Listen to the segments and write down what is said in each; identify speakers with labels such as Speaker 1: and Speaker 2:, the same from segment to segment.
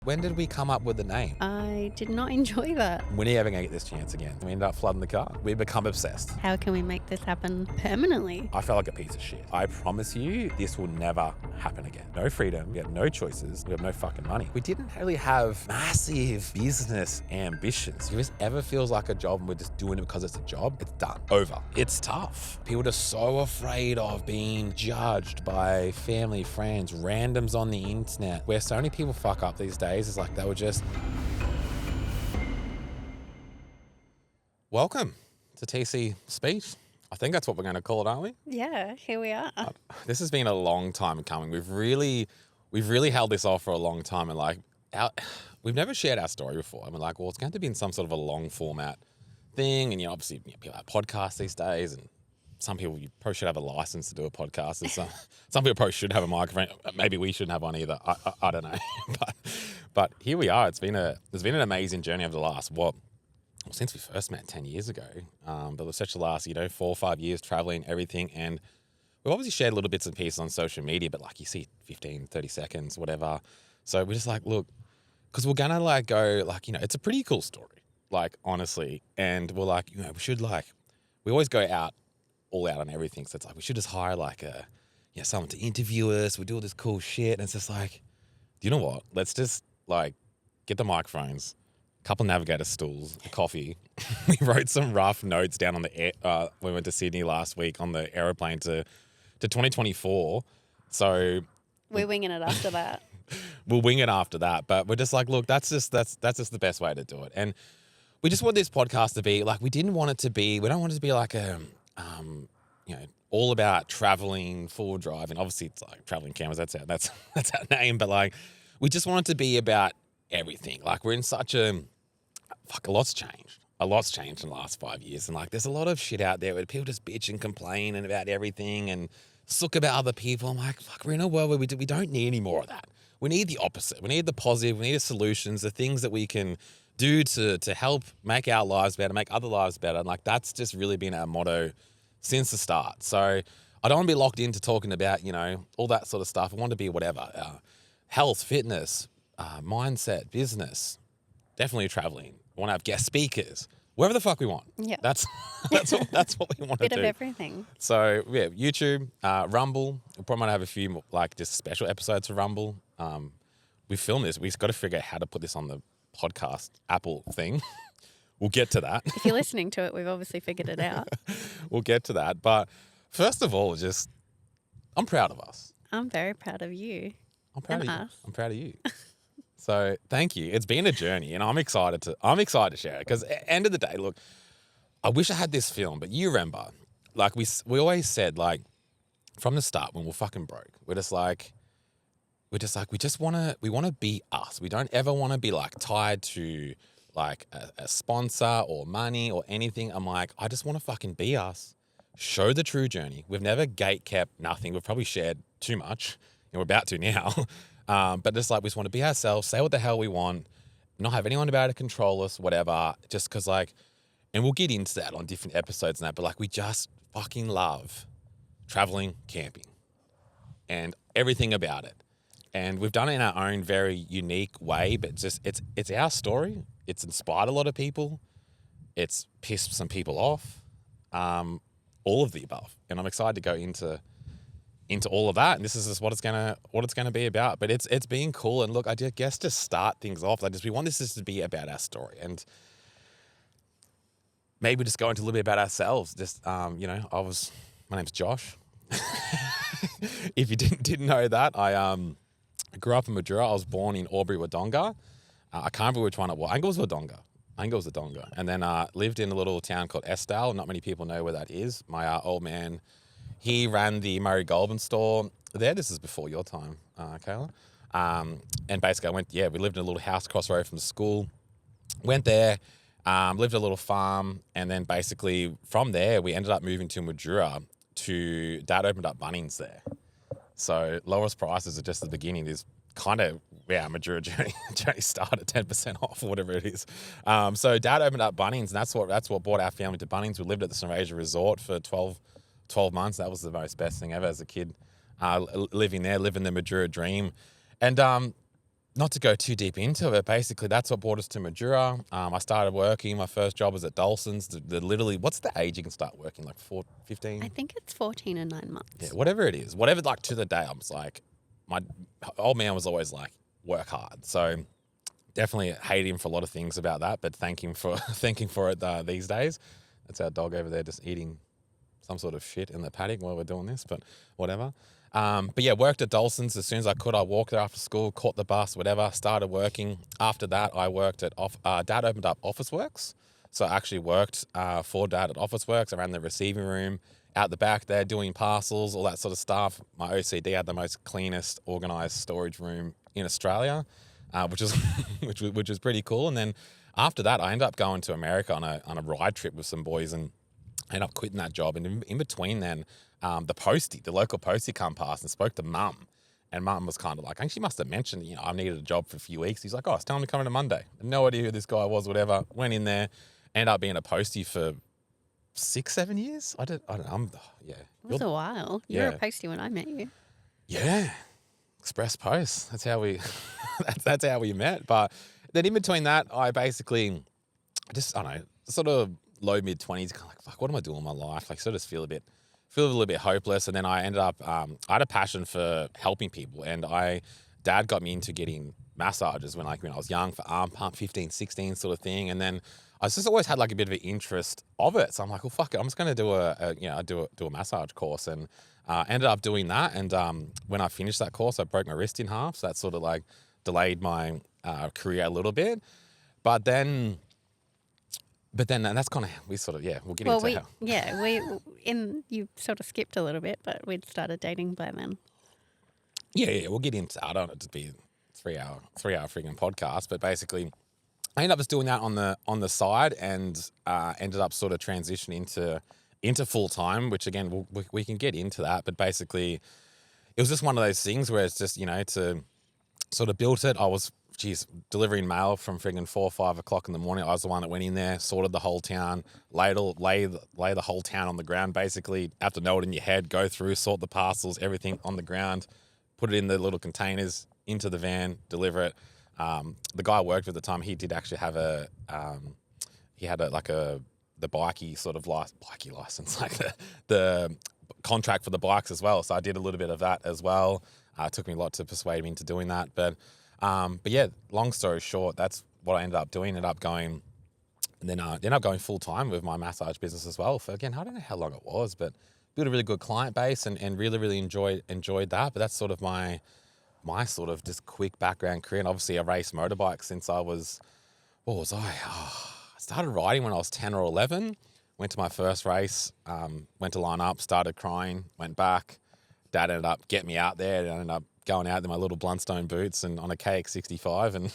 Speaker 1: When did we come up with the name?
Speaker 2: I did not enjoy that.
Speaker 1: When are you ever going to get this chance again? We ended up flooding the car. We become obsessed.
Speaker 2: How can we make this happen permanently?
Speaker 1: I felt like a piece of shit. I promise you, this will never happen again. No freedom. We had no choices. We have no fucking money. We didn't really have massive business ambitions. If this ever feels like a job and we're just doing it because it's a job, it's done. Over. It's tough. People are so afraid of being judged by family, friends, randoms on the internet, where so many people fuck up these days. It's like they were just... Welcome to TC Speech. I think that's what we're going to call it, aren't we?
Speaker 2: Yeah, here we are.
Speaker 1: This has been a long time coming. We've really held this off for a long time, and we've never shared our story before. I mean, well, it's going to be in some sort of a long format thing, and obviously people have podcasts these days, and some people, you probably should have a license to do a podcast, and some people probably should have a microphone. Maybe we shouldn't have one either. I don't know, but here we are. It's been an amazing journey over the last since we first met 10 years ago, but it was such the last 4 or 5 years traveling, everything, and we've obviously shared little bits and pieces on social media, but you see 15, 30 seconds, whatever. So we're just look, because we're gonna go, it's a pretty cool story, honestly, and we're we should we always go all out on everything, so it's we should just hire someone to interview us. We do all this cool shit, and it's just do you know what? Let's just get the microphones, couple navigator stools, a coffee. We wrote some rough notes down on the air. We went to Sydney last week on the aeroplane to 2024. So
Speaker 2: We're winging it after that.
Speaker 1: We'll wing it after that. But we're just look, that's just the best way to do it. And we just want this podcast to be we don't want it to be all about traveling, full driving. Obviously it's traveling cameras. That's our name. But we just want it to be about everything. We're in such a lot's changed. A lot's changed in the last 5 years, and there's a lot of shit out there where people just bitch and complain and about everything and suck about other people. I'm we're in a world where we don't need any more of that. We need the opposite. We need the positive. We need the solutions, the things that we can do to help make our lives better, make other lives better. And that's just really been our motto since the start. So I don't want to be locked into talking about all that sort of stuff. I want to be whatever, health, fitness, mindset, business, definitely traveling. I want to have guest speakers, wherever the fuck we want.
Speaker 2: Yeah.
Speaker 1: That's what we want to do.
Speaker 2: Bit of everything.
Speaker 1: So yeah, YouTube, Rumble. We probably might have a few just special episodes for Rumble. We filmed this. We've got to figure out how to put this on the podcast Apple thing. We'll get to that.
Speaker 2: If you're listening to it, we've obviously figured it out.
Speaker 1: We'll get to that. But first of all, I'm proud of us.
Speaker 2: I'm very proud of you.
Speaker 1: I'm proud of you.
Speaker 2: Us.
Speaker 1: I'm proud of you. So thank you. It's been a journey, and I'm excited to share it, because at the end of the day, look, I wish I had this film, but you remember, we always said, from the start when we're fucking broke, we want to be us. We don't ever want to be tied to a sponsor or money or anything. I'm I just want to fucking be us, show the true journey. We've never gate kept nothing. We've probably shared too much, and we're about to now. But just we just want to be ourselves, say what the hell we want, not have anyone about to control us, whatever, just because and we'll get into that on different episodes and that, but we just fucking love traveling, camping, and everything about it. And we've done it in our own very unique way, but it's our story. It's inspired a lot of people. It's pissed some people off, all of the above. And I'm excited to go into all of that, and this is just what it's gonna be about. But it's been cool, and look, I guess to start things off, we want this just to be about our story, and maybe just go into a little bit about ourselves. My name's Josh. If you didn't know that, I grew up in Madura. I was born in Albury, Wodonga. I can't remember which one it was. I think it was Wodonga. And then lived in a little town called Estelle. Not many people know where that is. My old man, he ran the Murray Goulburn store there. This is before your time, Kayla. And basically we lived in a little house across the road from the school. Went there, lived a little farm, and then basically from there we ended up moving to Madura. Dad opened up Bunnings there. So lowest prices are just the beginning. There's Madura journey started 10% off or whatever it is. So Dad opened up Bunnings, and that's what brought our family to Bunnings. We lived at the St. Regis Resort for 12 months. That was the most best thing ever as a kid, living there, living the Madura dream. And not to go too deep into it, basically that's what brought us to Madura. I started working. My first job was at Dolson's. Literally, what's the age you can start working? Like 15?
Speaker 2: I think it's 14 and 9 months.
Speaker 1: Yeah, whatever it is. Whatever, like to the day, I was like, my old man was always like, work hard. So definitely hate him for a lot of things about that, but thank him for thanking for it these days. That's our dog over there just eating some sort of shit in the paddock while we're doing this, but whatever. But yeah, worked at Dolson's as soon as I could. I walked there after school, caught the bus, whatever, started working. After that, I worked at, Dad opened up Officeworks. So I actually worked for Dad at Officeworks. I ran the receiving room out the back there doing parcels, all that sort of stuff. My OCD had the most cleanest, organised storage room in Australia, which is which was pretty cool. And then after that, I ended up going to America on a ride trip with some boys, and I ended up quitting that job. And in between then, the local postie come past and spoke to Mum. And Mum was kind of like, I think she must have mentioned, I needed a job for a few weeks. He's like, oh, it's time to come in on Monday. No idea who this guy was, whatever. Went in there, ended up being a postie for 6-7 years. I don't know. Yeah.
Speaker 2: It was a while. You were
Speaker 1: Yeah.
Speaker 2: a postie when I met you.
Speaker 1: Yeah. Express Post. That's how we that's how we met. But then in between that, I basically I don't know, sort of low mid-20s, kind of like, fuck, what am I doing in my life? Like, sort of feel a little bit hopeless. And then I ended up, I had a passion for helping people. And Dad got me into getting massages when I was young for arm pump, 15, 16 sort of thing. And then I just always had like a bit of an interest of it. So I'm like, well, fuck it. I'm just going to do a massage course. And ended up doing that. And when I finished that course, I broke my wrist in half. So that sort of like delayed my career a little bit. But then and that's kind of, we'll get into how.
Speaker 2: You sort of skipped a little bit, but we'd started dating by then.
Speaker 1: Yeah, we'll get into, I don't want it to be a 3-hour freaking podcast, but basically I ended up just doing that on the side, and ended up sort of transitioning into full time, which again, we can get into that, but basically it was just one of those things where it's just, to sort of built it. I was, delivering mail from friggin' 4 or 5 o'clock in the morning. I was the one that went in there, sorted the whole town, lay the whole town on the ground, basically. Have to know it in your head, go through, sort the parcels, everything on the ground, put it in the little containers, into the van, deliver it. The guy I worked with at the time, he did actually have the bikey sort of bikey license, like the contract for the bikes as well. So I did a little bit of that as well. It took me a lot to persuade me into doing that, but yeah, long story short, that's what I ended up doing. Ended up going full time with my massage business as well. For again, I don't know how long it was, but built a really good client base and really, really enjoyed that. But that's sort of my sort of just quick background career. And obviously I raced motorbikes since I was, what was I? I started riding when I was 10 or 11. Went to my first race, went to line up, started crying, went back. Dad ended up getting me out there, and I ended up going out in my little Blundstone boots and on a KX65, and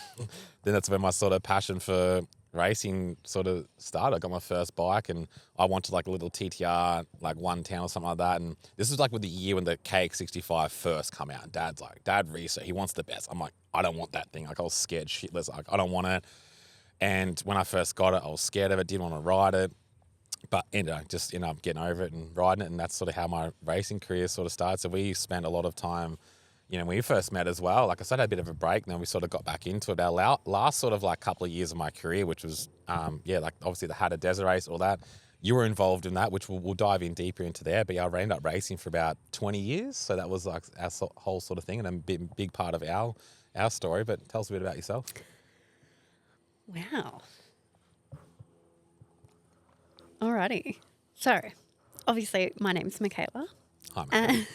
Speaker 1: then that's when my sort of passion for racing sort of started. I got my first bike, and I wanted like a little TTR, like 110 or something like that. And this was like with the year when the KX65 first come out. And Dad's like, Dad research, he wants the best. I'm like, I don't want that thing. Like I was scared shitless. Like I don't want it. And when I first got it, I was scared of it. Didn't want to ride it. But just ended up getting over it and riding it. And that's sort of how my racing career sort of started. So we spent a lot of time, when we first met as well. Like I said, I had a bit of a break. And then we sort of got back into it. Our last sort of like couple of years of my career, which was, like obviously the Hatter Desert race, all that. You were involved in that, which we'll dive in deeper into there. But yeah, I ended up racing for about 20 years. So that was like our whole sort of thing, and a big part of our story. But tell us a bit about yourself.
Speaker 2: Wow. Alrighty. So, obviously, my name's Michaela.
Speaker 1: Hi,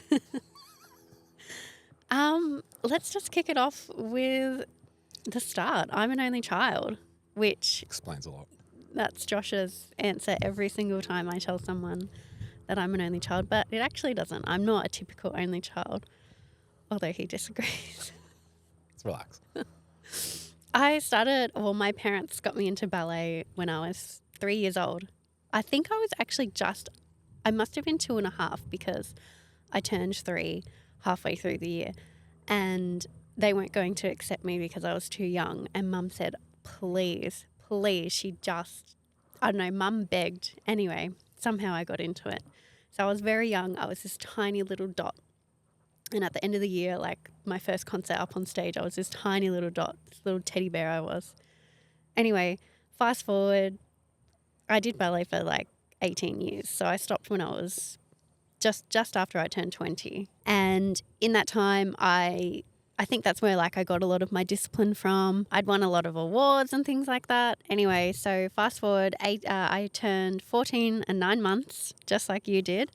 Speaker 1: Michaela.
Speaker 2: Let's just kick it off with the start. I'm an only child, which
Speaker 1: Explains a lot.
Speaker 2: that's Josh's answer every single time I tell someone that I'm an only child, but it actually doesn't. I'm not a typical only child, although he disagrees.
Speaker 1: Let's relax.
Speaker 2: My parents got me into ballet when I was 3 years old. I think I was actually I must have been 2.5 because I turned 3 halfway through the year, and they weren't going to accept me because I was too young. And Mum said, please, Mum begged. Anyway, somehow I got into it. So I was very young. I was this tiny little dot. And at the end of the year, like my first concert up on stage, I was this tiny little dot, this little teddy bear I was. Anyway, fast forward, I did ballet for like 18 years. So I stopped when I was just after I turned 20. And in that time, I think that's where like I got a lot of my discipline from. I'd won a lot of awards and things like that. Anyway, so fast forward, I turned 14 and 9 months, just like you did,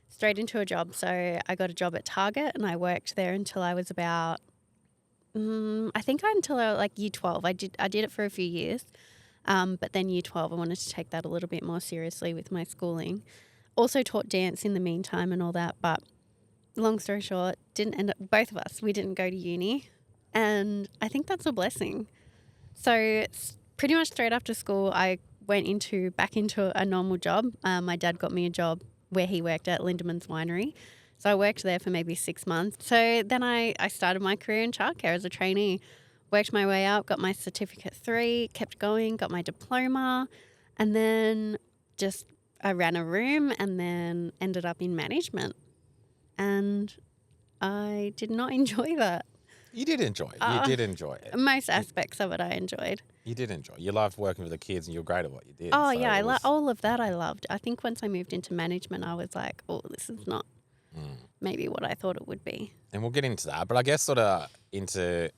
Speaker 2: straight into a job. So I got a job at Target and I worked there until I was about, until I was like year 12. I did it for a few years. But then year 12, I wanted to take that a little bit more seriously with my schooling. Also taught dance in the meantime and all that. But long story short, both of us, we didn't go to uni. And I think that's a blessing. So pretty much straight after school, I went back into a normal job. My dad got me a job where he worked at Lindeman's Winery. So I worked there for maybe 6 months. So then I started my career in childcare as a trainee, worked my way up, got my certificate 3, kept going, got my diploma, and then I ran a room and then ended up in management. And I did not enjoy that.
Speaker 1: You did enjoy it. You did enjoy it.
Speaker 2: Most aspects of it I enjoyed.
Speaker 1: You did enjoy it. You loved working with the kids and you were great at what you did.
Speaker 2: Oh, so yeah. All of that I loved. I think once I moved into management, I was like, oh, this is not maybe what I thought it would be.
Speaker 1: And we'll get into that. But I guess sort of into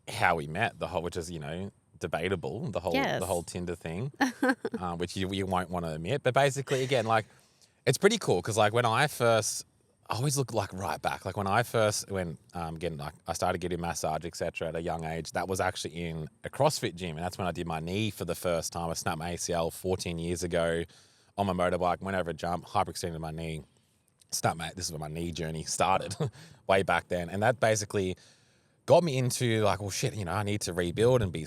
Speaker 1: how we met, which is, debatable, the whole Tinder thing, which you won't want to admit. But basically, again, like, it's pretty cool because, like, when I always look like right back. Like when I first went, I started getting massage, etc. at a young age. That was actually in a CrossFit gym, and that's when I did my knee for the first time. I snapped my ACL 14 years ago on my motorbike. Went over a jump, hyperextended my knee. This is where my knee journey started, way back then, and that basically got me into like, well, shit, I need to rebuild and be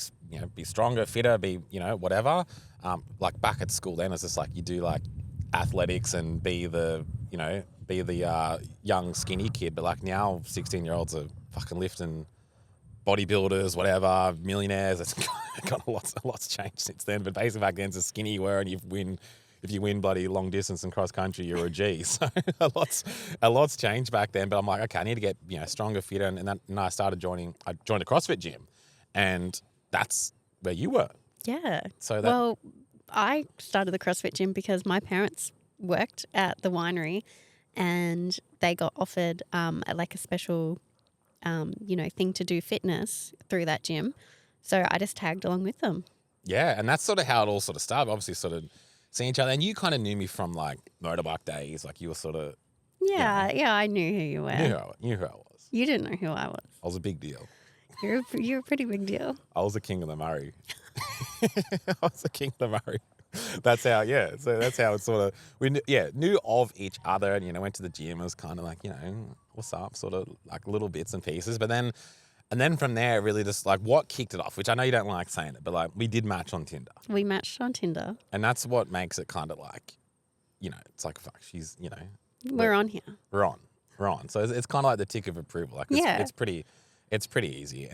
Speaker 1: stronger, fitter, be whatever. Like back at school, then it's just like you do like athletics and be the young skinny kid, but like now 16-year-olds are fucking lifting, bodybuilders, whatever, millionaires. It's got a lot's changed since then. But basically back then it's a skinny you were, and if you win bloody long distance and cross country, you're a G. So a lot's changed back then. But I'm like, okay, I need to get stronger, fitter, and I joined a CrossFit gym, and that's where you were. Yeah. So
Speaker 2: I started the CrossFit gym because my parents worked at the winery, and they got offered like a special, thing to do fitness through that gym. So I just tagged along with them.
Speaker 1: Yeah, and that's sort of how it all sort of started. Obviously, sort of seeing each other, and you kind of knew me from like motorbike days. Like you were sort of
Speaker 2: I knew who you were.
Speaker 1: Knew who I was.
Speaker 2: You didn't know who I was.
Speaker 1: I was a big deal.
Speaker 2: You're a pretty big deal.
Speaker 1: I was the king of the Murray. I was the king of the Murray. That's how, yeah. So that's how it sort of, we knew of each other, and, went to the gym. It was kind of like, what's up, sort of like little bits and pieces. But then from there, really just like what kicked it off, which I know you don't like saying it, but like we did match on Tinder.
Speaker 2: We matched on Tinder.
Speaker 1: And that's what makes it kind of like, it's like, fuck, she's,
Speaker 2: we're on here.
Speaker 1: We're on. So it's kind of like the tick of approval. Like it's pretty easy.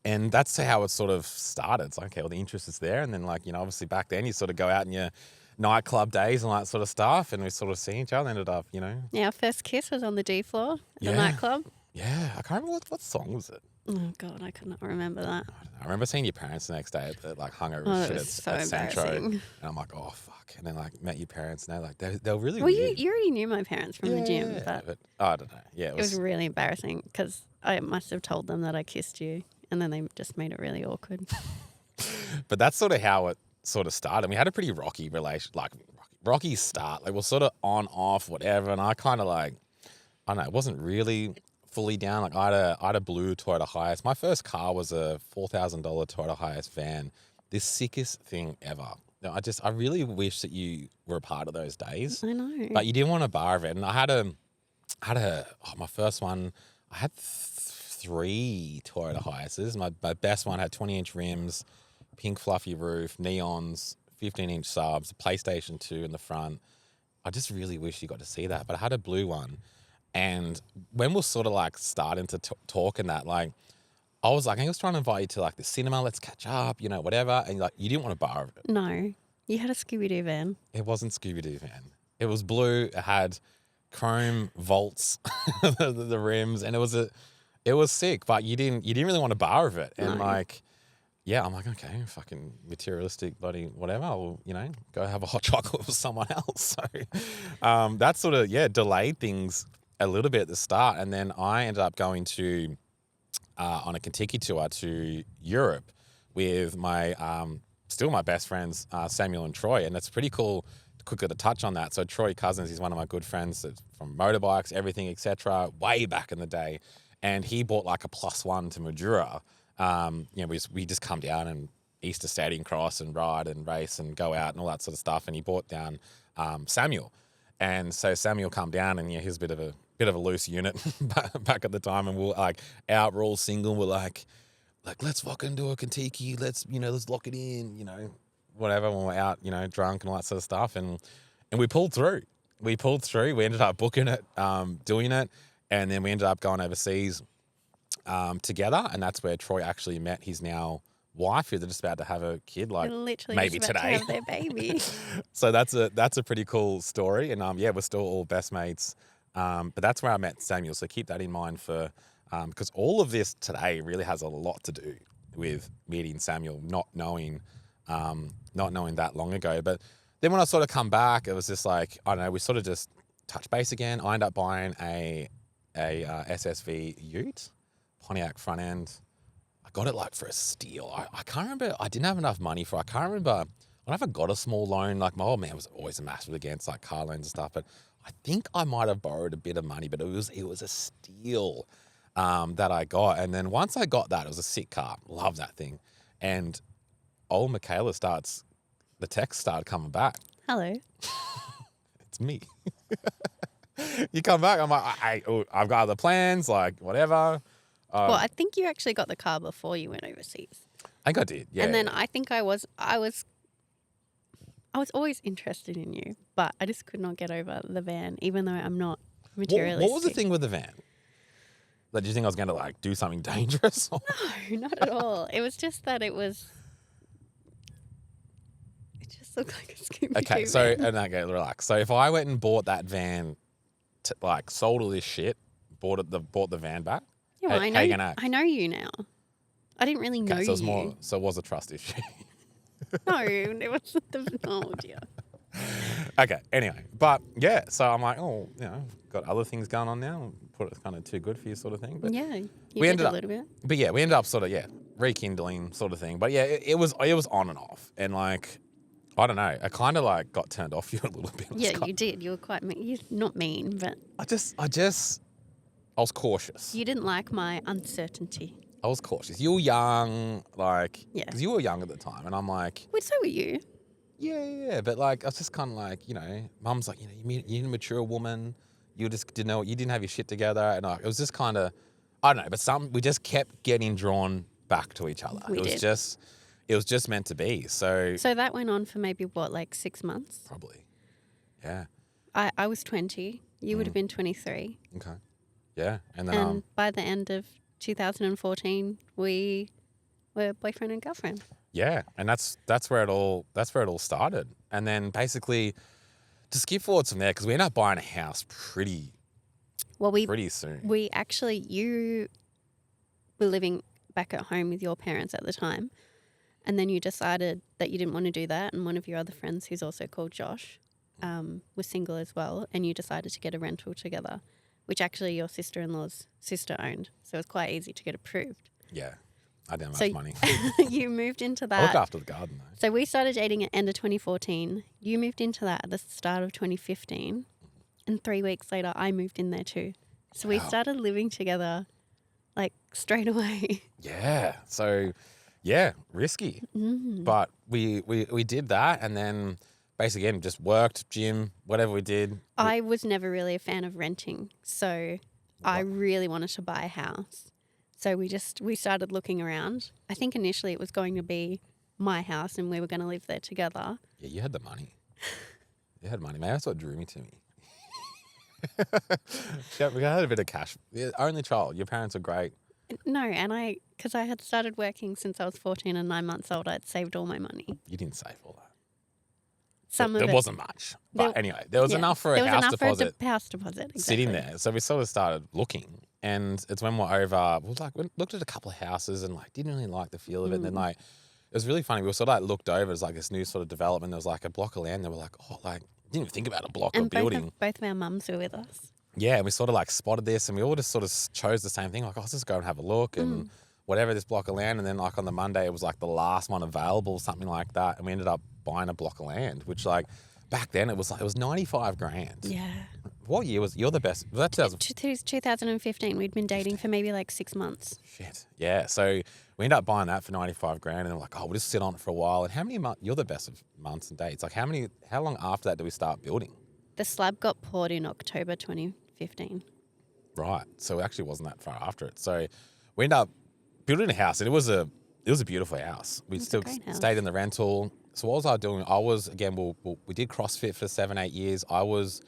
Speaker 1: And that's how it sort of started. It's like, okay, well, the interest is there. And then like, obviously back then you sort of go out in your nightclub days and all that sort of stuff. And we sort of see each other, ended up,
Speaker 2: Yeah, our first kiss was on the D floor at the nightclub.
Speaker 1: Yeah, I can't remember what song was it.
Speaker 2: Oh, God, I could not remember that.
Speaker 1: I remember seeing your parents the next day at like hungover shit at Centro. And I'm like, oh, fuck. And then like met your parents and they're like, they're really weird.
Speaker 2: You already knew my parents from the gym. But
Speaker 1: I don't know. Yeah,
Speaker 2: it was really embarrassing because I must have told them that I kissed you. And then they just made it really awkward.
Speaker 1: But that's sort of how it sort of started. We had a pretty rocky relation, like rocky start. Like we're sort of on, off, whatever. And I kind of like, I don't know, it wasn't really fully down. Like I had a blue Toyota Hiace. My first car was a $4,000 Toyota Hiace van. The sickest thing ever. I really wish that you were a part of those days.
Speaker 2: I know.
Speaker 1: But you didn't want to borrow it. And I had my first one, I had 3 Toyota Hiaces. My best one had 20-inch rims, pink fluffy roof, neons, 15-inch subs, PlayStation 2 in the front. I just really wish you got to see that. But I had a blue one. And when we're sort of like starting to talk and that, like, I was like, I was trying to invite you to like the cinema, let's catch up, whatever. And like, you didn't want to borrow it.
Speaker 2: No, you had a Scooby-Doo van.
Speaker 1: It wasn't Scooby-Doo van. It was blue. It had chrome vaults, the rims, and it was sick. But you didn't really want to borrow it, and
Speaker 2: No.
Speaker 1: like. Yeah, I'm like, okay, fucking materialistic bloody whatever. I'll, go have a hot chocolate with someone else. So that sort of, delayed things a little bit at the start. And then I ended up going to, on a Kentucky tour to Europe with my, still my best friends, Samuel and Troy. And it's pretty cool, quickly to touch on that. So Troy Cousins, he's one of my good friends from motorbikes, everything, etc. way back in the day. And he bought like a +1 to Madura. We just come down and Easter Stadium cross and ride and race and go out and all that sort of stuff. And he brought down Samuel, and so Samuel come down and he's a bit of a loose unit back at the time, and we're like out, we're all single, we're like let's fucking do a Kentucky, let's lock it in, whatever. When we're out, drunk and all that sort of stuff, and we pulled through. We ended up booking it, doing it, and then we ended up going overseas. Together, and that's where Troy actually met his now wife, who's just about to have a kid, like
Speaker 2: Literally
Speaker 1: maybe
Speaker 2: just about
Speaker 1: today.
Speaker 2: to have their baby.
Speaker 1: So that's a pretty cool story, and we're still all best mates. But that's where I met Samuel. So keep that in mind for because all of this today really has a lot to do with meeting Samuel, not knowing that long ago. But then when I sort of come back, it was just like, I don't know, we sort of just touch base again. I end up buying a SSV Ute. Pontiac front end. I got it like for a steal. I can't remember. I didn't have enough money for it. I can't remember. I don't know if I got a small loan. Like my old man was always a massive against like car loans and stuff. But I think I might have borrowed a bit of money. But it was a steal that I got. And then once I got that, it was a sick car. Love that thing. And old Michaela the text started coming back.
Speaker 2: Hello.
Speaker 1: It's me. You come back. I'm like, I've got other plans. Like whatever.
Speaker 2: Well, I think you actually got the car before you went overseas.
Speaker 1: I think I did, yeah.
Speaker 2: And then I think I was always interested in you, but I just could not get over the van, even though I'm not materialistic.
Speaker 1: What was the thing with the van? Like, do you think I was going to like do something dangerous?
Speaker 2: No, not at all. It was just that it just looked like a Scooby-Doo
Speaker 1: Okay, so
Speaker 2: van.
Speaker 1: relax. So if I went and bought that van, sold all this shit, bought the van back.
Speaker 2: Yeah, well,
Speaker 1: how you gonna act?
Speaker 2: I know you now. I didn't really know
Speaker 1: so
Speaker 2: you.
Speaker 1: So it was a trust issue.
Speaker 2: No, it wasn't oh dear.
Speaker 1: Okay, anyway, but yeah, so I'm like, got other things going on now. Put it kind of too good for you, sort of thing. But
Speaker 2: Yeah, you
Speaker 1: we
Speaker 2: did
Speaker 1: ended
Speaker 2: a
Speaker 1: up,
Speaker 2: little bit.
Speaker 1: But yeah, we ended up sort of rekindling sort of thing. But yeah, it was on and off, and like I don't know, I kind of like got turned off you a little bit.
Speaker 2: Yeah, you did. You were quite mean. You're not mean, but
Speaker 1: I was cautious.
Speaker 2: you didn't like my uncertainty.
Speaker 1: I was cautious. You were young, like,
Speaker 2: Yeah.
Speaker 1: because you were young at the time, and I'm like,
Speaker 2: Well, so were you.
Speaker 1: yeah, but like, I was just kind of like, Mum's like, you're a mature woman, you just didn't know, you didn't have your shit together, and it was just kind of, I don't know, but we just kept getting drawn back to each other.
Speaker 2: We
Speaker 1: it
Speaker 2: did.
Speaker 1: was just meant to be. So
Speaker 2: that went on for maybe what, like 6 months?
Speaker 1: probably, yeah,
Speaker 2: I was 20. You would have been 23.
Speaker 1: okay, yeah, and then
Speaker 2: And by the end of 2014, we were boyfriend and girlfriend.
Speaker 1: yeah, and that's where it all started, and then basically to skip forward from there because we ended up buying a house pretty soon.
Speaker 2: We actually, you were living back at home with your parents at the time, and then you decided that you didn't want to do that, and one of your other friends, who's also called Josh, was single as well, and you decided to get a rental together, which actually your sister-in-law's sister owned, so it was quite easy to get approved.
Speaker 1: Yeah, I didn't have
Speaker 2: So
Speaker 1: much money.
Speaker 2: you moved into
Speaker 1: I look
Speaker 2: that.
Speaker 1: after the garden though.
Speaker 2: So we started dating at end of 2014. You moved into that at the start of 2015, and 3 weeks later, I moved in there too. So we
Speaker 1: Wow.
Speaker 2: started living together, like straight away.
Speaker 1: Yeah. So, yeah, risky. But we did that, and then basically again, just worked, gym, whatever we did.
Speaker 2: I was never really a fan of renting, so I really wanted to buy a house. So we started looking around. I think initially it was going to be my house and we were going to live there together.
Speaker 1: Yeah, you had the money. You had money. Maybe that's what drew me to me. Yeah, we had a bit of cash. Yeah, only child. Your parents are great.
Speaker 2: No, and because I had started working since I was 14 and 9 months old, I'd saved all my money.
Speaker 1: You didn't save all that.
Speaker 2: Some of
Speaker 1: There
Speaker 2: it.
Speaker 1: wasn't much. But anyway, there was enough for
Speaker 2: there
Speaker 1: a
Speaker 2: was
Speaker 1: house
Speaker 2: enough
Speaker 1: deposit
Speaker 2: for a house deposit. Exactly.
Speaker 1: sitting there. So we sort of started looking. And it's when we're over, we looked at a couple of houses and like didn't really like the feel of it. And then like, it was really funny. We were sort of like looked over as like this new sort of development. There was like a block of land. They were like, oh, like, didn't even think about a block or building.
Speaker 2: Both of our mums were with us.
Speaker 1: Yeah, and we sort of like spotted this and we all just sort of chose the same thing. Like, oh, let's just go and have a look and whatever, this block of land. And then like on the Monday, it was like the last one available, something like that. And we ended up buying a block of land, which like back then it was 95 grand.
Speaker 2: Yeah.
Speaker 1: What year was, you're the best? Was that
Speaker 2: 2015. We'd been dating for maybe like 6 months.
Speaker 1: Shit. Yeah. So we ended up buying that for 95 grand and we're like, oh, we'll just sit on it for a while. And how many months, you're the best of months and dates. Like how long after that do we start building?
Speaker 2: The slab got poured in October 2015.
Speaker 1: Right. So it actually wasn't that far after it. So we ended up building a house and it was a beautiful house. We still stayed in the rental. So what was I doing? I was, again, we did CrossFit for 7-8 years. I was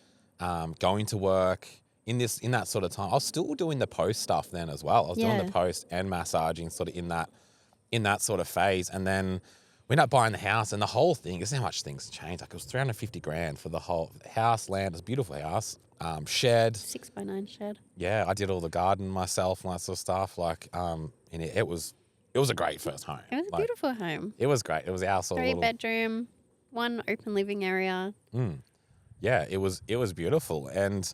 Speaker 1: going to work in that sort of time. I was still doing the post stuff then as well. I was doing the post and massaging sort of in that sort of phase. And then we ended up buying the house and the whole thing, this is how much things changed. Like it was 350 grand for the whole house, land. It was a beautiful house. Shed.
Speaker 2: 6x9 shed.
Speaker 1: Yeah, I did all the garden myself and that sort of stuff. Like, and it was a great first home.
Speaker 2: It was a beautiful home.
Speaker 1: It was great. It was our sort of
Speaker 2: 3-bedroom, 1 open living area.
Speaker 1: Yeah, it was beautiful. And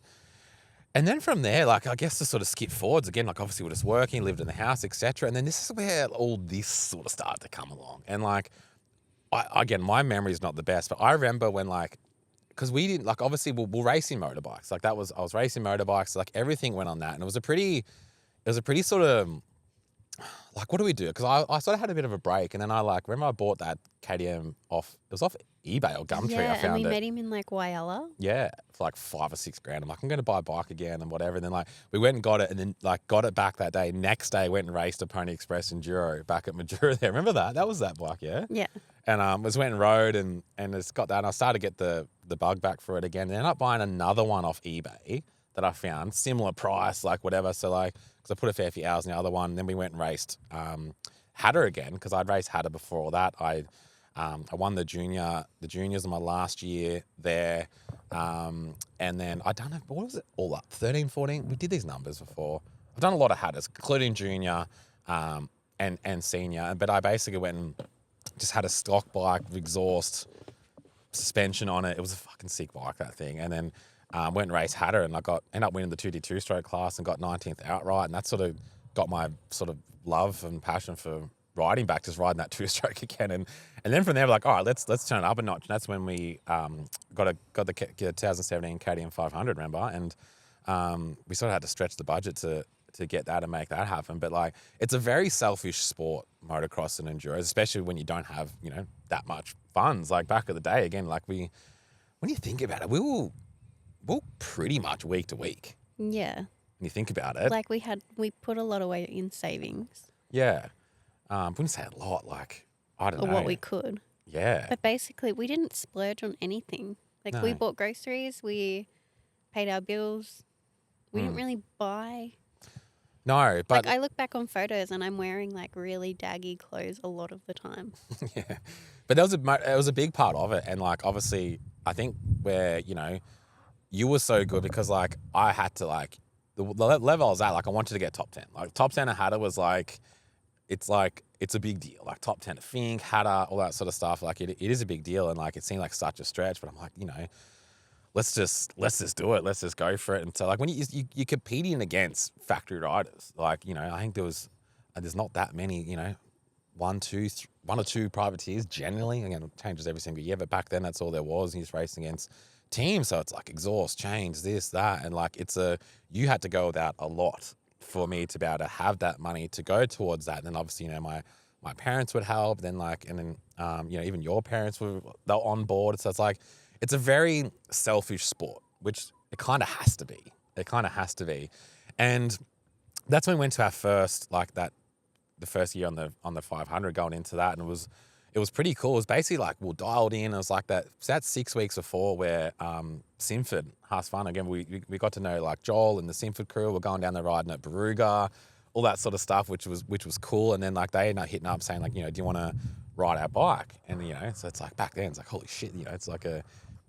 Speaker 1: then from there, like, I guess to sort of skip forwards again, like obviously we're just working, lived in the house, etc. And then this is where all this sort of started to come along. And like, again, my memory is not the best, but I remember when like, because we didn't, like, obviously we're racing motorbikes. Like I was racing motorbikes, like everything went on that. And it was a pretty sort of, like, what do we do? Because I sort of had a bit of a break. And then remember I bought that KTM off eBay or Gumtree.
Speaker 2: Yeah,
Speaker 1: I found
Speaker 2: and we met him in like Whyalla.
Speaker 1: Yeah, for like 5 or 6 grand. I'm like, I'm going to buy a bike again and whatever. And then like we went and got it and then like got it back that day. Next day went and raced a Pony Express Enduro back at Madura there. Remember that? That was that bike, yeah?
Speaker 2: Yeah.
Speaker 1: And just went and rode and it's got that. And I started to get the bug back for it again. And ended up buying another one off eBay that I found, similar price, like whatever. So like, because I put a fair few hours in the other one. And then we went and raced Hatter again because I'd raced Hatter before all that. I won the juniors in my last year there. And then I don't know, what was it all up? 13, 14? We did these numbers before. I've done a lot of Hatters, including junior and senior. But I basically went and just had a stock bike, exhaust, suspension on it. It was a fucking sick bike, that thing. And then went and raced Hatter and ended up winning the 2D 2-stroke class and got 19th outright. And that sort of got my sort of love and passion for riding back, just riding that 2-stroke again. And then from there, we're like, all right, let's turn it up a notch. And that's when we got the 2017 KTM 500, remember? And we sort of had to stretch the budget to get that and make that happen. But like, it's a very selfish sport, motocross and enduro, especially when you don't have, that much funds. Like back in the day, again, like when you think about it, we were pretty much week to week.
Speaker 2: Yeah.
Speaker 1: When you think about it.
Speaker 2: Like we put a lot away in savings.
Speaker 1: Yeah. Wouldn't say a lot, like, I don't know.
Speaker 2: Or what we could.
Speaker 1: Yeah.
Speaker 2: But basically, we didn't splurge on anything. Like, we bought groceries, we paid our bills. We didn't really buy.
Speaker 1: No, but...
Speaker 2: Like, I look back on photos and I'm wearing, like, really daggy clothes a lot of the time.
Speaker 1: Yeah. But it was a big part of it. And, like, obviously, I think where, you were so good because, like, I had to, like... The level I was at, like, I wanted to get top 10. Like, top 10 at Hatter was, like... It's a big deal. Like, top 10 at Fink, Hatter, all that sort of stuff. Like, it is a big deal. And, like, it seemed like such a stretch. But I'm like, let's just do it. Let's just go for it. And so, like, when you're competing against factory riders, like, I think there's not that many, one or two privateers generally. Again, it changes every single year. But back then, that's all there was. And you're just racing against teams. So it's like exhaust, chains, this, that. And, like, you had to go without a lot for me to be able to have that money to go towards that. And then obviously, my parents would help. Then even your parents they're on board. So it's like, it's a very selfish sport, which it kind of has to be. It kind of has to be. And that's when we went to our first, the first year on the 500 going into that. And it was pretty cool. It was basically like, we dialed in. It was like that. So that's 6 weeks before where Simford has fun. Again, we got to know like Joel and the Simford crew. We're going down there riding at Baruga, all that sort of stuff, which was cool. And then like they ended up hitting up saying like, do you want to ride our bike. And, you know, so it's like back then, it's like, holy shit, you know, it's like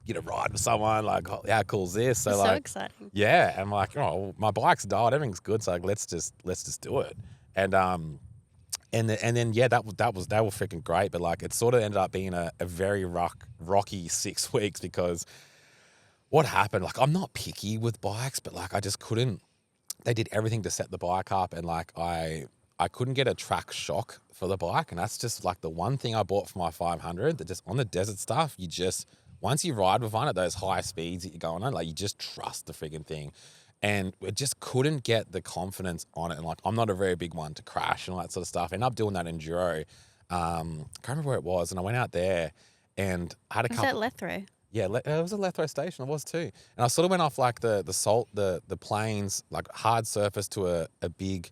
Speaker 1: get a ride with someone, like, how cool is this? So
Speaker 2: It's so
Speaker 1: like,
Speaker 2: exciting.
Speaker 1: yeah. And I'm like, oh, my bike's dialed, everything's good. So like, let's just do it. And then yeah, they were freaking great. But like, it sort of ended up being a very rocky 6 weeks because what happened, like, I'm not picky with bikes, but like, I just couldn't, they did everything to set the bike up. And like, I couldn't get a track shock for the bike. And that's just like the one thing I bought for my 500 that just on the desert stuff, you just, once you ride with one at those high speeds that you're going on, like you just trust the freaking thing. And it just couldn't get the confidence on it. And like, I'm not a very big one to crash and all that sort of stuff. I ended up doing that enduro. I can't remember where it was. And I went out there and I had a
Speaker 2: Was
Speaker 1: couple.
Speaker 2: that Lethrow?
Speaker 1: Yeah, it was a Lethrow station. It was too. And I sort of went off like the plains, like hard surface to a big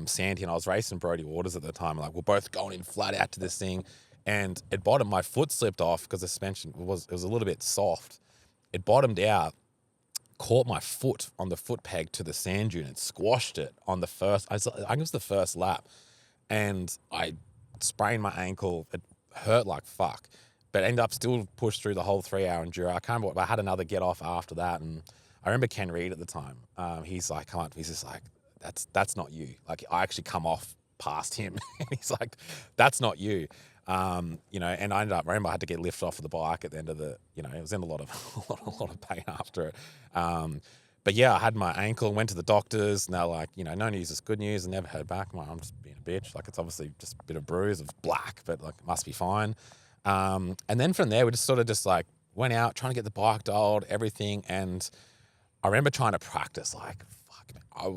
Speaker 1: sand hill. I was racing Brody Waters at the time. Like we're both going in flat out to this thing. And it bottomed, my foot slipped off because the suspension was a little bit soft. It bottomed out, caught my foot on the foot peg to the sand dune and squashed it on the first, I think it was the first lap. And I sprained my ankle. It hurt like fuck. But ended up still pushed through the whole 3-hour enduro. I can't remember, I had another get off after that. And I remember Ken Reed at the time. He's like, come on, he's just like, that's not you. Like I actually come off past him. And he's like, that's not you. You know, and I remember I had to get lifted off of the bike at the end of it was in a lot of pain after it. But yeah, I had my ankle, went to the doctors, and they're like, no news is good news, and never heard back. I'm just being a bitch. Like it's obviously just a bit of bruise of black, but like it must be fine. And then from there, we just sort of just like went out trying to get the bike dialed, everything. And I remember trying to practice, like, fuck, man, I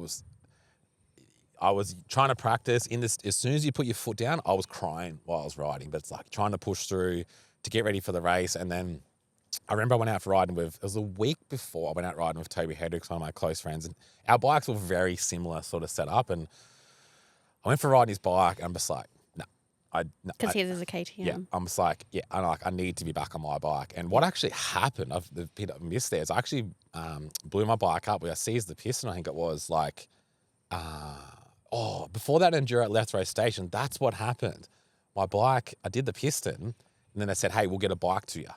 Speaker 1: was trying to practice in this. As soon as you put your foot down, I was crying while I was riding, but it's like trying to push through to get ready for the race. And then I remember I went out for riding it was a week before I went out riding with Toby Hedricks, one of my close friends, and our bikes were very similar sort of set up. And I went for riding his bike and I'm just like,
Speaker 2: Because his is a KTM.
Speaker 1: yeah, I'm just like, yeah, I need to be back on my bike. And what actually happened, the bit I missed there is I actually blew my bike up where I seized the piston. I think it was like, before that enduro at Lethrow Station, that's what happened. My bike, I did the piston, and then they said, hey, we'll get a bike to you.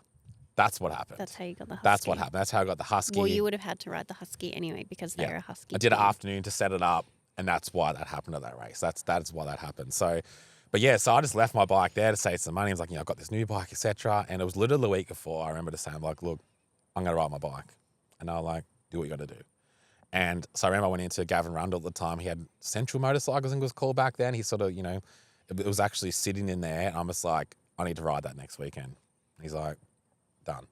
Speaker 1: That's what happened.
Speaker 2: That's how you got the Husky.
Speaker 1: That's what happened. That's how I got the Husky.
Speaker 2: Well, you would have had to ride the Husky anyway because they're a Husky.
Speaker 1: I did an
Speaker 2: team.
Speaker 1: afternoon to set it up, and that's why that happened at that race. That's why that happened. So, but yeah, so I just left my bike there to save some money. I was like, I've got this new bike, etc. And it was literally the week before. I remember just saying, like, look, I'm going to ride my bike. And they were like, do what you got to do. And so I remember I went into Gavin Rundle at the time. He had Central Motorcycles, I think it was called back then. He sort of, it was actually sitting in there. And I'm just like, I need to ride that next weekend. And he's like, done.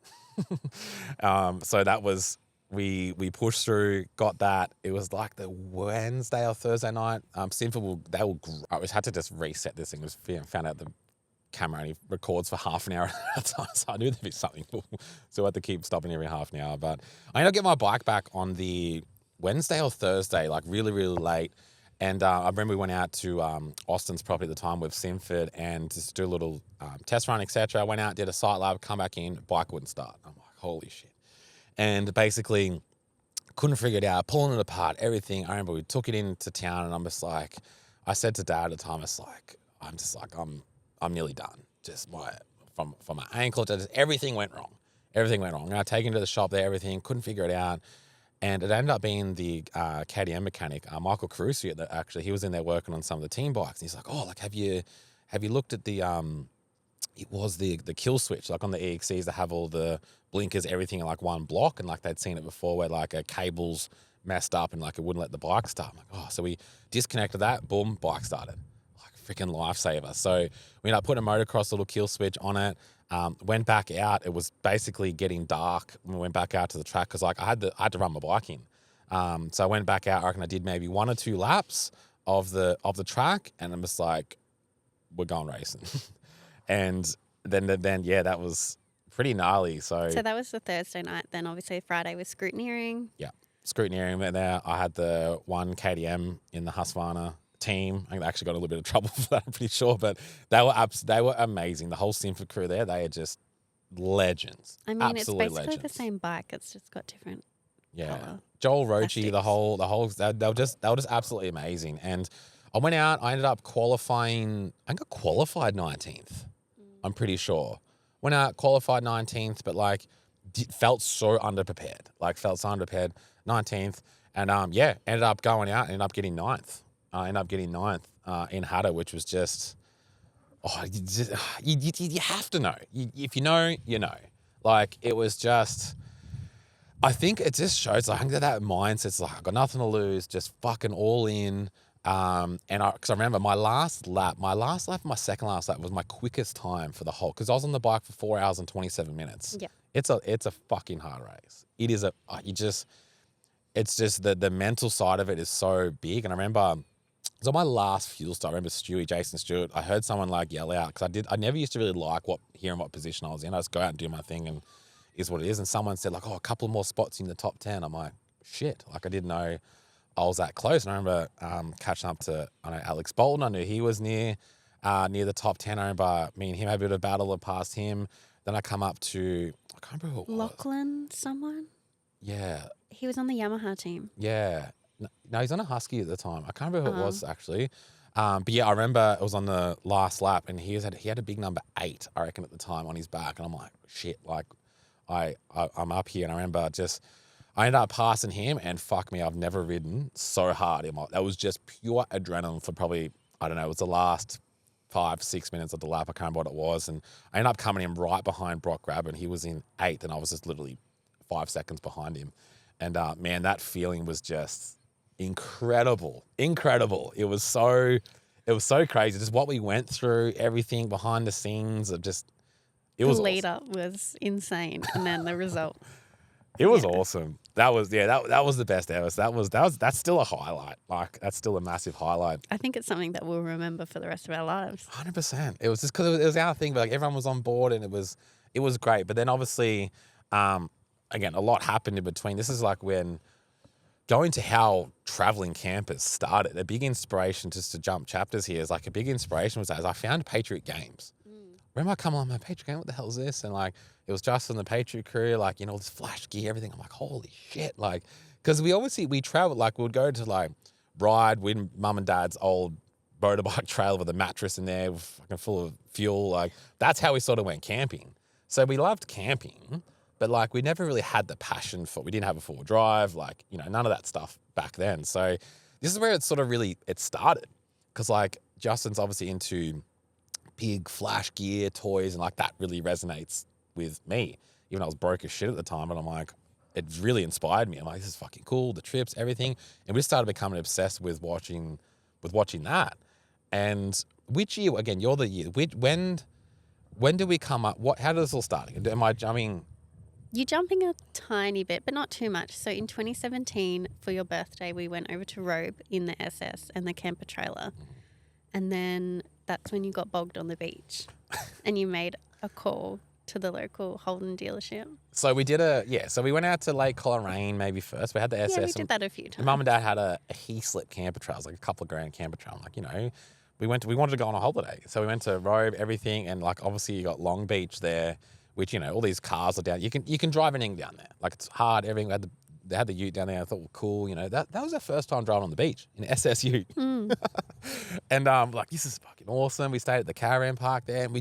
Speaker 1: So that was, we pushed through, got that. It was like the Wednesday or Thursday night. Sinful, I had to just reset this thing. Found out the camera only records for half an hour at a time, so I knew there'd be something. So I had to keep stopping every half an hour. But I ended up getting my bike back on the Wednesday or Thursday, like really, really late. And I remember we went out to Austin's property at the time with Simford and just do a little test run, etc. I went out, did a site lab, come back in, bike wouldn't start. I'm like, holy shit. And basically couldn't figure it out, pulling it apart, everything. I remember we took it into town and I'm just like, I said to Dad at the time, I'm nearly done. Just from my ankle to everything went wrong. Everything went wrong. And I take him to the shop there, everything, couldn't figure it out. And it ended up being the KTM mechanic, Michael Carusi, that actually, he was in there working on some of the team bikes. And he's like, oh, like, have you looked at the, it was the kill switch, like on the EXCs, they have all the blinkers, everything in like one block. And like they'd seen it before where like a cable's messed up and like it wouldn't let the bike start. I'm like, oh, so we disconnected that, boom, bike started. Like freaking lifesaver. So we ended up putting a motocross little kill switch on it. Went back out. It was basically getting dark when we went back out to the track because like I had to run my bike in. So I went back out. I reckon I did maybe 1 or 2 laps of the track, and I'm just like, we're going racing. And then yeah, that was pretty gnarly. So
Speaker 2: that was the Thursday night. Then obviously Friday was scrutineering.
Speaker 1: Yeah, scrutineering went there. I had the one KTM in the Husqvarna team. I actually got a little bit of trouble for that, I'm pretty sure, but they were amazing. The whole Simford crew there, they are just legends.
Speaker 2: I mean,
Speaker 1: absolute
Speaker 2: it's basically
Speaker 1: legends.
Speaker 2: the same bike. It's just got different.
Speaker 1: Yeah, Joel Roche, the whole they were just absolutely amazing. And I went out. I ended up qualifying. I think I qualified 19th. I'm pretty sure. Went out, qualified 19th, but like felt so underprepared. 19th. And ended up going out and ended up getting ninth. In Hatta, which was just, you have to know. If you know, you know. Like, it was just, I think it just shows, like, I think that mindset's like, I've got nothing to lose, just fucking all in. Because I remember my second last lap was my quickest time for the whole, because I was on the bike for 4 hours and 27 minutes.
Speaker 2: Yeah.
Speaker 1: It's a fucking hard race. It is it's just the mental side of it is so big. And I remember, it was on my last fuel stop. I remember Jason Stewart, I heard someone like yell out, because I never used to really like hearing what position I was in. I just go out and do my thing and is what it is. And someone said like, a couple more spots in the top 10. I'm like, shit, like I didn't know I was that close. And I remember catching up to, I know Alex Bolton. I knew he was near the top 10. I remember me and him had a bit of a battle past him. Then I come up to, I can't remember who it was.
Speaker 2: Lachlan, someone?
Speaker 1: Yeah.
Speaker 2: He was on the Yamaha team.
Speaker 1: Yeah. No, he's on a Husky at the time. I can't remember who it was actually. But yeah, I remember it was on the last lap and he had a big number 8, I reckon, at the time on his back. And I'm like, shit, like I'm up here. And I remember I ended up passing him, and fuck me, I've never ridden so hard. That was just pure adrenaline for probably, I don't know, it was the last 5-6 minutes of the lap. I can't remember what it was. And I ended up coming in right behind Brock Grabber, and he was in 8th, and I was just literally 5 seconds behind him. And man, that feeling was just incredible. It was so crazy. Just what we went through, everything behind the scenes of just, it was
Speaker 2: the lead
Speaker 1: awesome.
Speaker 2: up was insane, and then the result.
Speaker 1: It was awesome. That was the best ever. So that's still a highlight. Like, that's still a massive highlight.
Speaker 2: I think it's something that we'll remember for the rest of our lives.
Speaker 1: 100%. It was just because it was our thing, but like everyone was on board, and it was great. But then obviously, again, a lot happened in between. This is like when going to how traveling campers started. A big inspiration, just to jump chapters here, is like a big inspiration was as I found Patriot Games. Remember I come along, my Patriot Game, what the hell is this? And like, it was just on the Patriot crew, like, all this flash gear, everything. I'm like, holy shit. Like, because we traveled, like, we would go to like ride with mum and dad's old motorbike trailer with a mattress in there, fucking full of fuel. Like, that's how we sort of went camping. So we loved camping, but like, we never really had the passion we didn't have a 4-wheel drive, like, none of that stuff back then. So this is where it sort of really, it started. Because like, Justin's obviously into big flash gear, toys, and like that really resonates with me. Even though I was broke as shit at the time, but I'm like, it really inspired me. I'm like, this is fucking cool, the trips, everything. And we started becoming obsessed with watching that. And which year, again, you're the year, when did we come up, how did this all start? Am I jumping?
Speaker 2: You're jumping a tiny bit, but not too much. So in 2017, for your birthday, we went over to Robe in the SS and the camper trailer. And then that's when you got bogged on the beach and you made a call to the local Holden dealership.
Speaker 1: So we did so we went out to Lake Coleraine maybe first. We had the SS.
Speaker 2: Yeah, we did that a few times.
Speaker 1: Mum and Dad had a he-slip camper trail. It was like a couple of grand camper trail. I'm like, we wanted to go on a holiday. So we went to Robe, everything. And like, obviously you got Long Beach there, which, all these cars are down. You can drive anything down there. Like, it's hard, everything. They had the ute down there. I thought, well, cool. That was our first time driving on the beach in SS ute. And like, this is fucking awesome. We stayed at the caravan park there, and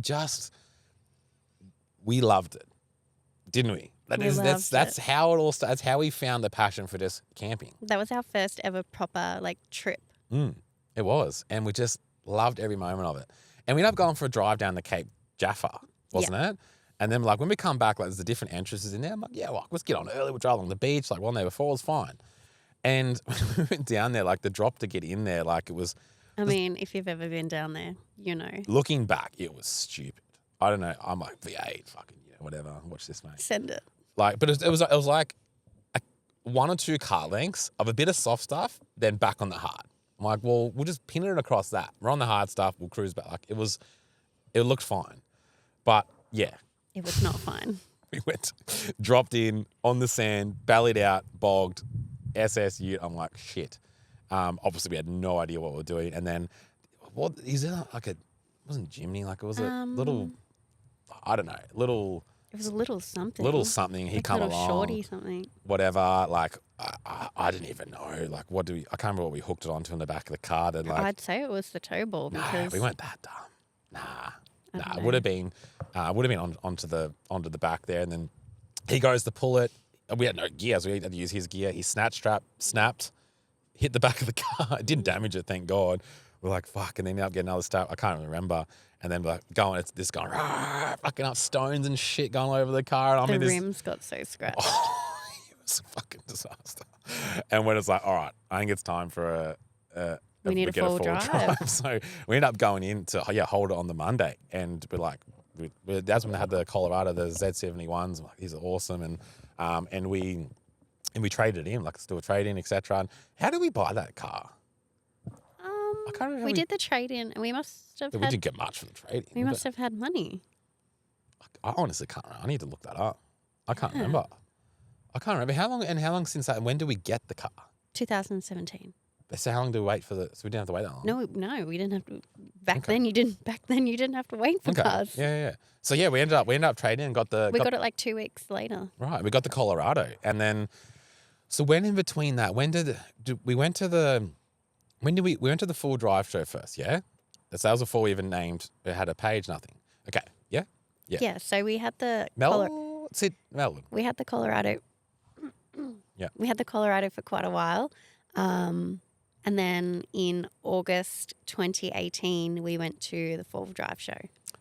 Speaker 1: we loved it, didn't we? That's how it all started. That's how we found the passion for just camping.
Speaker 2: That was our first ever proper trip.
Speaker 1: It was, and we just loved every moment of it. And we ended up going for a drive down the Cape Jaffa, wasn't it? And then like when we come back, like there's the different entrances in there. I'm like, yeah, well, let's get on early. We'll drive along the beach. Like one day before, it was fine. And when we went down there, like the drop to get in there, like it was.
Speaker 2: I mean, if you've ever been down there,
Speaker 1: Looking back, it was stupid. I don't know. I'm like V8, fucking whatever. Watch this, mate.
Speaker 2: Send it.
Speaker 1: Like, but it was like 1 or 2 car lengths of a bit of soft stuff, then back on the hard. I'm like, well, we'll just pin it across that. We're on the hard stuff. We'll cruise back. Like it looked fine, but yeah.
Speaker 2: It was not fine.
Speaker 1: We dropped in on the sand, bellied out, bogged, SS ute. I'm like, shit. Obviously, we had no idea what we were doing. And then, what is it like it wasn't Jimny, like it was a little, I don't know, little.
Speaker 2: It was a little something.
Speaker 1: Little something. He come along.
Speaker 2: Shorty something.
Speaker 1: Whatever. Like, I didn't even know. Like, I can't remember what we hooked it onto in the back of the car. And like,
Speaker 2: I'd say it was the tow ball because.
Speaker 1: No, we weren't that dumb. Nah.
Speaker 2: I don't
Speaker 1: Nah,
Speaker 2: know.
Speaker 1: it would have been onto the back there, and then he goes to pull it. And we had no gear, so we had to use his gear. His snatch strap snapped, hit the back of the car. It didn't damage it, thank God. We're like, fuck, and then ended up getting another strap. I can't remember. And then we're like going, it's this going, fucking up stones and shit going all over the car. And I'm
Speaker 2: The
Speaker 1: in this.
Speaker 2: rims got so scratched.
Speaker 1: It was a fucking disaster. And when it's like, all right, I think it's time for
Speaker 2: We need a
Speaker 1: get
Speaker 2: full drive.
Speaker 1: So we ended up going in to hold it on the Monday, and we're like, that's when they had the Colorado, the Z71s. Like, these are awesome, and we traded it in, like, still a trade in, etc. And how did we buy that car? I can't remember.
Speaker 2: We did the trade in, and we must have
Speaker 1: We
Speaker 2: had.
Speaker 1: didn't get much for the trade in.
Speaker 2: We must have had money.
Speaker 1: I honestly can't remember. I need to look that up. I can't remember. How long since that? And when did we get the car?
Speaker 2: 2017.
Speaker 1: So how long do we wait for the? So we didn't have to wait that long.
Speaker 2: No, we didn't have to. Back then you didn't have to wait for cars.
Speaker 1: Yeah. So yeah, we ended up trading and got the.
Speaker 2: We got it like 2 weeks later.
Speaker 1: Right, we got the Colorado, and then. So when in between that, we went to the full drive show first? Yeah, that was before we even named. It had a page, nothing. Okay, yeah.
Speaker 2: Yeah. So we had the
Speaker 1: Melbourne.
Speaker 2: We had the Colorado.
Speaker 1: Yeah.
Speaker 2: We had the Colorado for quite a while. And then in August 2018, we went to the Full Drive show.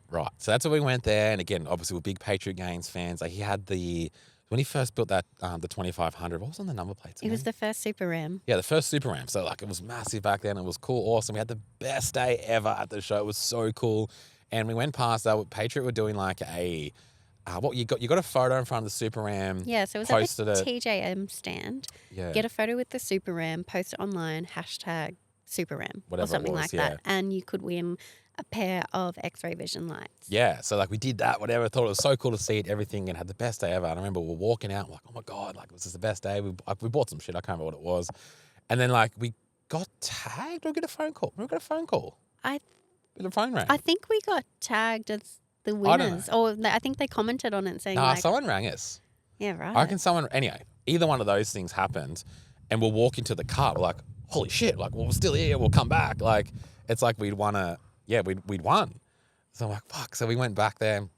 Speaker 1: Right. So that's where we went there. And again, obviously, we're big Patriot Games fans. Like, he had when he first built that, the 2500, what was on the number plates?
Speaker 2: It was the first Super Ram.
Speaker 1: Yeah, the first Super Ram. So, like, it was massive back then. It was cool, awesome. We had the best day ever at the show. It was so cool. And we went past that. Patriot were doing like a, you got a photo in front of the Super Ram.
Speaker 2: Yeah, so it was at the TJM stand.
Speaker 1: Yeah.
Speaker 2: Get a photo with the Super Ram, post it online, hashtag Super Ram
Speaker 1: Whatever
Speaker 2: or something
Speaker 1: it was,
Speaker 2: like
Speaker 1: yeah.
Speaker 2: that. And you could win a pair of X-ray vision lights.
Speaker 1: Yeah, so like we did that, whatever. I thought it was so cool to see it, everything, and had the best day ever. And I remember we were walking out, like, oh my God, like, this is the best day. We bought some shit, I can't remember what it was. And then, like, we got tagged or get a phone call. We got a phone call. The phone rang.
Speaker 2: I think we got tagged as the winners. Or I think they commented on it saying
Speaker 1: someone rang us.
Speaker 2: Yeah, right.
Speaker 1: I reckon anyway, either one of those things happened, and we'll walk into the car, we're like, holy shit, like, well, we're still here, we'll come back. Like, it's like we'd won. So I'm like, fuck. So we went back there,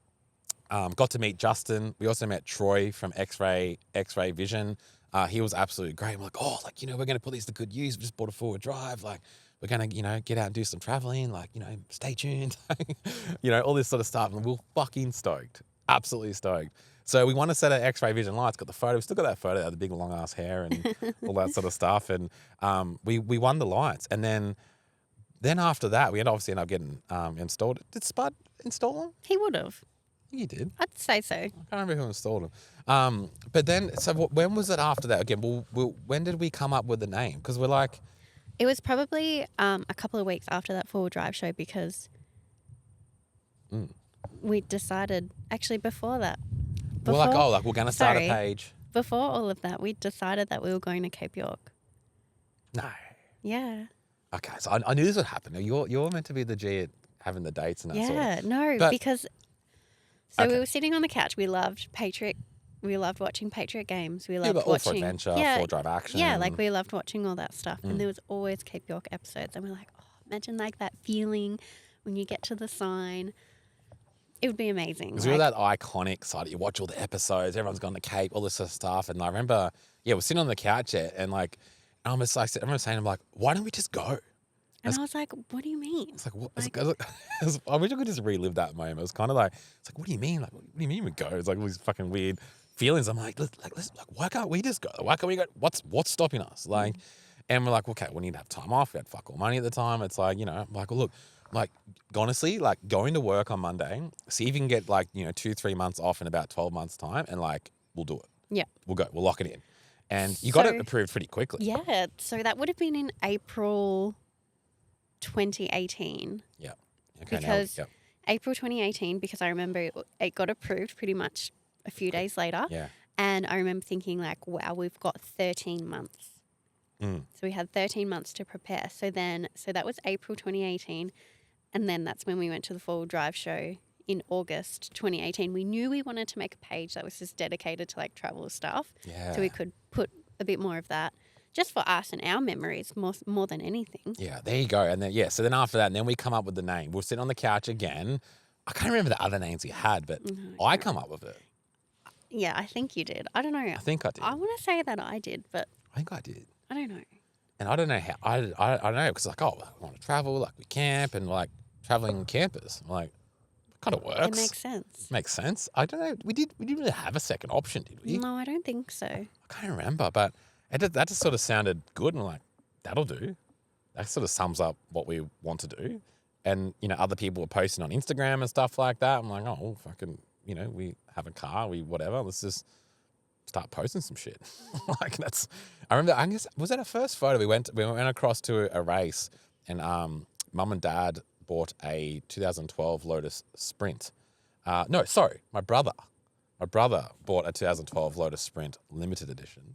Speaker 1: got to meet Justin. We also met Troy from X-Ray Vision. He was absolutely great. I'm like, oh, like, we're going to put these to good use. We just bought a forward drive. Like, we're going to, get out and do some traveling. Like, stay tuned. All this sort of stuff. And we're fucking stoked. Absolutely stoked. So we won a set of X-Ray Vision lights, got the photo. We still got that photo, the big long ass hair and all that sort of stuff. And we won the lights. And then after that, we obviously ended up getting installed. Did Spud install them?
Speaker 2: He would have.
Speaker 1: You did.
Speaker 2: I'd say so.
Speaker 1: I can't remember who installed them. But then, so when was it after that? Again, when did we come up with the name? Because we're like...
Speaker 2: It was probably a couple of weeks after that Full Drive show because we decided, actually before that.
Speaker 1: We're like, we're going to start a page.
Speaker 2: Before all of that, we decided that we were going to Cape York.
Speaker 1: No.
Speaker 2: Yeah.
Speaker 1: Okay, so I knew this would happen. You're meant to be the G at having the dates and that sort of.
Speaker 2: Yeah, no, because... So we were sitting on the couch. We loved Patriot. We loved watching Patriot games. We loved watching...
Speaker 1: Offroad Adventure, Full Drive Action.
Speaker 2: Yeah, like we loved watching all that stuff. And there was always Cape York episodes. And we're like, oh, imagine like that feeling when you get to the sign. It would be amazing.
Speaker 1: Because we were that iconic side. You watch all the episodes. Everyone's gone to Cape, all this sort of stuff. And I remember, we're sitting on the couch and like... I remember saying, I'm like, why don't we just go?
Speaker 2: And I was like, what do you mean?
Speaker 1: It's like, what? I wish I could just relive that moment. It was kind of like, it's like, what do you mean? Like, what do you mean we go? It's like all these fucking weird feelings. I'm like, why can't we just go? Why can't we go? What's stopping us? Like, and we're like, okay, we need to have time off. We had fuck all money at the time. It's like, I'm like, well, look, like, honestly, like going to work on Monday, see if you can get like, 2-3 months off in about 12 months time. And like, we'll do it. Yeah. We'll go. We'll lock it in. And you got it approved pretty quickly.
Speaker 2: Yeah. So that would have been in April 2018.
Speaker 1: Yeah.
Speaker 2: Okay. Because April 2018, because I remember it got approved pretty much a few days later.
Speaker 1: Yeah.
Speaker 2: And I remember thinking like, wow, we've got 13 months. So we had 13 months to prepare. So that was April 2018. And then that's when we went to the Full Drive show in August 2018. We knew we wanted to make a page that was just dedicated to like travel stuff.
Speaker 1: Yeah.
Speaker 2: So we could put a bit more of that just for us and our memories more than anything.
Speaker 1: Yeah, there you go. And then, so then after that, and then we come up with the name. We're sitting on the couch again. I can't remember the other names he had, but
Speaker 2: No,
Speaker 1: I come up with it.
Speaker 2: Yeah, I think you did. I don't know.
Speaker 1: I think I did.
Speaker 2: I want to say that I did, but
Speaker 1: I think I did.
Speaker 2: I don't know.
Speaker 1: And I don't know how. I don't know because like, oh, I want to travel, like we camp and like traveling campers. I'm like, it kind of works.
Speaker 2: It makes sense.
Speaker 1: Makes sense. I don't know. We didn't really have a second option, did we?
Speaker 2: No, I don't think so.
Speaker 1: I can't remember, but that just sort of sounded good, and like that'll do. That sort of sums up what we want to do. And other people were posting on Instagram and stuff like that. I'm like, oh, fucking, we have a car, we whatever. Let's just start posting some shit. Like that's. I remember. I guess was that our first photo? We went across to a race, and mum and dad bought a 2012 Lotus Sprint. No, sorry, my brother. My brother bought a 2012 Lotus Sprint limited edition.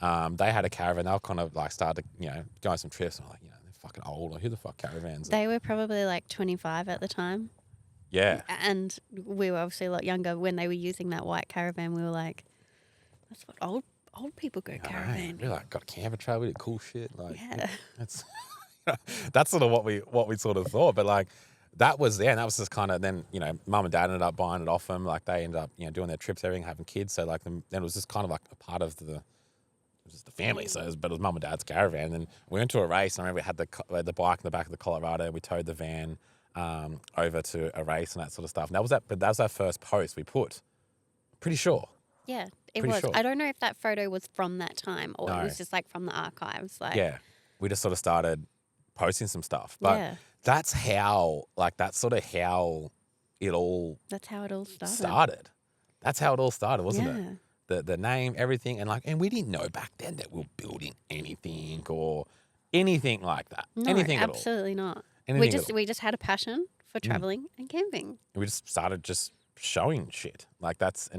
Speaker 1: They had a caravan. They were kind of like started, go on some trips. And I'm like, they're fucking old. Like, who the fuck caravans?
Speaker 2: They were probably like 25 at the time.
Speaker 1: Yeah.
Speaker 2: And we were obviously a lot younger when they were using that white caravan. We were like, that's what old people go caravan.
Speaker 1: We're like, got a camper trailer, we did cool shit. Like,
Speaker 2: Yeah.
Speaker 1: That's sort of what we sort of thought. But like, that was there, and that was just kind of then, mum and dad ended up buying it off them. Like they ended up, doing their trips, everything, having kids. So like, then it was just kind of like a part of the family. So it was mum and dad's caravan. And we went to a race. And I remember we had the bike in the back of the Colorado. We towed the van over to a race and that sort of stuff. And that was our first post we put. Pretty sure.
Speaker 2: Yeah, it
Speaker 1: Pretty
Speaker 2: was.
Speaker 1: sure.
Speaker 2: I don't know if that photo was from that time or
Speaker 1: No.
Speaker 2: it was just like from the archives. Like,
Speaker 1: Yeah, we just sort of started posting some stuff. But
Speaker 2: yeah,
Speaker 1: that's sort of how it all
Speaker 2: that's how it all started.
Speaker 1: That's how it all started, wasn't
Speaker 2: Yeah.
Speaker 1: it? The name, everything, and we didn't know back then that we were building anything or anything like that.
Speaker 2: No,
Speaker 1: anything at all.
Speaker 2: absolutely not.
Speaker 1: Anything at all.
Speaker 2: We just had a passion for traveling and camping.
Speaker 1: We just started just showing shit like that's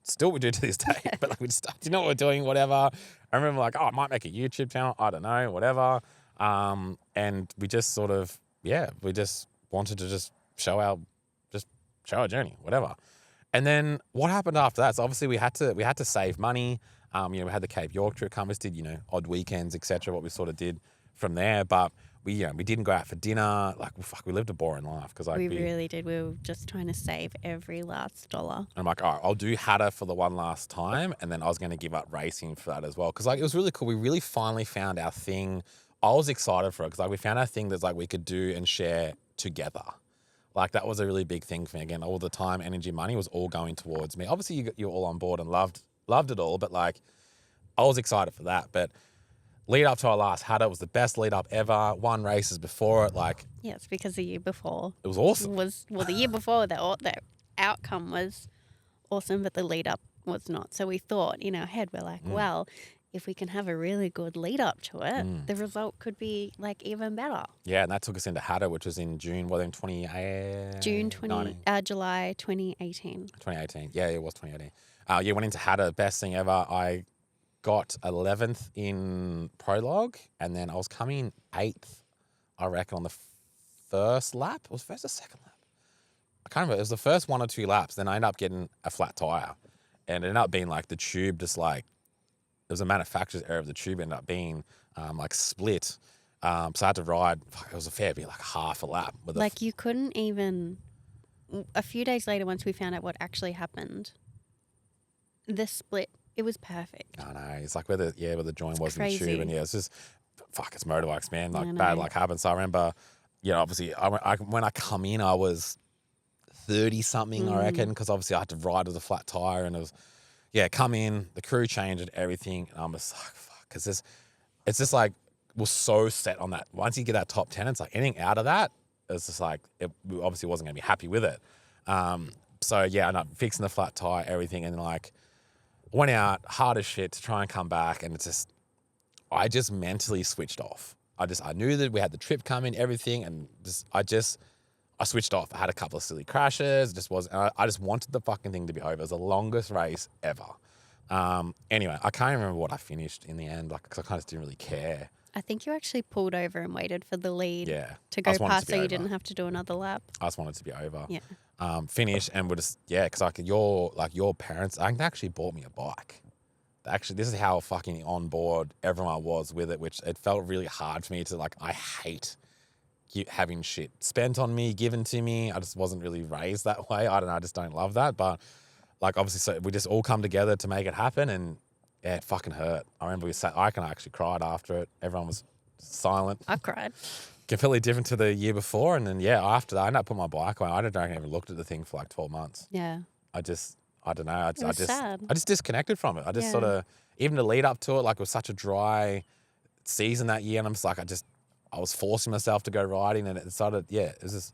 Speaker 1: still what we do to this day. But like we just didn't know what we're doing, whatever. I remember like, oh, I might make a YouTube channel. I don't know, whatever. And we just sort of, we just wanted to just show our journey, whatever. And then what happened after that? So obviously we had to save money. We had the Cape York trip come. We just did, odd weekends, etc. What we sort of did from there. But we didn't go out for dinner. Like, we lived a boring life because like
Speaker 2: we really did. We were just trying to save every last dollar.
Speaker 1: I'm like, all right, I'll do Hatta for the one last time, and then I was going to give up racing for that as well because like it was really cool. We really finally found our thing. I was excited for it because like we found our thing that's like we could do and share together. Like that was a really big thing for me. Again, all the time, energy, money was all going towards me. Obviously, you're all on board and loved it all, but like I was excited for that. But lead up to our last Hatta was the best lead up ever. Won races before it, like
Speaker 2: Yeah, it's because the year before
Speaker 1: it was awesome.
Speaker 2: The year before the outcome was awesome, but the lead up was not. So we thought in our head, we're like, well, if we can have a really good lead up to it, the result could be like even better.
Speaker 1: Yeah, and that took us into Hatta, which was in June,
Speaker 2: July 2018.
Speaker 1: 2018. Yeah, it was 2018. Went into Hatta, best thing ever. I got 11th in prologue, and then I was coming 8th, I reckon, on the first lap. It was first or second lap. I can't remember. It was the first 1 or 2 laps. Then I ended up getting a flat tire, and it ended up being like the tube just like, it was a manufacturer's error of the tube, ended up being like split. So I had to ride, it was a fair bit, like half a lap. With
Speaker 2: You couldn't even, a few days later, once we found out what actually happened, the split, it was perfect.
Speaker 1: I know. It's like where the joint was in the
Speaker 2: crazy.
Speaker 1: tube. And it's just, it's motorbikes, man. Like
Speaker 2: I
Speaker 1: bad
Speaker 2: know.
Speaker 1: luck happens. So I remember, obviously when I come in, I was 30 something, I reckon, because obviously I had to ride with a flat tire and it was, come in, the crew changed everything. And I'm just like, fuck, because it's just like, we're so set on that. Once you get that top 10, it's like anything out of that, it's just like, we obviously wasn't going to be happy with it. So I ended up fixing the flat tire, everything. And like, went out hard as shit to try and come back. And I just mentally switched off. I knew that we had the trip coming, everything. And I switched off. I had a couple of silly crashes. I just wanted the fucking thing to be over. It was the longest race ever. Anyway, I can't remember what I finished in the end, like, because I kind of didn't really care.
Speaker 2: I think you actually pulled over and waited for the lead to
Speaker 1: I
Speaker 2: go
Speaker 1: just wanted
Speaker 2: past
Speaker 1: to be
Speaker 2: so you
Speaker 1: over.
Speaker 2: didn't have to do another lap.
Speaker 1: I just wanted to be over.
Speaker 2: Yeah.
Speaker 1: Finish and we're just, because like your parents, they actually bought me a bike. Actually, this is how fucking on board everyone was with it, which it felt really hard for me to like, I hate having shit spent on me, given to me. I just wasn't really raised that way. I don't know. I just don't love that. But like, obviously, so we just all come together to make it happen. And yeah, it fucking hurt. I remember I actually cried after it. Everyone was silent.
Speaker 2: I cried.
Speaker 1: Completely different to the year before. And then, yeah, after that, I ended up putting my bike away. I don't think I even looked at the thing for like 12 months.
Speaker 2: Yeah.
Speaker 1: I don't know. I just
Speaker 2: sad.
Speaker 1: I just disconnected from it. I just
Speaker 2: Yeah.
Speaker 1: sort of, even the lead up to it, like it was such a dry season that year. And I'm just like, I was forcing myself to go riding, and it started, it was just,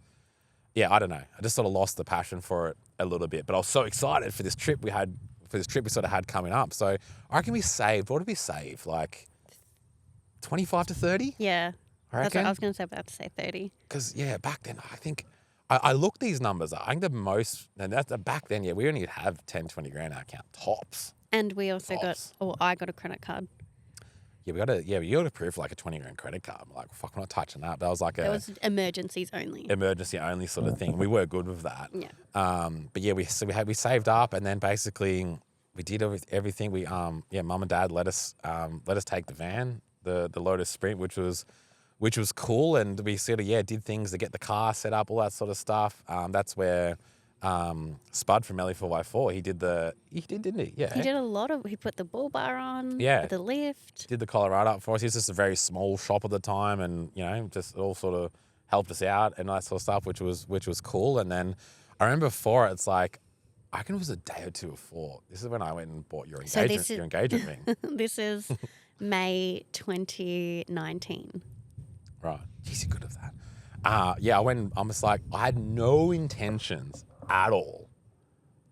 Speaker 1: I don't know. I just sort of lost the passion for it a little bit. But I was so excited for this trip we sort of had coming up. So I reckon we saved, what did we save? Like 25 to 30?
Speaker 2: Yeah.
Speaker 1: I
Speaker 2: That's
Speaker 1: reckon.
Speaker 2: what I was going to say, about to say 30.
Speaker 1: Because, back then, I think, I looked these numbers up. I think the most, and that's back then, we only have 10, 20 grand in our account, tops.
Speaker 2: And we also I got a credit card.
Speaker 1: Yeah, you got to prove for like a 20 grand credit card. I'm like, fuck, we're not touching that. That was like
Speaker 2: It was emergencies only.
Speaker 1: emergency only sort of thing. We were good with that.
Speaker 2: Yeah.
Speaker 1: But yeah, we saved up, and then basically we did everything. We mum and dad let us take the van, the Lotus Sprint, which was cool, and we sort of did things to get the car set up, all that sort of stuff. That's where Spud from LE4x4, he did, didn't he? Yeah.
Speaker 2: He did a lot of, he put the bull bar on,
Speaker 1: Yeah.
Speaker 2: the lift.
Speaker 1: Did the Colorado up for us. He was just a very small shop at the time, and just all sort of helped us out and that sort of stuff, which was cool. And then I remember before, it's like, I reckon it was a day or two before. This is when I went and bought your engagement ring.
Speaker 2: This is May 2019.
Speaker 1: Right. Jeez, you're good at that. I went, I'm just like, I had no intentions at all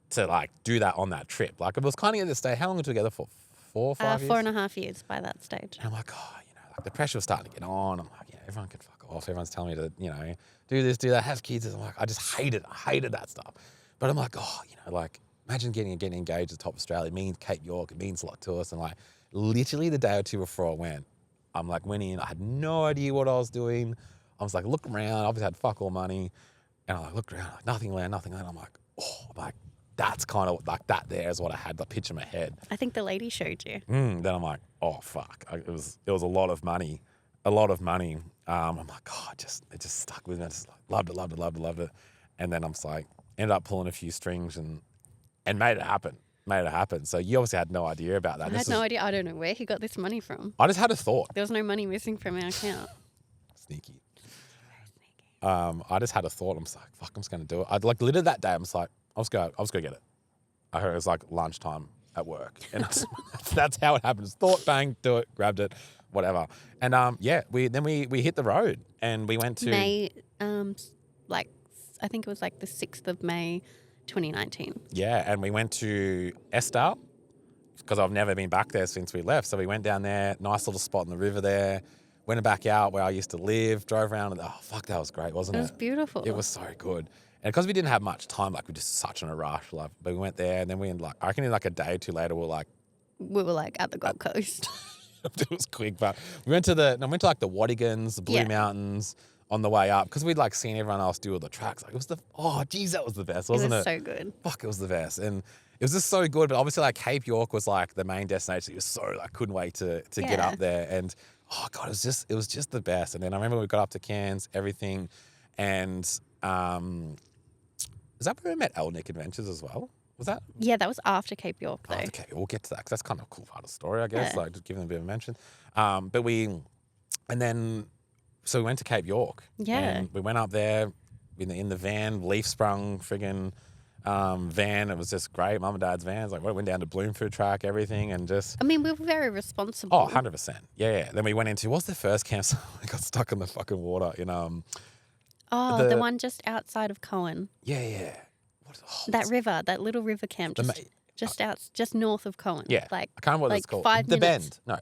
Speaker 1: to like do that on that trip. Like, it was kind of at the stage, how long were we together for? 4 or 5 years?
Speaker 2: 4.5 years by that stage.
Speaker 1: And I'm like, like the pressure was starting to get on. I'm like, everyone can fuck off. Everyone's telling me to, do this, do that, have kids. I'm like, I hated that stuff. But I'm like, like, imagine getting engaged at top Australia. It means Cape York. It means a lot to us. And like, literally the day or two before I went in, I had no idea what I was doing. I was like, look around. I obviously had fuck all money. And I looked around, like, nothing land. I'm like, that's kind of like that there is what I had, the picture in my head.
Speaker 2: I think the lady showed you.
Speaker 1: Then I'm like, oh, fuck. It was a lot of money. I'm like, it just stuck with me. I just like, loved it. And then I'm just like, ended up pulling a few strings and made it happen. So you obviously had no idea about that.
Speaker 2: I had no idea. I don't know where he got this money from.
Speaker 1: I just had a thought.
Speaker 2: There was no money missing from our account.
Speaker 1: Sneaky. I just had a thought. I'm just like, fuck, I'm just going to do it. I'd like literally that day, I'm just like, I'll just go get it. I heard it was like lunchtime at work. And that's how it happened. Just thought, bang, do it, grabbed it, whatever. And we hit the road and we went to
Speaker 2: May, I think it was like the 6th of May, 2019.
Speaker 1: Yeah, and we went to Estelle because I've never been back there since we left. So we went down there, nice little spot in the river there, went back out where I used to live, drove around, and fuck, that was great, wasn't it?
Speaker 2: It was beautiful.
Speaker 1: It was so good. And because we didn't have much time, like, we were just such in a rush, like, but we went there, and then I reckon in like a day or two later, we were like
Speaker 2: at the Gold Coast.
Speaker 1: It was quick, but we went to like the Wadigans, the Blue Mountains on the way up, because we'd like seen everyone else do all the tracks. Like, it was that was the best, wasn't it?
Speaker 2: It was so good.
Speaker 1: Fuck, it was the best. And it was just so good. But obviously, like, Cape York was like the main destination. It was so, like, couldn't wait to get up there. And oh God, it was just the best. And then I remember we got up to Cairns, everything. And is that where we met Elnick Adventures as well? Was that?
Speaker 2: Yeah, that was after Cape York, though.
Speaker 1: Okay, we'll get to that because that's kind of a cool part of the story, I guess.
Speaker 2: Yeah.
Speaker 1: Like, just giving them a bit of a mention. So we went to Cape York.
Speaker 2: Yeah.
Speaker 1: And we went up there in the van, leaf sprung friggin' van. It was just great. Mum and Dad's vans. Like, we went down to Bloomfoot Track, everything, and just.
Speaker 2: I mean, we were very responsible.
Speaker 1: Oh, 100%. Yeah. Then we went into, what's the first campsite? We got stuck in the fucking water in
Speaker 2: the one just outside of Cohen.
Speaker 1: Yeah.
Speaker 2: That river, that little river camp, just north of Cohen.
Speaker 1: Yeah.
Speaker 2: Like,
Speaker 1: I can't remember what it's called.
Speaker 2: 5
Speaker 1: The
Speaker 2: minutes.
Speaker 1: Bend. No.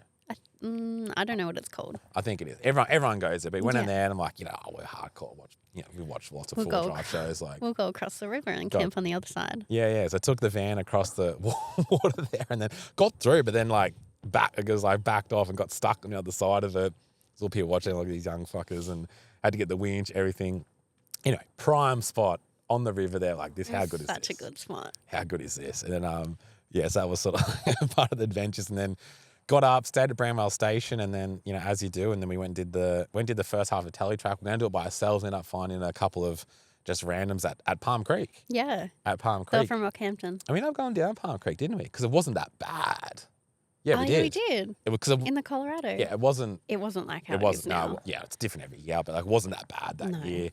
Speaker 2: I don't know what it's called.
Speaker 1: I think it is. Everyone goes there. But we went in there and I'm like, we're hardcore. We watch lots of four-wheel drive shows. Like,
Speaker 2: we'll go across the river and camp on the other side.
Speaker 1: Yeah. So I took the van across the water there and then got through, but then backed off and got stuck on the other side of it. There's all people watching, like these young fuckers, and had to get the winch, everything. Anyway, prime spot on the river there. Like this, how good is this?
Speaker 2: Such a good spot.
Speaker 1: How good is this? And then, so that was sort of part of the adventures. And then got up, stayed at Bramwell Station, and then, you know, as you do, and then we went and did the first half of Telly Track. We're going to do it by ourselves, ended up finding a couple of just randoms at Palm Creek.
Speaker 2: Yeah.
Speaker 1: At Palm
Speaker 2: They're
Speaker 1: Creek.
Speaker 2: from Rockhampton.
Speaker 1: I mean, I've gone down Palm Creek, didn't we? Because it wasn't that bad. Yeah, we
Speaker 2: Yeah, we
Speaker 1: did.
Speaker 2: did.
Speaker 1: It was,
Speaker 2: In the Colorado.
Speaker 1: yeah, it wasn't.
Speaker 2: It wasn't like how
Speaker 1: It
Speaker 2: it
Speaker 1: wasn't.
Speaker 2: is now.
Speaker 1: No, yeah, it's different every year, but like, it wasn't that bad that
Speaker 2: No.
Speaker 1: year.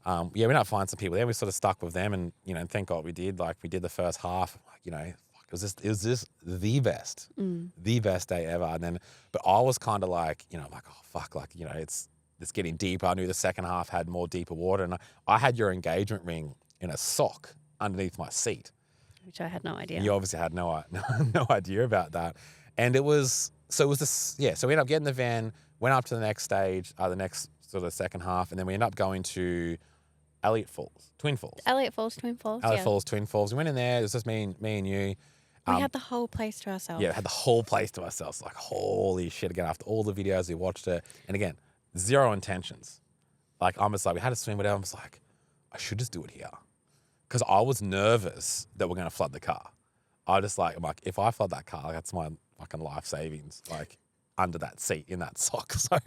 Speaker 1: Yeah, we ended up finding some people there. We sort of stuck with them, and you know, and thank God we did. Like, we did the first half. Like, you know, it was just the best, the best day ever. And then, but I was kind of like, you know, like, oh fuck, like, you know, it's getting deeper. I knew the second half had more deeper water, and I had your engagement ring in a sock underneath my seat.
Speaker 2: Which I had no idea.
Speaker 1: You obviously had no idea about that, and it was this. Yeah, so we ended up getting the van, went up to the next stage, the next sort of second half, and then we ended up going to Elliott Falls, Twin Falls.
Speaker 2: Elliott Falls, Twin Falls.
Speaker 1: Elliott Falls, Twin Falls. We went in there. It was just me and you.
Speaker 2: We had the whole place to ourselves.
Speaker 1: Yeah, we had the whole place to ourselves. Like, holy shit! Again, after all the videos we watched it, and again, zero intentions. Like, I'm just like, we had a swim, whatever. I'm just like, I should just do it here, because I was nervous that we're going to flood the car. I'm like, if I flood that car, like, that's my fucking life savings, like, under that seat in that sock. So,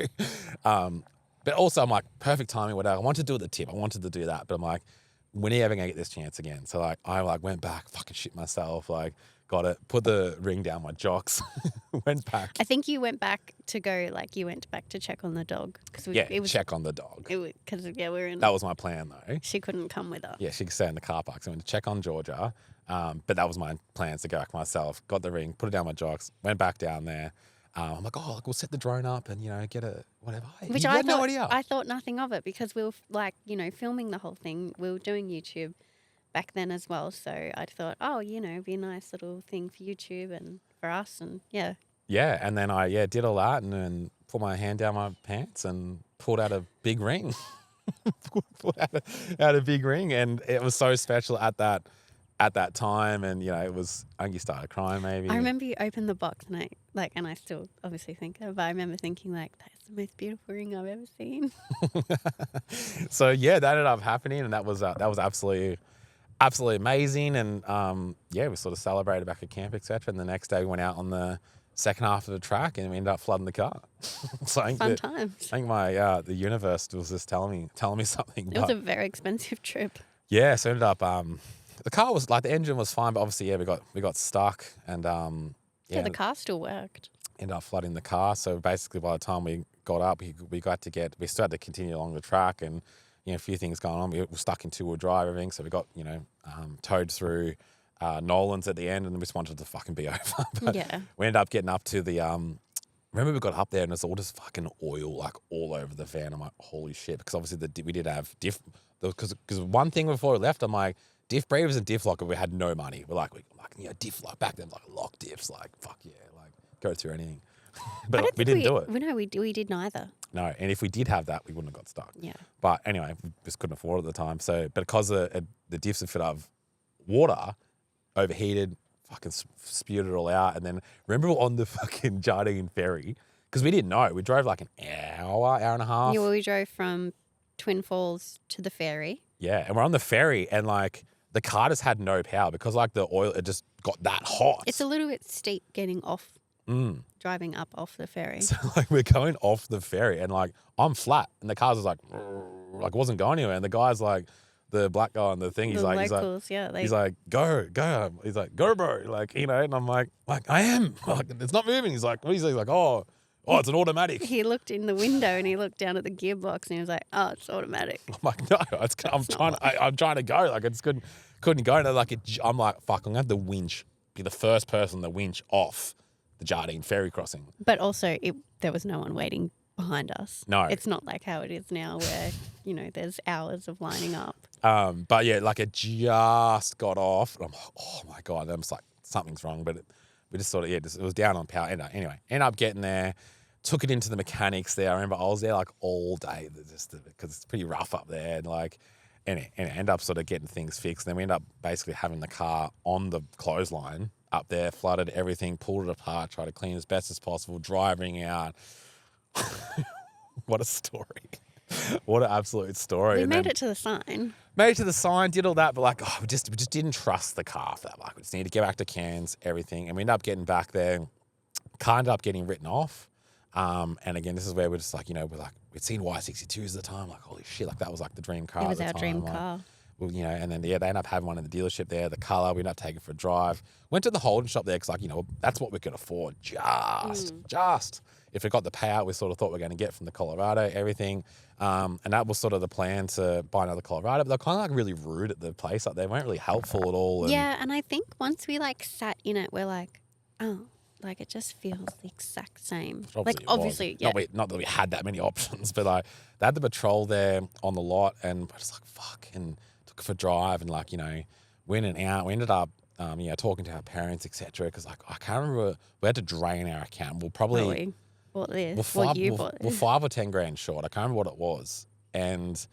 Speaker 1: but also I'm like, perfect timing, whatever. I wanted to do the tip. I wanted to do that, but I'm like, when are you ever going to get this chance again? So like, I like went back, fucking shit myself, like, got it, put the ring down my jocks, went back.
Speaker 2: I think you went back to go, like, you went back to check on the dog.
Speaker 1: Check on the dog.
Speaker 2: Because, we were in.
Speaker 1: That was my plan though.
Speaker 2: She couldn't come with us.
Speaker 1: Yeah, she could stay in the car park. So I went to check on Georgia. But that was my plans to go back myself. Got the ring, put it down my jocks, went back down there. I'm like, oh, we'll set the drone up and, you know, get a whatever.
Speaker 2: Which
Speaker 1: I had no idea.
Speaker 2: I thought nothing of it, because we were, like, you know, filming the whole thing. We were doing YouTube back then as well. So I thought, oh, you know, it'd be a nice little thing for YouTube and for us. And yeah.
Speaker 1: Yeah. And then I did all that and then put my hand down my pants and pulled out a big ring. Pulled out a big ring. And it was so special at that time. And, you know, it was, I think you started crying maybe.
Speaker 2: I remember you opened the box and I still obviously think of it, but I remember thinking, like, that's the most beautiful ring I've ever seen.
Speaker 1: So yeah, that ended up happening, and that was absolutely amazing. And we sort of celebrated back at camp, etc. And the next day we went out on the second half of the track, and we ended up flooding the car. So I think
Speaker 2: times.
Speaker 1: I think my the universe was just telling me something.
Speaker 2: It was a very expensive trip.
Speaker 1: Yeah, so ended up the car was like, the engine was fine, but obviously we got stuck, and
Speaker 2: The car still worked.
Speaker 1: ended up flooding the car. So basically, by the time we got up, we still had to continue along the track, and you know, a few things going on. We were stuck in two-wheel drive, everything. So we got, you know, towed through Nolan's at the end, and we just wanted to fucking be over. But
Speaker 2: Yeah.
Speaker 1: we ended up getting up to the remember we got up there and it's all just fucking oil like all over the van. I'm like, holy shit, because obviously we did have diff, because one thing before we left, I'm like, diff bravers and diff lock, we had no money. We're like, you know, diff lock back then, like lock diffs, like fuck yeah, like go through anything. But we didn't do it.
Speaker 2: No, we did neither.
Speaker 1: No, and if we did have that, we wouldn't have got stuck.
Speaker 2: Yeah.
Speaker 1: But anyway, we just couldn't afford it at the time. So, but because the diffs had filled up of water, overheated, fucking spewed it all out. And then remember we were on the fucking Jardine ferry, because we didn't know. We drove like an hour and a half.
Speaker 2: Yeah, well, we drove from Twin Falls to the ferry.
Speaker 1: Yeah, and we're on the ferry, and like the car just had no power because like the oil, it just got that hot.
Speaker 2: It's a little bit steep getting off, driving up off the ferry.
Speaker 1: So like we're going off the ferry, and like I'm flat, and the car's just like wasn't going anywhere, and the guy's like, the black guy on the thing, he's like, he's like, go. He's like, go, bro. Like, you know, and I'm like, I am. Like, it's not moving. He's like, what is he? He's like, oh, it's an automatic.
Speaker 2: He looked in the window and he looked down at the gearbox and he was like, oh, it's automatic.
Speaker 1: I'm like, no, I'm trying to go. Like, I just couldn't go. And like, I'm like, fuck, I'm going to have the winch, be the first person to winch off the Jardine ferry crossing.
Speaker 2: But also, there was no one waiting behind us.
Speaker 1: No.
Speaker 2: It's not like how it is now where, you know, there's hours of lining up.
Speaker 1: But yeah, like it just got off. And I'm like, oh my God. And I'm just like, something's wrong. But we just sort of, it was down on power. Anyway, ended up getting there, took it into the mechanics there. I remember I was there like all day just because it's pretty rough up there. And like, and end up sort of getting things fixed. And then we end up basically having the car on the clothesline up there, flooded everything, pulled it apart, tried to clean as best as possible, driving out. What a story. What an absolute story.
Speaker 2: We made it to the sign.
Speaker 1: Made it to the sign, did all that, but like, we just didn't trust the car for that. Like, we just need to get back to Cairns, everything. And we ended up getting back there, car ended up getting written off. And again, this is where we're just like, we'd seen Y62s at the time, like, holy shit, like that was like the dream car
Speaker 2: It
Speaker 1: at
Speaker 2: was
Speaker 1: the
Speaker 2: our
Speaker 1: time.
Speaker 2: dream
Speaker 1: Like,
Speaker 2: car.
Speaker 1: well, and then, they ended up having one in the dealership there, the colour, we ended up taking it for a drive. Went to the Holden shop there because, like, that's what we could afford. Just. If we got the payout we sort of thought we were going to get from the Colorado, everything. And that was sort of the plan to buy another Colorado. But they're kind of like really rude at the place. Like they weren't really helpful at all. And
Speaker 2: Yeah, and I think once we like sat in it, we're like, oh, like it just feels the exact same. Like obviously, yeah.
Speaker 1: Not that we had that many options, but like they had the patrol there on the lot, and we're just like fuck, and took it for a drive, and like we in and out. We ended up talking to our parents, etc. Because like I can't remember, we had to drain our account. We'll probably.
Speaker 2: Bought this.
Speaker 1: We're 5 or 10 grand short. I can't remember what it was. And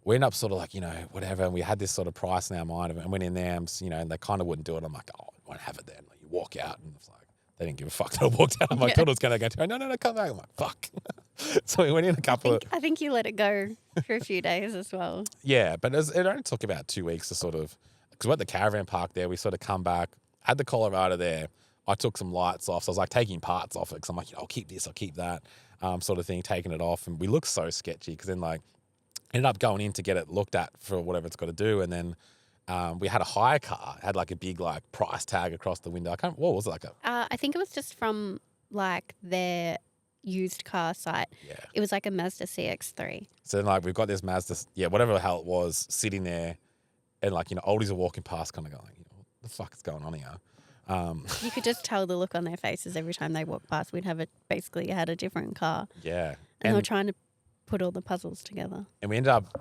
Speaker 1: we ended up sort of like, whatever. And we had this sort of price in our mind and went in there and, and they kind of wouldn't do it. I'm like, oh, I won't have it then. Like, you walk out and it's like, they didn't give a fuck that I walked out. I'm like, thought it was going to go, no, come back. I'm like, fuck. So we went in a couple
Speaker 2: I think you let it go for a few days as well.
Speaker 1: Yeah, but it only took about 2 weeks to sort of, because we're at the caravan park there. We sort of come back, had the Colorado there. I took some lights off. So I was like taking parts off it because I'm like, I'll keep this, I'll keep that sort of thing, taking it off. And we looked so sketchy because then like ended up going in to get it looked at for whatever it's got to do. And then we had a hire car, had like a big like price tag across the window. What was it like?
Speaker 2: I think it was just from like their used car site.
Speaker 1: Yeah.
Speaker 2: It was like a Mazda CX-3.
Speaker 1: So then like we've got this Mazda, whatever the hell it was, sitting there and like, oldies are walking past kind of going, what the fuck is going on here?
Speaker 2: You could just tell the look on their faces every time they walked past. We'd have basically had a different car.
Speaker 1: Yeah.
Speaker 2: And they were trying to put all the puzzles together.
Speaker 1: And we ended up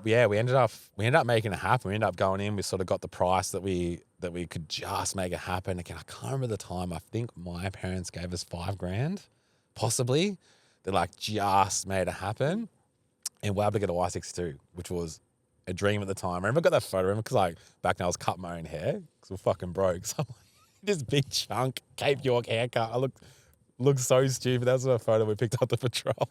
Speaker 1: making it happen. We ended up going in. We sort of got the price that we could just make it happen. Again, I can't remember the time. I think my parents gave us $5,000, possibly. They like just made it happen. And we're able to get a Y62, which was a dream at the time. I remember I got that photo. Because like back then I was cutting my own hair because we're fucking broke. So I'm like, this big chunk Cape York haircut. I looked so stupid. That was a photo we picked up the patrol.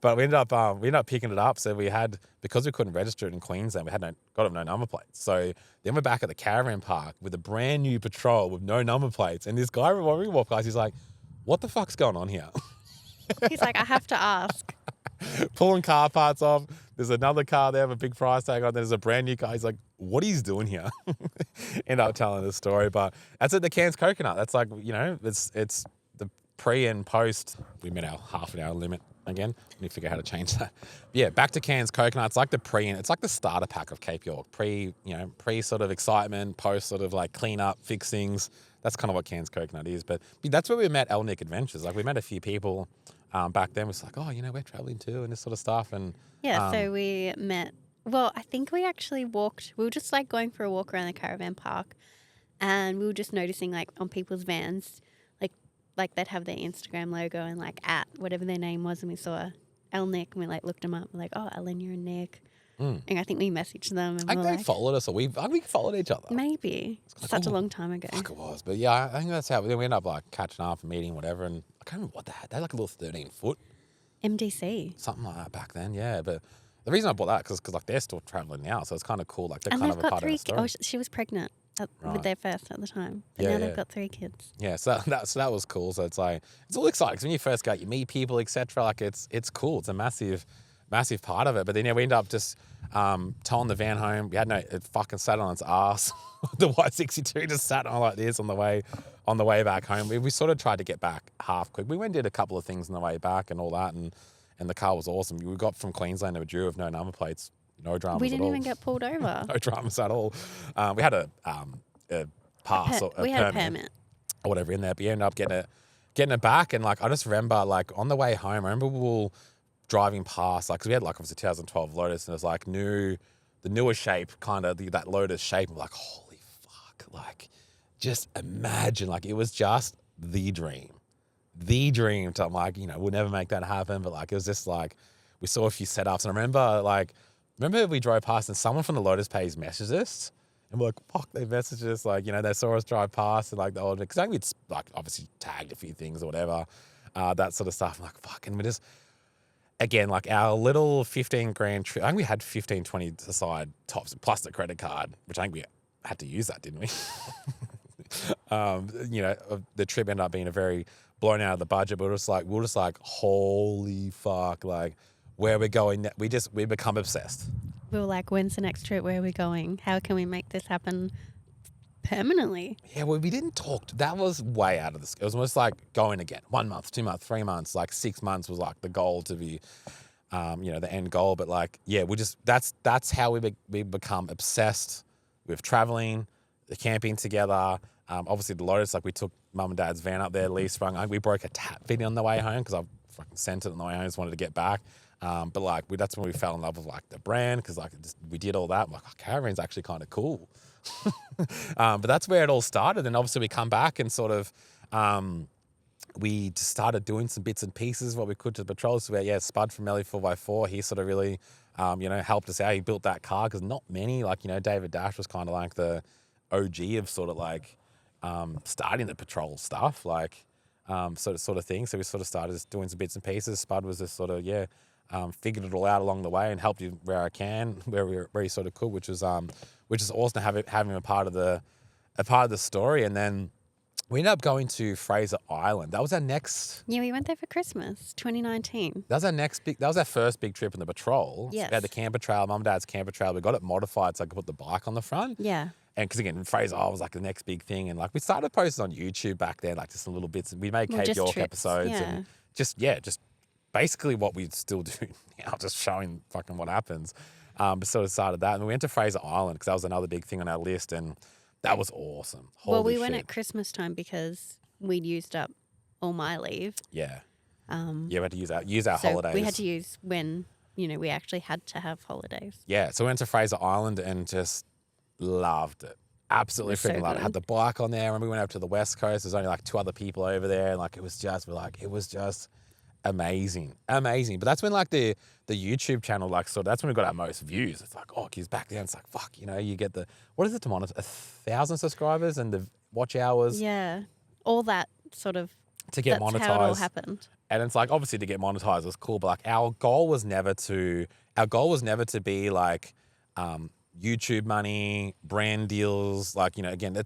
Speaker 1: But we ended up picking it up. So we had, because we couldn't register it in Queensland, we had no number plates. So then we're back at the caravan park with a brand new patrol with no number plates. And this guy, when we walked past, he's like, what the fuck's going on here?
Speaker 2: He's like, I have to ask.
Speaker 1: Pulling car parts off. There's another car there with a big price tag on. There's a brand new car. He's like, what are you doing here? End up telling the story. But that's at the Cairns Coconut. That's like, it's the pre and post. We met our half an hour limit again. We need to figure out how to change that. But yeah, back to Cairns Coconut. It's like the pre and it's like the starter pack of Cape York. Pre sort of excitement, post sort of like clean up, fix things. That's kind of what Cairns Coconut is. But that's where we met Elnick Adventures. Like we met a few people back then. It was like, we're traveling too and this sort of stuff. And
Speaker 2: yeah, so we met. Well, I think we actually walked. We were just like going for a walk around the caravan park, and we were just noticing like on people's vans, like they'd have their Instagram logo and like at whatever their name was, and we saw El Nick, and we like looked them up. We're like, oh, Elenia and Nick. And I think we messaged them. And
Speaker 1: I think they followed us, or we followed each other.
Speaker 2: Maybe. Such a long time ago.
Speaker 1: Fuck it was. But yeah, I think that's how we ended up like catching up and meeting, whatever. And I can't remember what they had. They had like a little 13-foot.
Speaker 2: MDC.
Speaker 1: Something like that back then, yeah. But the reason I bought that because like they're still traveling now, so it's kind of cool. Like they're
Speaker 2: and
Speaker 1: kind
Speaker 2: they've
Speaker 1: of a
Speaker 2: got
Speaker 1: part of the story.
Speaker 2: Oh, she was pregnant with their first at the time. But now they've got 3 kids.
Speaker 1: Yeah, so that was cool. So it's like it's all exciting because when you first go out, you meet people, etc. Like it's cool. It's a massive part of it. But then we end up just towing the van home. We had it fucking sat on its ass. The Y62 just sat on like this on the way back home. We sort of tried to get back half quick. We went and did a couple of things on the way back and all that, and the car was awesome. We got from Queensland to Madrid with no number plates, no dramas.
Speaker 2: We didn't even get pulled over.
Speaker 1: No dramas at all. We had a pass or a permit or whatever in there, but you ended up getting it back. And like I just remember like on the way home, I remember we were driving past, like, because we had like obviously 2012 Lotus, and it was like the newer shape, kind of that Lotus shape. And we're like, holy fuck, like, just imagine, like, it was just the dream. So I'm like, we'll never make that happen, but like, it was just like, we saw a few setups, and I remember we drove past, and someone from the Lotus page messaged us, and we're like, fuck, they messaged us, like, they saw us drive past, and like the old, because I think we'd like obviously tagged a few things or whatever, that sort of stuff. I'm like, fuck, and we just. Again, like our little 15 grand trip, I think we had 15, 20 aside tops plus the credit card, which I think we had to use that, didn't we? The trip ended up being a very blown out of the budget, but we were just like, holy fuck, like where we're going. We become obsessed.
Speaker 2: We were like, when's the next trip? Where are we going? How can we make this happen permanently?
Speaker 1: Yeah, well, we didn't talk. That was way out of this. It was almost like going again. 1 month, 2 months, 3 months, like 6 months was like the goal to be, the end goal. But like, yeah, that's how we become obsessed with traveling, the camping together. Obviously the Lotus, like we took mum and dad's van up there, Lee sprung. We broke a tap feed on the way home because I fucking sent it on the way home. Just wanted to get back. But like, that's when we fell in love with like the brand because like we did all that. I'm like, oh, caravan's actually kind of cool. But that's where it all started. And obviously we come back and sort of, we just started doing some bits and pieces, what we could to the patrol. So Spud from Melly 4x4, he sort of really, helped us out. He built that car because not many, like, David Dash was kind of like the OG of sort of like, starting the patrol stuff, like, sort of thing. So we sort of started just doing some bits and pieces. Spud was just sort of, figured it all out along the way and helped you where I can, where he sort of could, which is awesome having him a part of the story. And then we ended up going to Fraser Island. That was our next.
Speaker 2: Yeah, we went there for Christmas, 2019.
Speaker 1: That was our first big trip in the patrol.
Speaker 2: Yes.
Speaker 1: So we had the camper trail, mum and dad's camper trail. We got it modified so I could put the bike on the front.
Speaker 2: Yeah.
Speaker 1: And because again, Fraser Isle was like the next big thing. And like we started posting on YouTube back then, like just some little bits. We made Cape York
Speaker 2: trips,
Speaker 1: episodes and just basically what we still do now, just showing fucking what happens. But sort of started that. And we went to Fraser Island because that was another big thing on our list. And that was awesome. Holy
Speaker 2: we
Speaker 1: shit.
Speaker 2: went at Christmas time because we'd used up all my leave.
Speaker 1: Yeah. We had to use our
Speaker 2: so
Speaker 1: holidays.
Speaker 2: We had to use when, we actually had to have holidays.
Speaker 1: Yeah. So we went to Fraser Island and just loved it. Absolutely freaking loved it. Had the bike on there. And we went up to the West Coast. There's only like 2 other people over there. And like, it was just amazing. But that's when like the YouTube channel, like, so that's when we got our most views. It's like, oh, he's back there. It's like, fuck, you get what is it to monitor? 1,000 subscribers and the watch hours.
Speaker 2: Yeah. All that sort of.
Speaker 1: To get monetized.
Speaker 2: That's how it all happened.
Speaker 1: And it's like, obviously to get monetized was cool, but like our goal was never to be like, YouTube money, brand deals. Like, again,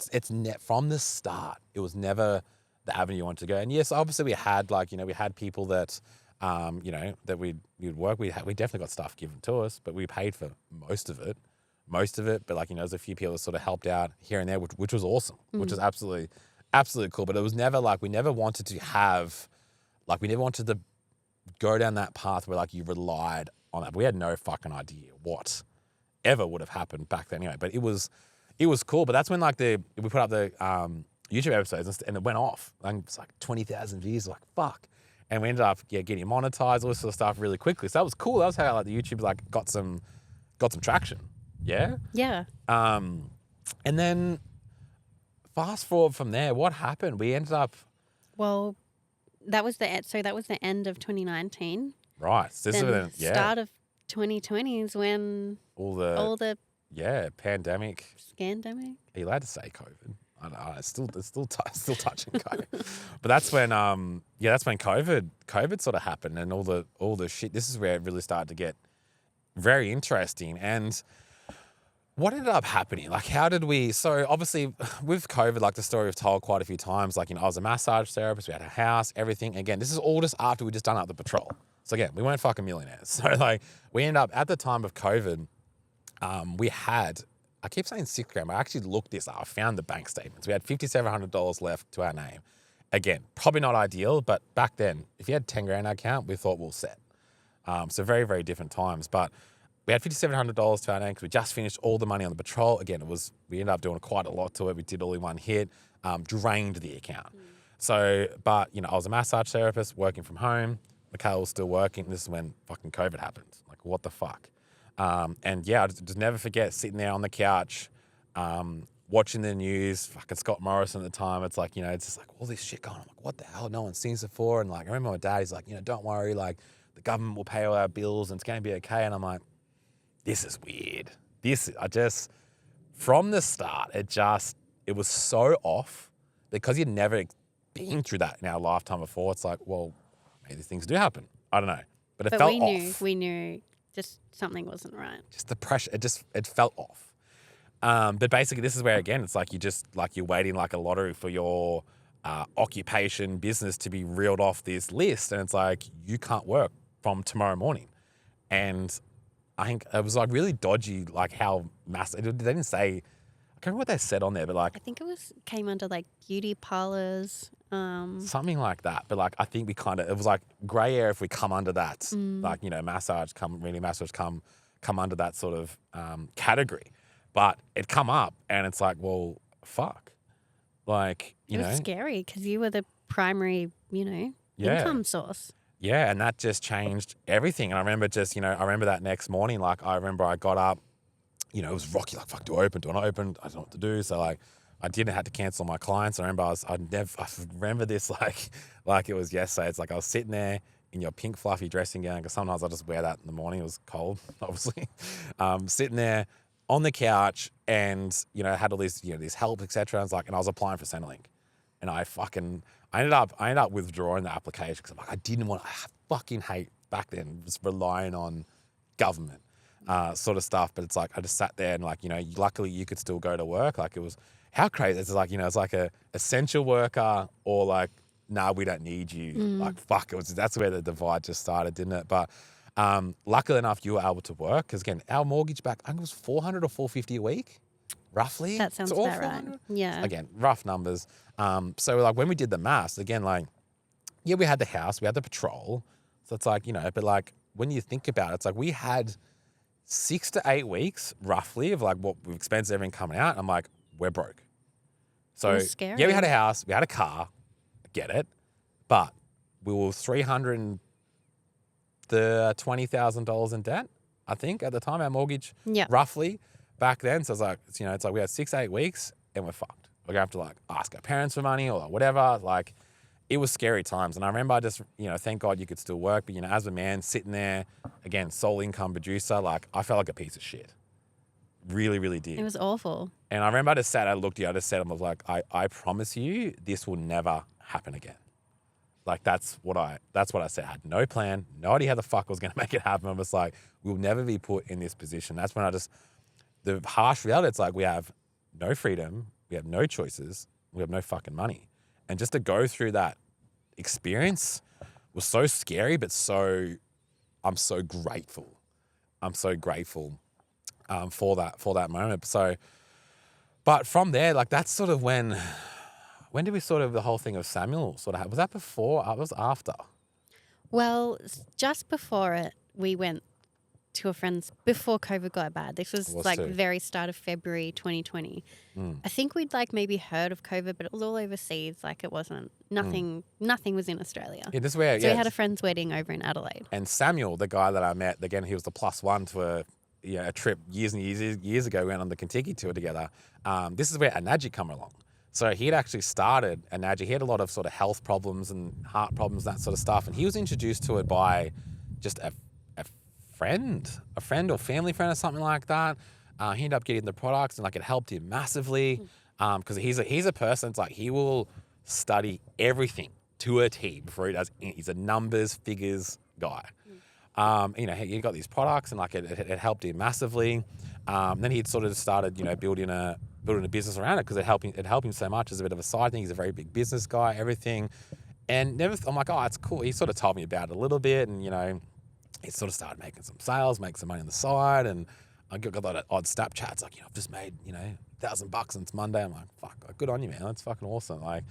Speaker 1: from the start, it was never the avenue you wanted to go. And yes, obviously we had like, we had people that, that we'd work. We definitely got stuff given to us, but we paid for most of it. But like, there's a few people that sort of helped out here and there, which was awesome, which was absolutely cool. But it was never like, we never wanted to go down that path where like you relied on that. We had no fucking idea what ever would have happened back then anyway, but it was cool. But that's when like we put up the, YouTube episodes and it went off. Like, it's like 20,000 views. Like, fuck. And we ended up getting monetized, all this sort of stuff really quickly. So that was cool. That was how like the YouTube like got some traction. Yeah.
Speaker 2: Yeah.
Speaker 1: And then fast forward from there, what happened? We ended up.
Speaker 2: Well, that was the end of 2019.
Speaker 1: Right. So this
Speaker 2: then
Speaker 1: is the
Speaker 2: start of 2020 is when all the
Speaker 1: pandemic.
Speaker 2: Scandemic.
Speaker 1: Are you allowed to say COVID? I don't know, it's still touching COVID. But that's when COVID sort of happened and all the shit. This is where it really started to get very interesting. And what ended up happening? Like, how did we? So obviously with COVID, like the story we've told quite a few times. Like, I was a massage therapist. We had a house, everything. Again, this is all just after we just done up the patrol. So again, we weren't fucking millionaires. So like, we ended up at the time of COVID, we had. I keep saying $6,000. I actually looked this up. I found the bank statements. We had $5,700 left to our name. Again, probably not ideal, but back then, if you had $10,000 in our account, we thought we'll set. So very, very different times. But we had $5,700 to our name because we just finished all the money on the patrol. Again, we ended up doing quite a lot to it. We did all in one hit, drained the account. So, but I was a massage therapist working from home. Mikhail was still working. This is when fucking COVID happened. Like, what the fuck? And I just never forget sitting there on the couch, watching the news, fucking Scott Morrison at the time. It's like, it's just like all this shit going on. I'm like, what the hell? No one sees it for. And like, I remember my dad, he's like, don't worry, like the government will pay all our bills and it's going to be okay. And I'm like, this is weird. From the start, it was so off because you'd never been through that in our lifetime before. It's like, well, maybe these things do happen. I don't know. But it felt off.
Speaker 2: We knew just something wasn't right.
Speaker 1: Just the pressure, it felt off. But basically this is where, again, it's like you're waiting like a lottery for your occupation, business to be reeled off this list. And it's like, you can't work from tomorrow morning. And I think it was like really dodgy, like how massive. They didn't say, I can't remember what they said on there, but like
Speaker 2: I think came under like beauty parlors.
Speaker 1: something like that. But like, I think it was like grey area if we come under that, like, massage come under that sort of category. But it come up and it's like, well, fuck. Like,
Speaker 2: It was scary because you were the primary, income source.
Speaker 1: Yeah, and that just changed everything. And I remember I remember that next morning, like, I remember I got up, it was rocky, like, fuck, do I open? Do I not open? I don't know what to do. So, like, I didn't have to cancel my clients. I remember I remember this like it was yesterday. It's like I was sitting there in your pink fluffy dressing gown, because sometimes I just wear that in the morning. It was cold, obviously. Sitting there on the couch and, had all these, this help, etc. And I was applying for Centrelink. And I ended up withdrawing the application because I'm like, I fucking hate back then just relying on government sort of stuff. But it's like, I just sat there and like, luckily you could still go to work. Like, it was, how crazy. It's like, it's like a essential worker or like, nah, we don't need you. Like, fuck, that's where the divide just started, didn't it? But luckily enough, you were able to work because, again, our mortgage back, I think it was $400 or $450 a week. Roughly.
Speaker 2: That sounds about right. Yeah.
Speaker 1: Again, rough numbers. So like when we did the maths, again, like, yeah, we had the house, we had the patrol. So it's like, but like when you think about it, it's like we had 6 to 8 weeks roughly of like what we've expensed everything coming out. I'm like, we're broke. So yeah, we had a house, we had a car, I get it. But we were $320,000 in debt, I think, at the time, our mortgage, roughly. Back then, so it's like we had 6 to 8 weeks and we're fucked. We're gonna have to like ask our parents for money or like whatever. Like, it was scary times. And I remember I just, thank God you could still work. But, as a man sitting there, again, sole income producer, like, I felt like a piece of shit. Really, really did.
Speaker 2: It was awful.
Speaker 1: And I remember I just sat, I looked at you, I just said, I was like, I promise you this will never happen again. Like, that's what I said. I had no plan, no idea how the fuck I was gonna make it happen. I was like, we'll never be put in this position. That's when the harsh reality, it's like we have no freedom, we have no choices, we have no fucking money. And just to go through that experience was so scary, but I'm so grateful. I'm so grateful for that moment. So, but from there, like, that's sort of when did we sort of, the whole thing of Samuel sort of happen? Was that before? It was after?
Speaker 2: Well, just before it, we went to a friend's before COVID got bad. This was like the very start of February 2020. I think we'd like maybe heard of COVID, but it was all overseas. Like, it wasn't, nothing was in Australia.
Speaker 1: Yeah, this is where,
Speaker 2: so we had a friend's wedding over in Adelaide.
Speaker 1: And Samuel, the guy that I met, again, he was the +1 to a trip years and years ago. We went on the Kentucky tour together. This is where Anaji come along. So he had actually started Anaji. He had a lot of sort of health problems and heart problems, that sort of stuff. And he was introduced to it by just a friend or family friend or something like that. He ended up getting the products and like it helped him massively because he's a person, it's like he will study everything to a T before he does anything. He's a numbers, figures guy. He got these products and like it helped him massively. Then he sort of started, building a business around it because it helped him so much as a bit of a side thing. He's a very big business guy, everything. And I'm like, oh, it's cool. He sort of told me about it a little bit and, he sort of started making some sales, make some money on the side. And I got that odd Snapchats like, I've just made, $1,000 since Monday. I'm like, fuck, good on you, man. That's fucking awesome. Like,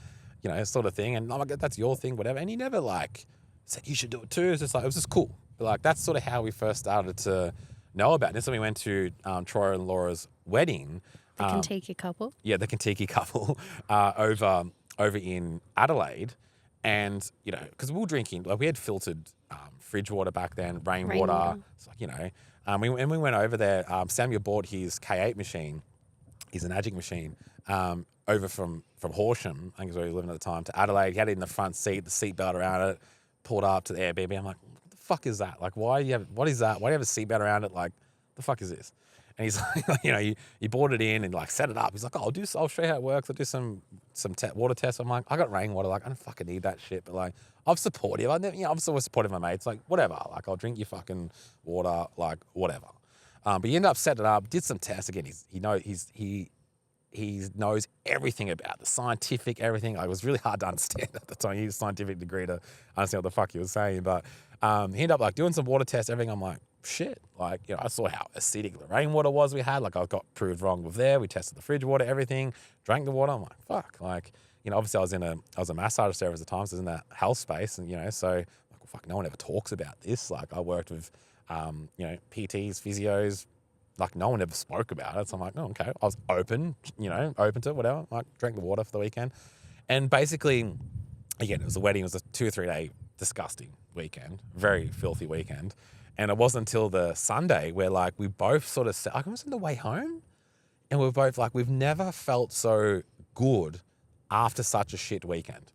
Speaker 1: sort of thing. And I'm like, that's your thing, whatever. And he never like said, you should do it too. It's just like, it was just cool. But like, that's sort of how we first started to know about it. And so we went to Troy and Laura's wedding.
Speaker 2: The Kentucky couple?
Speaker 1: Yeah, the Kentucky couple over in Adelaide. And, because we were drinking, like we had filtered fridge water back then, rainwater. It's like, we went over there. Samuel bought his K8 machine, his Anagic machine, over from Horsham, I think is where he was living at the time, to Adelaide. He had it in the front seat, the seatbelt around it, pulled up to the Airbnb. I'm like, what the fuck is that? Like, what is that? Why do you have a seatbelt around it? Like, the fuck is this? And he's like, he bought it in and like set it up. He's like, oh, I'll show you how it works. I'll do some water tests. I'm like, I got rainwater. Like, I don't fucking need that shit. But like, I'm supportive. I'm always supportive of my mates. Like, whatever. Like, I'll drink your fucking water. Like, whatever. But he ended up setting it up, did some tests. Again, he he knows everything about the scientific, everything. Like, it was really hard to understand at the time. He used a scientific degree to understand what the fuck he was saying. But he ended up like doing some water tests, everything. I'm like, shit. Like, I saw how acidic the rainwater was we had. Like, I got proved wrong with there. We tested the fridge water, everything, drank the water. I'm like, fuck. Like, obviously I was a massage therapist at the time, so I was in that health space. And, so like, well, fuck, no one ever talks about this. Like, I worked with, PTs, physios, like no one ever spoke about it. So I'm like, oh, okay. I was open to it, whatever. Like, drank the water for the weekend. And basically, again, it was a wedding. It was a 2 or 3 day disgusting weekend, very filthy weekend. And it wasn't until the Sunday where like we both sort of said, like, I was on the way home and we were both like, we've never felt so good after such a shit weekend,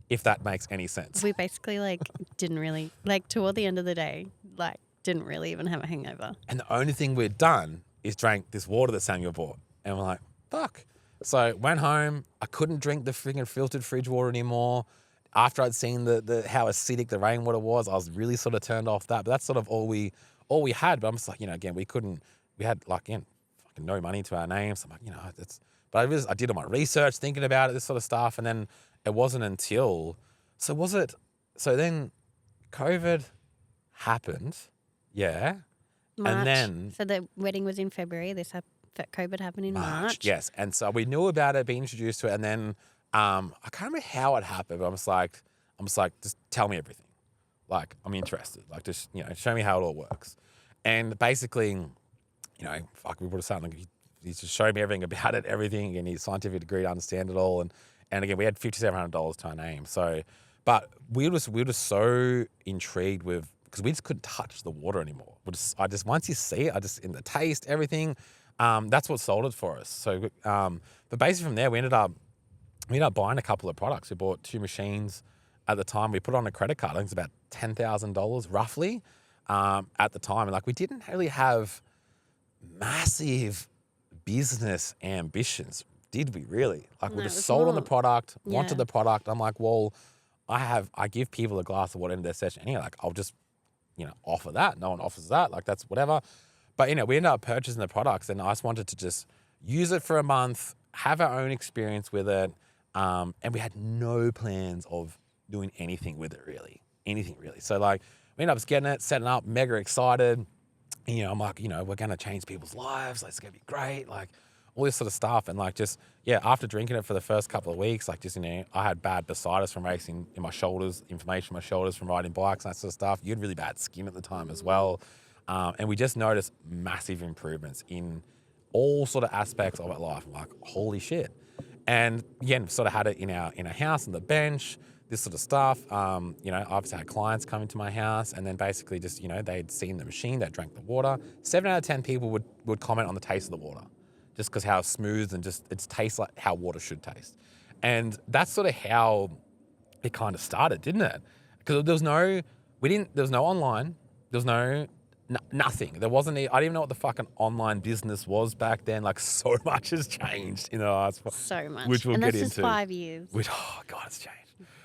Speaker 1: if that makes any sense.
Speaker 2: We basically like didn't really, like toward the end of the day, like didn't really even have a hangover.
Speaker 1: And the only thing we'd done is drank this water that Samuel bought. And we're like, fuck. So went home. I couldn't drink the freaking filtered fridge water anymore. After I'd seen the how acidic the rainwater was, I was really sort of turned off that. But that's sort of all we had. But I'm just like, again, we had like, again, fucking no money to our names. I'm like, but I did all my research thinking about it, this sort of stuff. And then it wasn't until, so then COVID happened. Yeah.
Speaker 2: March.
Speaker 1: And then,
Speaker 2: so the wedding was in February. COVID happened in March.
Speaker 1: Yes. And so we knew about it, being introduced to it. And then, I can't remember how it happened, but I'm just like, just tell me everything. Like, I'm interested. Like, just, show me how it all works. And basically, fuck, we would have started, like, he just showed me everything about it, everything, and his scientific degree to understand it all. And again, we had $5,700 to our name. So, but we were just so intrigued with, because we just couldn't touch the water anymore. Once you see it, in the taste, everything, that's what sold it for us. So, but basically from there, we ended up buying a couple of products. We bought 2 machines at the time. We put on a credit card. I think it's about $10,000 roughly at the time. And like, we didn't really have massive business ambitions, did we really? Like, we just sold on the product, wanted the product. I'm like, well, I give people a glass of water in their session anyway. Like, I'll just, offer that. No one offers that. Like, that's whatever. But, we ended up purchasing the products, and I just wanted to just use it for a month, have our own experience with it. And we had no plans of doing anything with it, really. Anything, really. So, like, we ended up just getting it, setting up, mega excited. And, I'm like, we're going to change people's lives. Like, it's going to be great. Like, all this sort of stuff. And, like, just, after drinking it for the first couple of weeks, like, just, I had bad bursitis from racing in my shoulders, inflammation in my shoulders from riding bikes and that sort of stuff. You had really bad skin at the time as well. And we just noticed massive improvements in all sort of aspects of our life. I'm like, holy shit. And again, sort of had it in our house, on the bench, this sort of stuff. I've had clients come into my house, and then basically just, they'd seen the machine, they drank the water. 7 out of 10 people would comment on the taste of the water, just because how smooth and just it tastes like how water should taste. And that's sort of how it kind of started, didn't it? Because there was no online, there was nothing. There wasn't. I didn't even know what the fucking online business was back then. Like, so much has changed in the last.
Speaker 2: So much.
Speaker 1: Which we'll
Speaker 2: and
Speaker 1: get
Speaker 2: that's
Speaker 1: into.
Speaker 2: Just 5 years.
Speaker 1: Oh God, it's changed.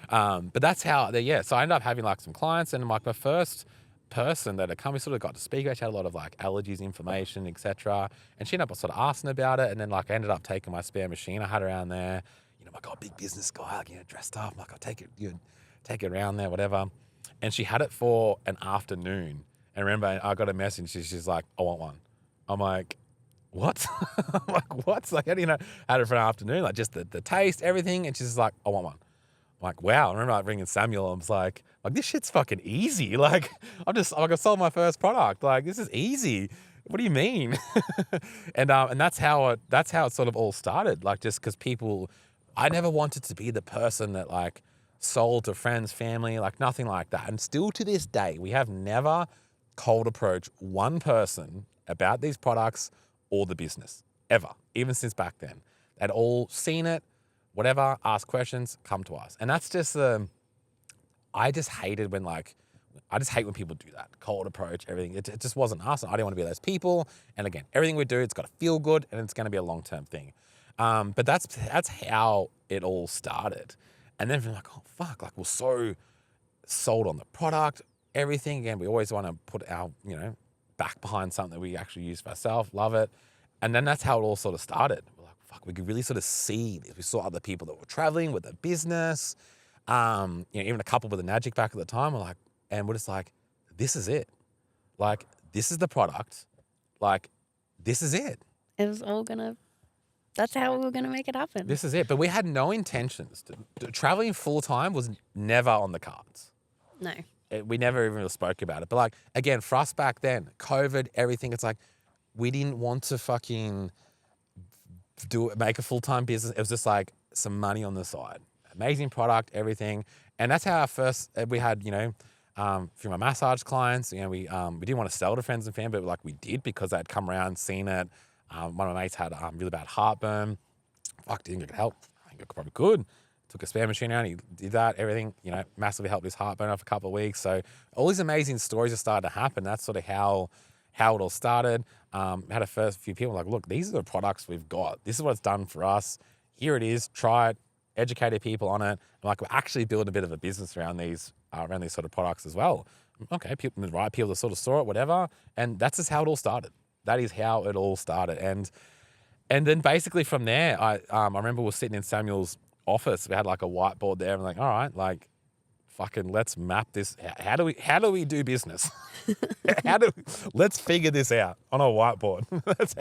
Speaker 1: But that's how. So I ended up having like some clients, and like my first person that had come, we sort of got to speak. She had a lot of like allergies, inflammation, etc. And she ended up sort of asking about it, and then like I ended up taking my spare machine I had around there. Like, oh, big business guy, like, dressed up. I'm like, I'll take it. Take it around there, whatever. And she had it for an afternoon. And remember, I got a message. She's like, I want one. I'm like, what? I'm like, what? Like, how do you know? Had it for an afternoon, like just the taste, everything. And she's like, I want one. I'm like, wow. I remember like ringing Samuel. I was like, this shit's fucking easy. Like, I sold my first product. Like, this is easy. What do you mean? and that's how it sort of all started. Like, just because I never wanted to be the person that like sold to friends, family, like nothing like that. And still to this day, we have never cold approach one person about these products or the business ever, even since back then. They'd all seen it, whatever, ask questions, come to us. And that's just I just hate when people do that. Cold approach, everything. It just wasn't us. I didn't want to be those people. And again, everything we do, it's got to feel good, and it's going to be a long-term thing. But that's how it all started. And then we're like, oh fuck, like we're so sold on the product, everything. Again, we always want to put our, back behind something that we actually use for ourselves, love it. And then that's how it all sort of started. We're like, fuck, we could really sort of see this. We saw other people that were traveling with their business, even a couple with a Magic back at the time. We're just like, this is it. Like, this is the product. Like, this is it.
Speaker 2: It was all that's how we were gonna make it happen.
Speaker 1: This is it. But we had no intentions. Traveling full time was never on the cards.
Speaker 2: No.
Speaker 1: We never even really spoke about it. But like, again, for us back then, COVID, everything, it's like, we didn't want to fucking make a full-time business. It was just like some money on the side. Amazing product, everything. And that's how our first, we had, through my massage clients, we didn't want to sell to friends and family, but like we did because they'd come around, seen it. One of my mates had really bad heartburn. Fuck, didn't get help. I think I probably could. Took a spare machine out, he did that, everything, massively helped his heartburn off a couple of weeks. So all these amazing stories are starting to happen. That's sort of how it all started. Had a first few people like, look, these are the products we've got. This is what it's done for us. Here it is. Try it. Educated people on it. And like, we're actually building a bit of a business around these sort of products as well. Okay, people that sort of saw it, whatever. And that's just how it all started. That is how it all started. And then basically from there, I remember we were sitting in Samuel's office. We had like a whiteboard there. And like, all right, like, fucking let's map this. How do we do business? Let's figure this out on a whiteboard. That's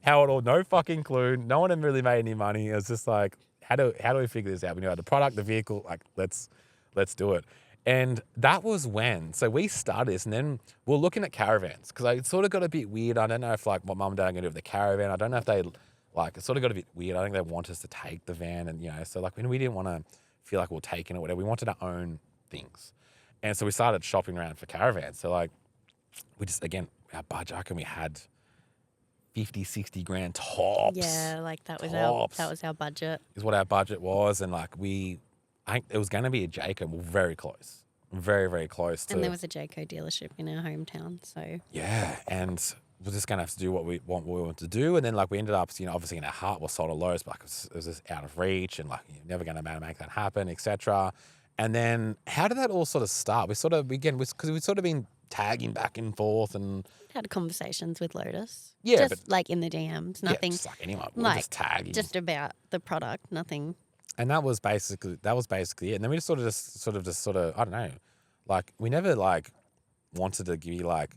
Speaker 1: how it all, no fucking clue. No one had really made any money. It was just like, how do we figure this out? We know the product, the vehicle, like let's do it. And that was when, so we started this and then we're looking at caravans because I sort of got a bit weird. I don't know if like what mum and dad are going to do with the caravan. I don't know if they like, it sort of got a bit weird. I think they want us to take the van and, so like when we didn't want to feel like we were taking it or whatever, we wanted our own things. And so we started shopping around for caravans. So like, we just, again, our budget, and we had 50, 60 grand tops.
Speaker 2: Yeah, like that was our budget.
Speaker 1: Is what our budget was. And like I think it was going to be a Jayco. We're very close. Very, very close to.
Speaker 2: And there was a Jayco dealership in our hometown, so.
Speaker 1: Yeah, and we're just going to have to do what we want to do. And then like we ended up, obviously in our heart was sold a Lowe's, but like it was just out of reach and like you're never going to make that happen, etc. And then how did that all sort of start? Because we've sort of been tagging back and forth and
Speaker 2: had conversations with Lotus.
Speaker 1: Yeah,
Speaker 2: just like in the DMs, nothing.
Speaker 1: Yeah, just like anyone. We're
Speaker 2: like
Speaker 1: just tagging.
Speaker 2: Just about the product, nothing.
Speaker 1: And that was basically it. And then we just sort of I don't know, like we never like wanted to be like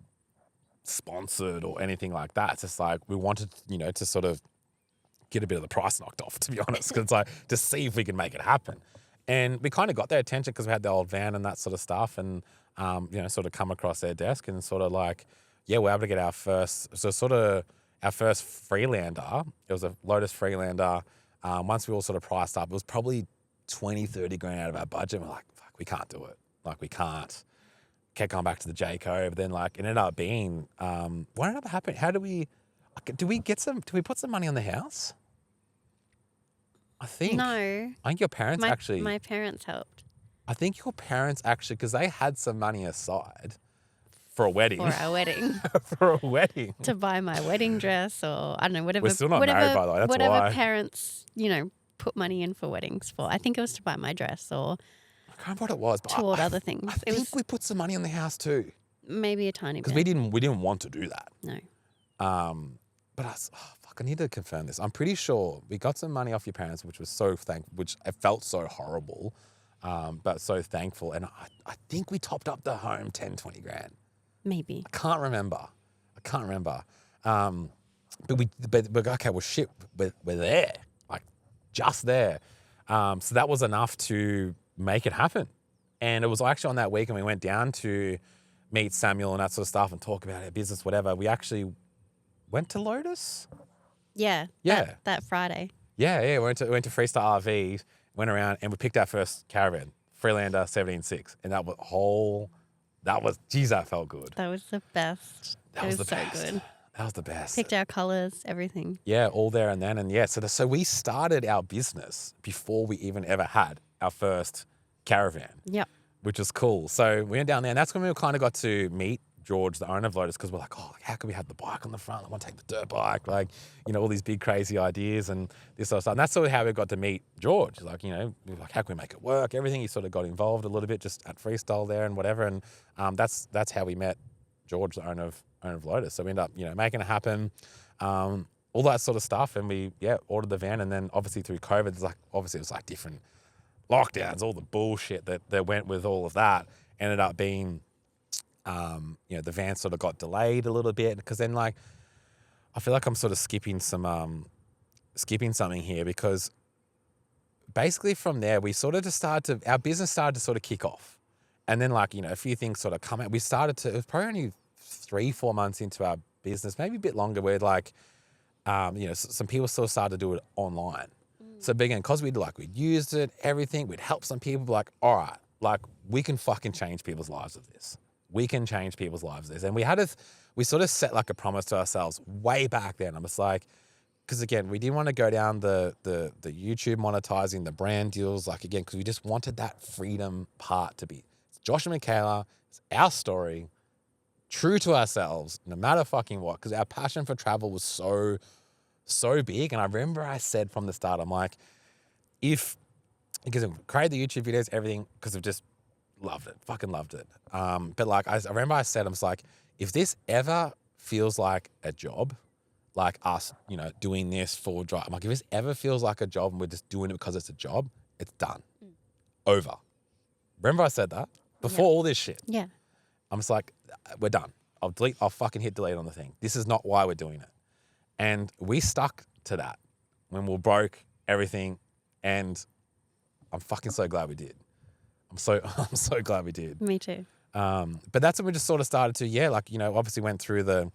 Speaker 1: sponsored or anything like that. It's just like we wanted, to sort of get a bit of the price knocked off, to be honest, because it's like to see if we can make it happen. And we kind of got their attention because we had the old van and that sort of stuff, and sort of come across their desk and sort of like, we're able to get our first Freelander. It was a Lotus Freelander. Once we all sort of priced up, it was probably 20, 30 grand out of our budget. We're like, fuck, we can't do it. Like, we can't. Kept going back to the Jayco, but then like it ended up being, what ended up happening? How do we put some money on the house? I think.
Speaker 2: No.
Speaker 1: I think your parents
Speaker 2: My parents helped.
Speaker 1: I think your parents actually, because they had some money aside for a wedding.
Speaker 2: For our wedding.
Speaker 1: For a wedding.
Speaker 2: To buy my wedding dress or I don't know, whatever.
Speaker 1: We're still not married, by the way. That's
Speaker 2: whatever
Speaker 1: why.
Speaker 2: Parents, put money in for weddings for. I think it was to buy my dress or
Speaker 1: I can't remember what it was, but
Speaker 2: toward other things.
Speaker 1: I think we put some money on the house too.
Speaker 2: Maybe a tiny bit.
Speaker 1: Because we didn't want to do that.
Speaker 2: No.
Speaker 1: But I need to confirm this. I'm pretty sure we got some money off your parents, which was which I felt so horrible, but so thankful. And I think we topped up the home 10, 20 grand.
Speaker 2: Maybe.
Speaker 1: I can't remember. But okay, well, shit, we're there, like just there. So that was enough to make it happen. And it was actually on that week, and we went down to meet Samuel and that sort of stuff and talk about our business, whatever. We actually went to Lotus.
Speaker 2: Yeah.
Speaker 1: Yeah.
Speaker 2: That Friday.
Speaker 1: Yeah. We went to Freestyle RV, went around, and we picked our first caravan, Freelander 17.6, and geez, that felt good.
Speaker 2: That was the best.
Speaker 1: That was the
Speaker 2: so
Speaker 1: best.
Speaker 2: Good.
Speaker 1: That was the best.
Speaker 2: Picked our colours, everything.
Speaker 1: Yeah, all there and then. And yeah, so we started our business before we even ever had our first caravan.
Speaker 2: Yep.
Speaker 1: Which was cool. So we went down there, and that's when we kind of got to meet George, the owner of Lotus, because we're like, how can we have the bike on the front? I want to take the dirt bike, like, all these big crazy ideas and this sort of stuff. And that's sort of how we got to meet George. Like, we were like, how can we make it work? Everything. He sort of got involved a little bit just at Freestyle there and whatever. And that's how we met George, the owner of Lotus. So we ended up, making it happen. all that sort of stuff. And we, ordered the van. And then obviously through COVID, it was like different lockdowns, all the bullshit that went with all of that ended up being, the van sort of got delayed a little bit. Because then like, I feel like I'm sort of skipping something here, because basically from there, we sort of our business started to sort of kick off. And then like, a few things sort of come out. It was probably only 3-4 months into our business, maybe a bit longer, where like, some people sort of started to do it online. So again, because we'd used it, everything, we'd help some people, like, all right, like we can fucking change people's lives with this. We can change people's lives with this. And we sort of set like a promise to ourselves way back then. I'm just like, because again, we didn't want to go down the YouTube monetizing, the brand deals, like again, because we just wanted that freedom part to be. It's Josh and Michaela, it's our story, true to ourselves, no matter fucking what, because our passion for travel was so big. And I remember I said from the start, I'm like, because I created the YouTube videos, everything, because I've just loved it, fucking loved it. But like, I remember I said, I was like, if this ever feels like a job, like us, doing this full drive, I'm like, if this ever feels like a job and we're just doing it because it's a job, it's done. Over. Remember I said that before all this shit.
Speaker 2: Yeah.
Speaker 1: I'm just like, we're done. I'll fucking hit delete on the thing. This is not why we're doing it. And we stuck to that when we broke everything, and I'm fucking so glad we did. I'm so glad we did.
Speaker 2: Me too.
Speaker 1: But that's when we just sort of started to, obviously went through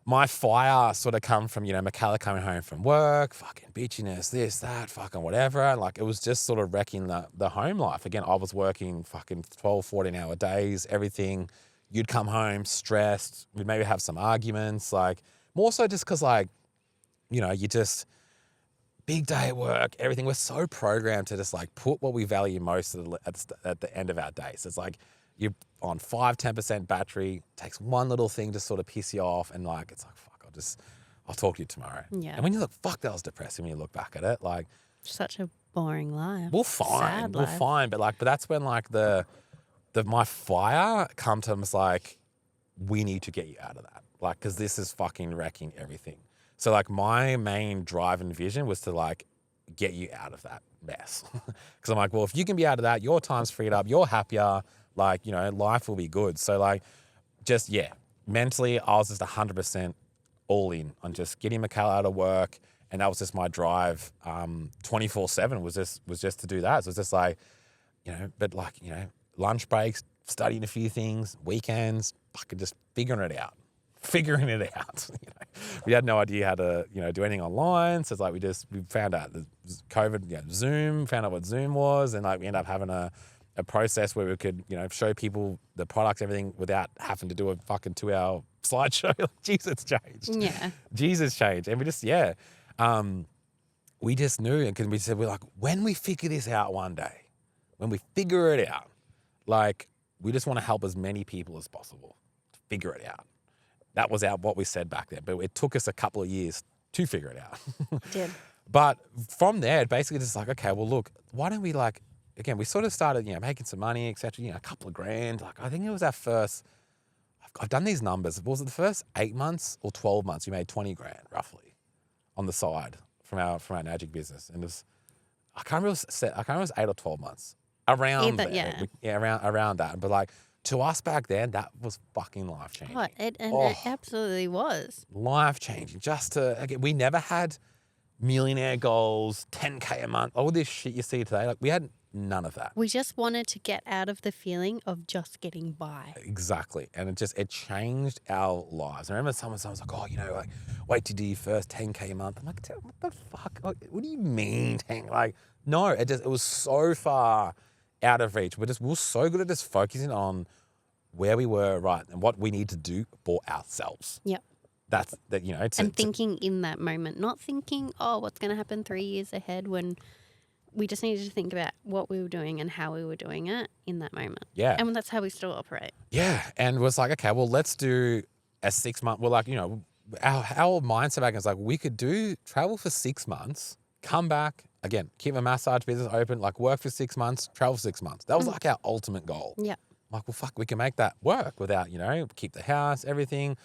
Speaker 1: my fire sort of come from, Michaela coming home from work, fucking bitchiness, this, that, fucking whatever. And like, it was just sort of wrecking the home life. Again, I was working fucking 12, 14-hour days, everything. You'd come home stressed. We'd maybe have some arguments, like more so just because like, you just, big day at work, everything. We're so programmed to just like put what we value most at the end of our day. So it's like you're on 5-10% battery, takes one little thing to sort of piss you off, and like it's like, fuck, I'll talk to you tomorrow.
Speaker 2: Yeah.
Speaker 1: And when you look, fuck, that was depressing when you look back at it. Like,
Speaker 2: Such a boring life.
Speaker 1: we're fine. We're fine. But that's when like my fire come to us, like, we need to get you out of that. Like, because this is fucking wrecking everything. So like my main drive and vision was to like get you out of that mess. Because I'm like, well, if you can be out of that, your time's freed up, you're happier, like, life will be good. So like, just, mentally, I was just 100% all in on just getting Michaela out of work. And that was just my drive. 24/7 was just to do that. So it's just like, but like, lunch breaks, studying a few things, weekends, fucking just figuring it out. We had no idea how to, do anything online. So it's like, we found out the COVID, Zoom, found out what Zoom was. And like, we ended up having a process where we could, show people the products, everything without having to do a fucking 2-hour slideshow. Jesus changed.
Speaker 2: Yeah.
Speaker 1: Jesus changed. And we just, we just knew, because we're like, when we figure this out one day, when we figure it out, like, we just want to help as many people as possible to figure it out. That was what we said back then, but it took us a couple of years to figure it out.
Speaker 2: It did.
Speaker 1: But from there, basically just like, okay, well, look, why don't we like, again, we sort of started, making some money, et cetera, a couple of grand. Like, I think it was our first, I've done these numbers. Was it the first 8 months or 12 months? We made 20 grand roughly on the side from our magic business. And it was, I can't remember it was 8 or 12 months around there. Around that. But like, to us back then, that was fucking life-changing.
Speaker 2: Oh, it absolutely was.
Speaker 1: Life-changing. Again, we never had millionaire goals, 10K a month, all this shit you see today. Like, we had none of that.
Speaker 2: We just wanted to get out of the feeling of just getting by.
Speaker 1: Exactly. And it changed our lives. I remember someone was like, oh, like, wait to do your first 10K a month. I'm like, what the fuck? Like, what do you mean 10? Like, no, it was so far out of reach. We were so good at just focusing on where we were, right, and what we need to do for ourselves.
Speaker 2: Yep.
Speaker 1: That's that,
Speaker 2: and thinking in that moment, not thinking, oh, what's going to happen 3 years ahead, when we just needed to think about what we were doing and how we were doing it in that moment.
Speaker 1: Yeah.
Speaker 2: And that's how we still operate.
Speaker 1: Yeah. And it was like, okay, well, let's do a 6 month. We're like, our mindset back is like, we could travel for 6 months, come back, again, keep a massage business open, like work for 6 months, travel for 6 months. That was like our ultimate goal.
Speaker 2: Yeah.
Speaker 1: Like, well, fuck, we can make that work without, keep the house, everything.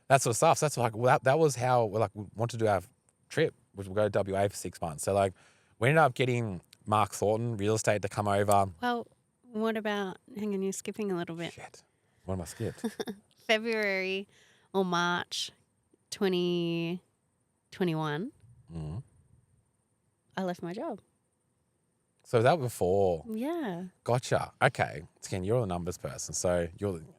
Speaker 1: that sort of stuff. So that's like, well, that was how we wanted to do our trip, which we'll go to WA for 6 months. So like we ended up getting Mark Thornton Real Estate to come over.
Speaker 2: Well, what about, hang on, you're skipping a little bit.
Speaker 1: Shit. What am I skipped?
Speaker 2: February or March 2021, I left my job.
Speaker 1: So that was before.
Speaker 2: Yeah.
Speaker 1: Gotcha. Okay. Again, you're the numbers person. So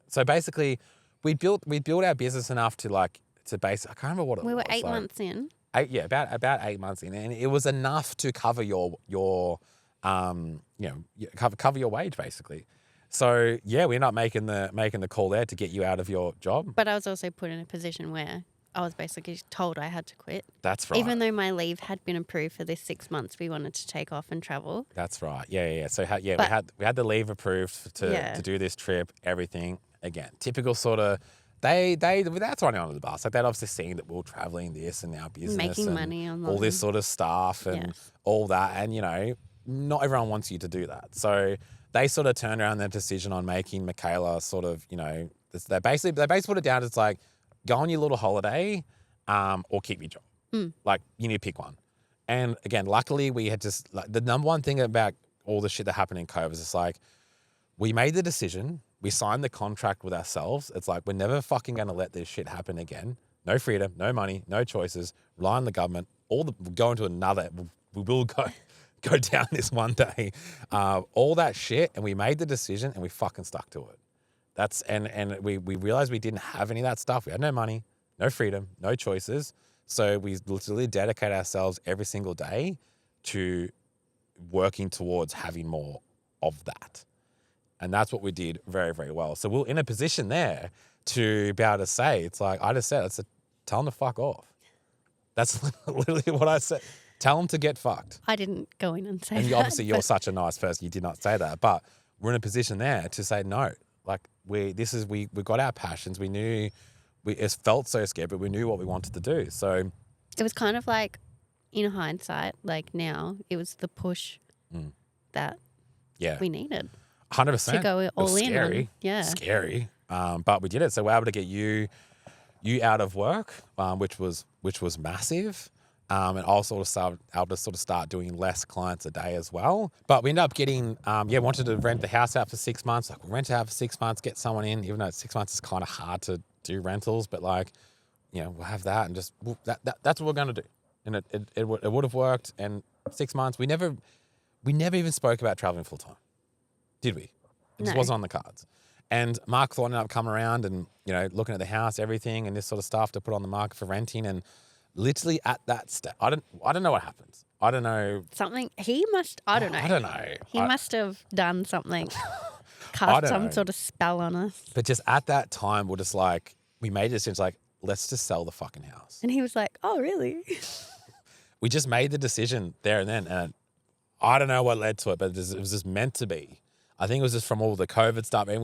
Speaker 1: so basically we built our business enough to I can't remember what it was.
Speaker 2: We were 8 months in.
Speaker 1: About 8 months in, and it was enough to cover your cover your wage basically. So yeah, we ended up making the call there to get you out of your job.
Speaker 2: But I was also put in a position where I was basically told I had to quit.
Speaker 1: That's right.
Speaker 2: Even though my leave had been approved for this 6 months, we wanted to take off and travel.
Speaker 1: That's right. Yeah. So we had the leave approved to do this trip. Everything again, typical sort of. They without throwing under the bus, like they'd obviously seen that we were traveling this and our business,
Speaker 2: Making
Speaker 1: and
Speaker 2: money on
Speaker 1: all this sort of stuff and all that, and not everyone wants you to do that. So they sort of turned around their decision on making Michaela sort of, they basically put it down as like, go on your little holiday, or keep your job. Like you need to pick one. And again, luckily we had just the number one thing about all the shit that happened in COVID is it's like, we made the decision, we signed the contract with ourselves. It's like, we're never fucking going to let this shit happen again. No freedom, no money, no choices, rely on the government, we'll go into another, we will go down this one day, all that shit. And we made the decision and we fucking stuck to it. And we realized we didn't have any of that stuff. We had no money, no freedom, no choices. So we literally dedicate ourselves every single day to working towards having more of that. And that's what we did very, very well. So we're in a position there to be able to say, it's like I just said, tell them to fuck off. That's literally what I said. Tell them to get fucked.
Speaker 2: I didn't go in and say
Speaker 1: that. And obviously you're
Speaker 2: but
Speaker 1: such a nice person. You did not say that. But we're in a position there to say no. Like we got our passions. We knew it felt so scared, but we knew what we wanted to do. So
Speaker 2: it was kind of like, in hindsight, like now, it was the push that we needed.
Speaker 1: 100%.
Speaker 2: To go all in.
Speaker 1: Scary. Scary. But we did it. So we're able to get you out of work, which was massive. And also able to start doing less clients a day as well. But we ended up getting, wanted to rent the house out for 6 months. Like we'll rent it out for 6 months, get someone in, even though 6 months is kind of hard to do rentals, but we'll have that and just, that's what we're going to do. And it would have worked. And 6 months, we never even spoke about traveling full time. Did we? It just wasn't on the cards. And Mark Thornton ended up coming around and, looking at the house, everything and this sort of stuff to put on the market for renting. And literally at that step, I don't know what happens. I don't know.
Speaker 2: Something, he must, I don't know.
Speaker 1: I don't know.
Speaker 2: He must have done something, cast some sort of spell on us.
Speaker 1: But just at that time, we're just like, we made a decision, like, let's just sell the fucking house.
Speaker 2: And he was like, oh, really?
Speaker 1: We just made the decision there and then. And I don't know what led to it, but it was just meant to be. I think it was just from all the COVID stuff. And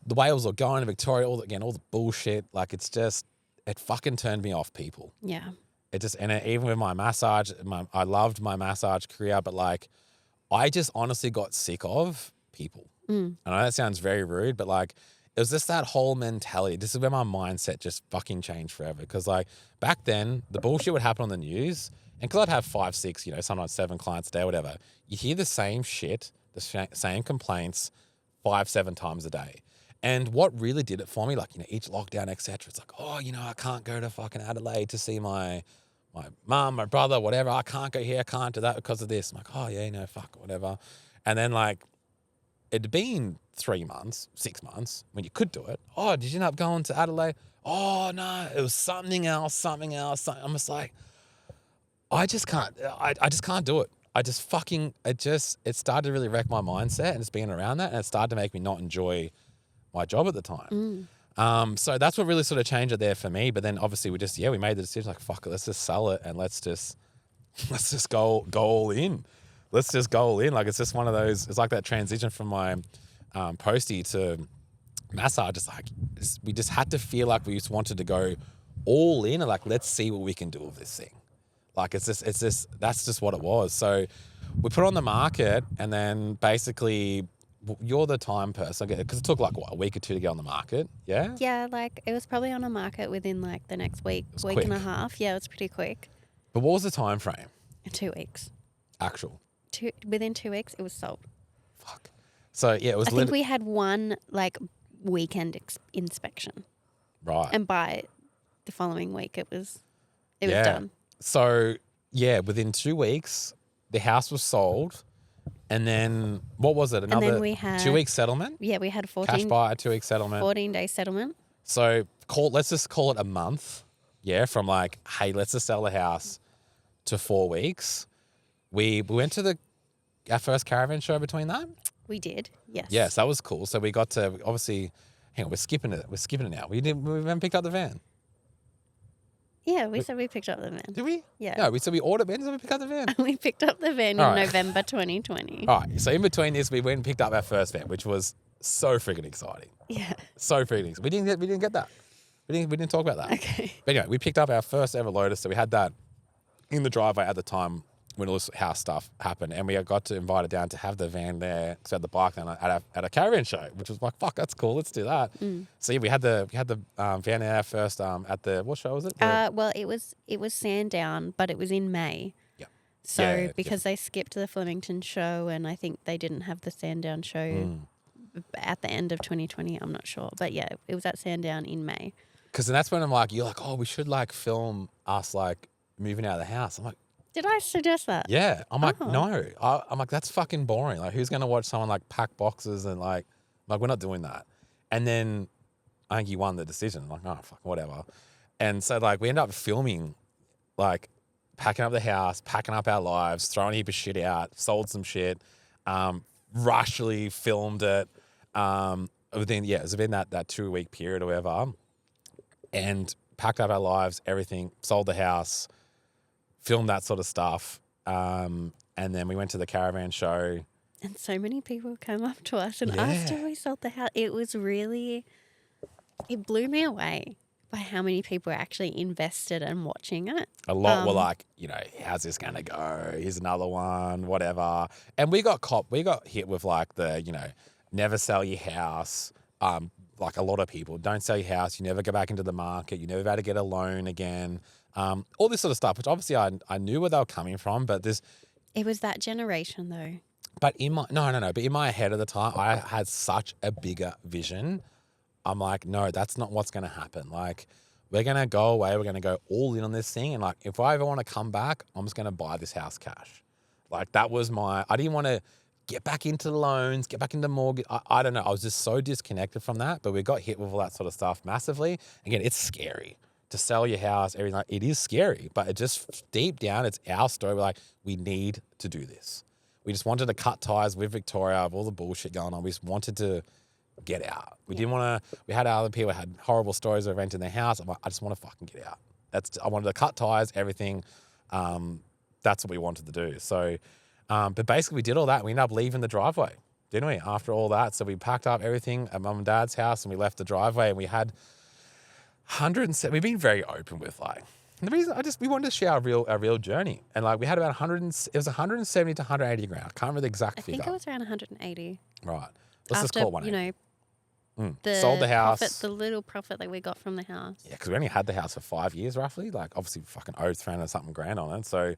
Speaker 1: the way it was all going in Victoria, all the bullshit, like it fucking turned me off people.
Speaker 2: Yeah.
Speaker 1: Even with my massage, I loved my massage career, but like, I just honestly got sick of people. I know that sounds very rude, but like, it was just that whole mentality. This is where my mindset just fucking changed forever. Because like back then, the bullshit would happen on the news, and because I'd have 5, 6, sometimes 7 clients a day, whatever. You hear the same shit, the same complaints 5, 7 times a day. And what really did it for me, like, each lockdown, etc. It's like, oh, I can't go to fucking Adelaide to see my mum, my brother, whatever. I can't go here, I can't do that because of this. I'm like, oh yeah, fuck, whatever. And then like, it'd been 3 months, 6 months when you could do it. Oh, did you end up going to Adelaide? Oh no, it was something else. I'm just like, I just can't do it. It started to really wreck my mindset and just being around that. And it started to make me not enjoy my job at the time. So that's what really sort of changed it there for me. But then obviously we made the decision like, fuck it, let's just sell it and let's just go all in. Let's just go all in. Like, it's just one of those, it's like that transition from my postie to massage. It's like, we just had to feel like we just wanted to go all in and like, let's see what we can do with this thing. Like, it's just, that's just what it was. So we put it on the market and then basically you're the time person because it took like what, a week or two to get on the market. Yeah.
Speaker 2: Yeah, like it was probably on a market within like the next week,
Speaker 1: was
Speaker 2: week and a
Speaker 1: quick.
Speaker 2: half. Yeah, it was pretty quick.
Speaker 1: But what was the time frame?
Speaker 2: 2 weeks.
Speaker 1: Actual.
Speaker 2: Within 2 weeks, it was sold.
Speaker 1: Fuck. So yeah, it was.
Speaker 2: I think we had one like weekend inspection,
Speaker 1: right.
Speaker 2: and by the following week, it was
Speaker 1: Yeah.
Speaker 2: done.
Speaker 1: So yeah, within 2 weeks, the house was sold, and then what was it? Another
Speaker 2: then we had
Speaker 1: 2 week settlement.
Speaker 2: Yeah, we had a
Speaker 1: Cash buy, a 2 week settlement.
Speaker 2: 14-day settlement.
Speaker 1: So let's just call it a month. Yeah, from like, hey, let's just sell the house to 4 weeks. We went to our first caravan show between that.
Speaker 2: We did, yes.
Speaker 1: Yes, that was cool. So we got to obviously, hang on, we're skipping it. We're skipping it now. We haven't picked up the van.
Speaker 2: Yeah, we said we picked up the van.
Speaker 1: Did we?
Speaker 2: Yeah.
Speaker 1: No, we said we ordered vans and we picked up the van.
Speaker 2: We picked up the van in
Speaker 1: All right.
Speaker 2: November 2020.
Speaker 1: All right. So in between this, we went and picked up our first van, which was so freaking exciting.
Speaker 2: Yeah.
Speaker 1: So freaking exciting. We didn't get that. We didn't talk about that.
Speaker 2: Okay.
Speaker 1: But anyway, we picked up our first ever Lotus. So we had that in the driveway at the time when all this house stuff happened, and we got to invite it down to have the van there, because we had the bike down at a caravan show, which was like, fuck, that's cool, let's do that. So yeah, we had the van there first at the, what show was it?
Speaker 2: Well, it was Sandown, but it was in May.
Speaker 1: Yeah.
Speaker 2: So
Speaker 1: Yeah,
Speaker 2: because they skipped the Flemington show, and I think they didn't have the Sandown show at the end of 2020. I'm not sure, but yeah, it was at Sandown in May.
Speaker 1: Because that's when I'm like, you're like, oh, we should like film us like moving out of the house. I'm like,
Speaker 2: Did I suggest that?
Speaker 1: yeah. I'm like,
Speaker 2: Oh.
Speaker 1: no. I'm like, that's fucking boring. Like, who's going to watch someone like pack boxes and like we're not doing that. And then I think you won the decision. I'm like, oh, fuck, whatever. And so like we end up filming, like packing up the house, packing up our lives, throwing a heap of shit out, sold some shit, rushly filmed it. It was within that 2 week period or whatever, and packed up our lives, everything, sold the house, filmed that sort of stuff. And then we went to the caravan show.
Speaker 2: And so many people came up to us and asked if we sold the house. It blew me away by how many people were actually invested in watching it.
Speaker 1: A lot were like, how's this going to go? Here's another one, whatever. And we got hit with like the, never sell your house. Like a lot of people, don't sell your house. You never go back into the market. You never able to get a loan again. All this sort of stuff, which obviously I knew where they were coming from, but
Speaker 2: it was that generation though.
Speaker 1: But in my but in my head at the time, I had such a bigger vision. I'm like, no, that's not what's going to happen. Like, we're going to go away. We're going to go all in on this thing. And like, if I ever want to come back, I'm just going to buy this house cash. Like, that was I didn't want to get back into loans, get back into mortgage. I don't know. I was just so disconnected from that. But we got hit with all that sort of stuff massively. Again, it's scary to sell your house, everything. It is scary, but it just deep down, it's our story. We're like, we need to do this. We just wanted to cut ties with Victoria of all the bullshit going on. We just wanted to get out. We didn't want to. We had other people had horrible stories of renting their house. I'm like, I just want to fucking get out. I wanted to cut ties, everything. That's what we wanted to do. So, but basically we did all that. We ended up leaving the driveway, didn't we? After all that, so we packed up everything at mum and dad's house and we left the driveway, and we had 107. We've been very open with like. And the reason we wanted to share our real journey, and like we had about 100. It was 170 to 180 grand. I can't remember the exact figure.
Speaker 2: I think it was around 180.
Speaker 1: Right. Let's just call it 180.
Speaker 2: Sold
Speaker 1: the house.
Speaker 2: The little profit that we got from the house.
Speaker 1: Yeah, because we only had the house for 5 years roughly. Like obviously fucking owed 300 something grand on it. So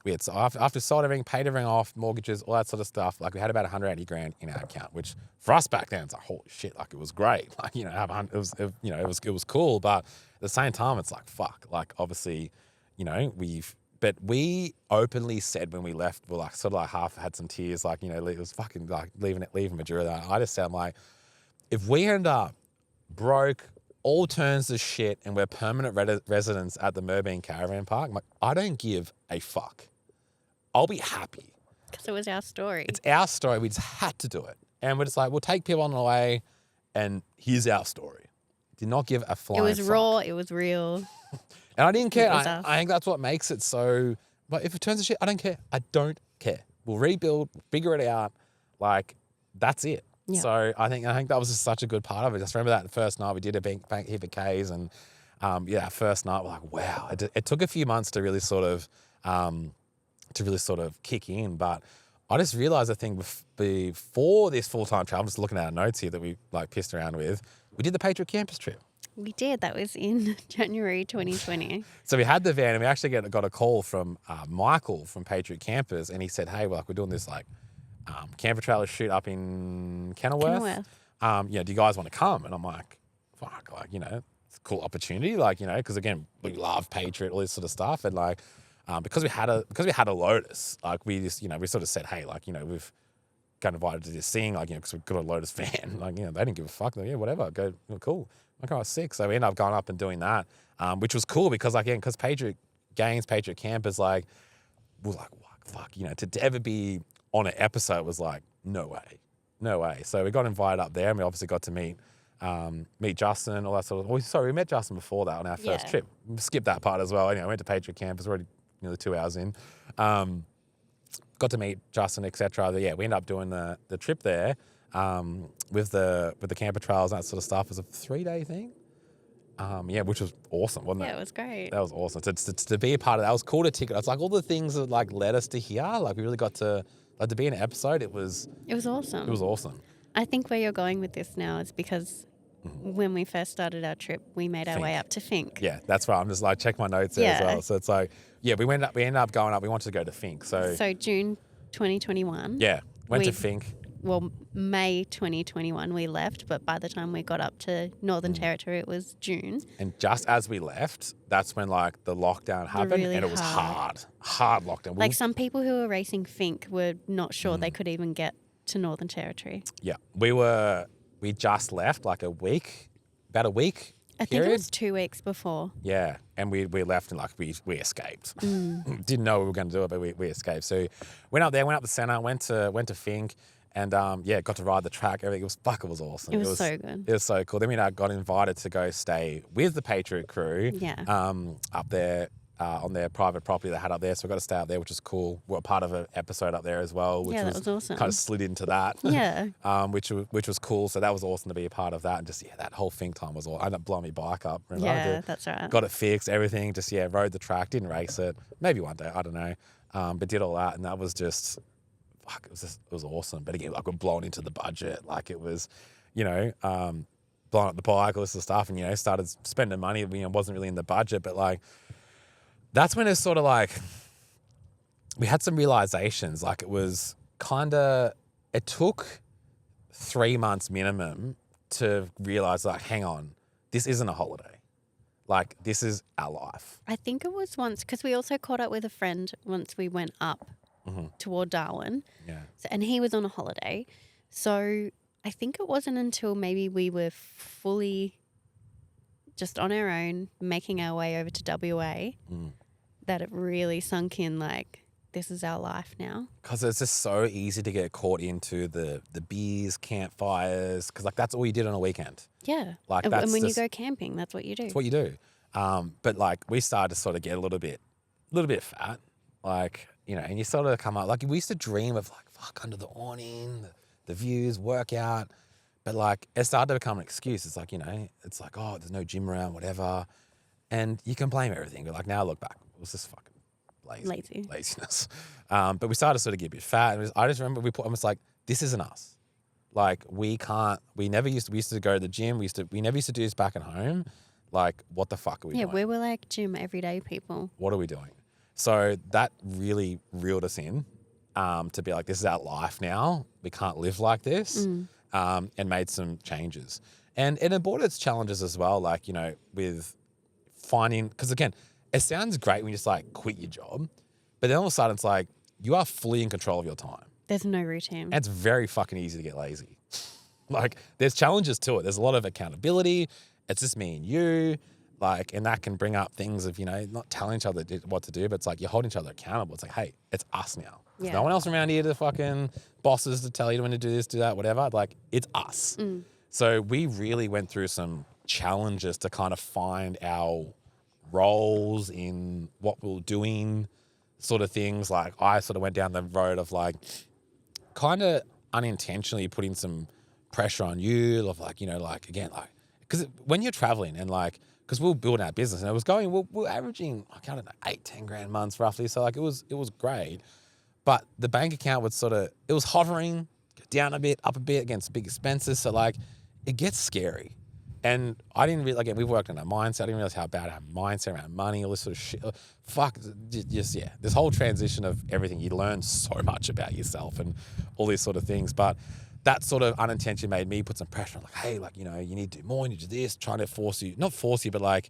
Speaker 1: we had after sold everything, paid everything off, mortgages, all that sort of stuff. Like we had about 180 grand in our account, which for us back then it's like holy shit. Like it was great. Like it was cool, but at the same time it's like fuck. Like obviously, but we openly said when we left, we're like sort of like half had some tears. Like it was fucking like leaving Madura. I just said like, if we end up broke, all turns to shit, and we're permanent residents at the Merbein Caravan Park, I'm like, I don't give a fuck. I'll be happy.
Speaker 2: Because it was our story.
Speaker 1: It's our story. We just had to do it. And we're just like, we'll take people on the way, and here's our story. Did not give a flying
Speaker 2: It was
Speaker 1: fuck.
Speaker 2: raw. It was real.
Speaker 1: And I didn't care.
Speaker 2: Us.
Speaker 1: I think that's what makes it so. But if it turns to shit, I don't care. I don't care. We'll rebuild, figure it out. Like, that's it.
Speaker 2: Yeah.
Speaker 1: So I think that was just such a good part of it. Just remember that the first night we did a bank heap of Ks, and that first night we're like, wow. It took a few months to really sort of kick in, but I just realized, I think before this full-time travel, I'm just looking at our notes here that we like pissed around with, we did the Patriot campus trip.
Speaker 2: We did. That was in January 2020.
Speaker 1: So we had the van, and we actually got a call from Michael from Patriot Campers, and he said, hey, we're doing this like camper trailer shoot up in Kenilworth. Do you guys want to come? And I'm like, fuck, like, it's a cool opportunity, like, because again, we love Patriot, all this sort of stuff, and like, because we had a Lotus, like we just, we sort of said, hey, like, we've got invited to this thing, like, because we've got a Lotus van, like, they didn't give a fuck, like, yeah, whatever, go, cool. Like, I was sick, so we ended up going up and doing that, which was cool because, like, again, because Patriot Campers, like, we're like, fuck, to ever be on an episode was like, no way. So we got invited up there, and we obviously got to meet Justin, all that sort of. Sorry, we met Justin before that on our first trip. Skip that part as well. Anyway, I went to Patriot Campus, already nearly 2 hours in. Got to meet Justin, etc. We ended up doing the trip there with the camper trails and that sort of stuff. It was a 3-day thing. Which was awesome, wasn't it?
Speaker 2: Yeah, it was great.
Speaker 1: That was awesome. To be a part of that was cool to ticket. It's like all the things that like led us to here. Like we really got to to be in an episode. It was
Speaker 2: awesome.
Speaker 1: It was awesome.
Speaker 2: I think where you're going with this now is because when we first started our trip, we made our way up to Fink.
Speaker 1: Yeah, that's right. I'm just like check my notes there as well. So it's like, we ended up going up. We wanted to go to Fink. So
Speaker 2: June 2021.
Speaker 1: Yeah, went to Fink.
Speaker 2: Well, May 2021 we left, but by the time we got up to Northern Territory, it was June.
Speaker 1: And just as we left, that's when like the lockdown happened,
Speaker 2: really
Speaker 1: and it was hard lockdown.
Speaker 2: Like some people who were racing Fink were not sure they could even get to Northern Territory.
Speaker 1: Yeah, we just left like about a week.
Speaker 2: I think it was 2 weeks before.
Speaker 1: Yeah, and we left and like we escaped. Didn't know we were going to do it, but we escaped. So went up there, went up the centre, went to Fink. And got to ride the track. Everything it was awesome.
Speaker 2: It was so good.
Speaker 1: It was so cool. Then we got invited to go stay with the Patriot crew.
Speaker 2: Yeah.
Speaker 1: Up there on their private property they had up there. So we got to stay up there, which is cool. We're part of an episode up there as well, which
Speaker 2: that was awesome.
Speaker 1: Kind of slid into that.
Speaker 2: Yeah.
Speaker 1: Which was cool. So that was awesome to be a part of that. And just that whole Fink time was awesome. I ended up blowing my bike up.
Speaker 2: Yeah, that's right.
Speaker 1: Got it fixed, everything. Just rode the track, didn't race it. Maybe one day, I don't know. But did all that, and that was just. Fuck, it was awesome. But again, like we're blown into the budget. Like it was, blowing up the bike, all this sort of stuff, and started spending money. Wasn't really in the budget, but like that's when it's sort of like we had some realizations. Like it was it took 3 months minimum to realize like, hang on, this isn't a holiday. Like this is our life.
Speaker 2: I think it was once because we also caught up with a friend once we went up. Toward Darwin.
Speaker 1: Yeah.
Speaker 2: And he was on a holiday. So I think it wasn't until maybe we were fully just on our own, making our way over to WA, that it really sunk in like, this is our life now.
Speaker 1: Because it's just so easy to get caught into the beers, campfires, because like that's all you did on a weekend.
Speaker 2: Yeah.
Speaker 1: Like
Speaker 2: and when you go camping, that's what you do.
Speaker 1: That's what you do. But like we started to sort of get a little bit fat. Like, and you sort of come up, like we used to dream of like, fuck, under the awning, the views, workout. But like, it started to become an excuse. It's like, it's like, oh, there's no gym around, whatever. And you can blame everything. But like now I look back, it was just fucking laziness. But we started to sort of get a bit fat. And I just remember I was like, this isn't us. Like we used to go to the gym. We never used to do this back at home. Like, what the fuck are we doing?
Speaker 2: Yeah, we were like gym everyday people.
Speaker 1: What are we doing? So that really reeled us in to be like, this is our life now. We can't live like this, and made some changes. And it brought its challenges as well, like, with finding, because again, it sounds great when you just like quit your job, but then all of a sudden it's like, you are fully in control of your time.
Speaker 2: There's no routine.
Speaker 1: And it's very fucking easy to get lazy. Like, there's challenges to it. There's a lot of accountability. It's just me and you. Like, and that can bring up things of, not telling each other what to do, but it's like you're holding each other accountable. It's like, hey, it's us now. There's no one else around here to fucking bosses to tell you when to do this, do that, whatever. Like, it's us. So we really went through some challenges to kind of find our roles in what we were doing, sort of things. Like, I sort of went down the road of like kind of unintentionally putting some pressure on you of like, like, again, like, because when you're traveling and like, because we were building our business and it was going, we're averaging, I don't know, 8-10 grand months roughly. So like it was great. but the bank account would it was hovering down a bit, up a bit against big expenses. So like it gets scary. And I didn't really, again, we've worked on our mindset. I didn't realize how bad our mindset around money, all this sort of shit. Fuck, just, yeah. This whole transition of everything, you learn so much about yourself and all these sort of things. But that sort of unintention made me put some pressure on, like, hey, like, you know, you need to do more, you need to do this, trying to not force you, but like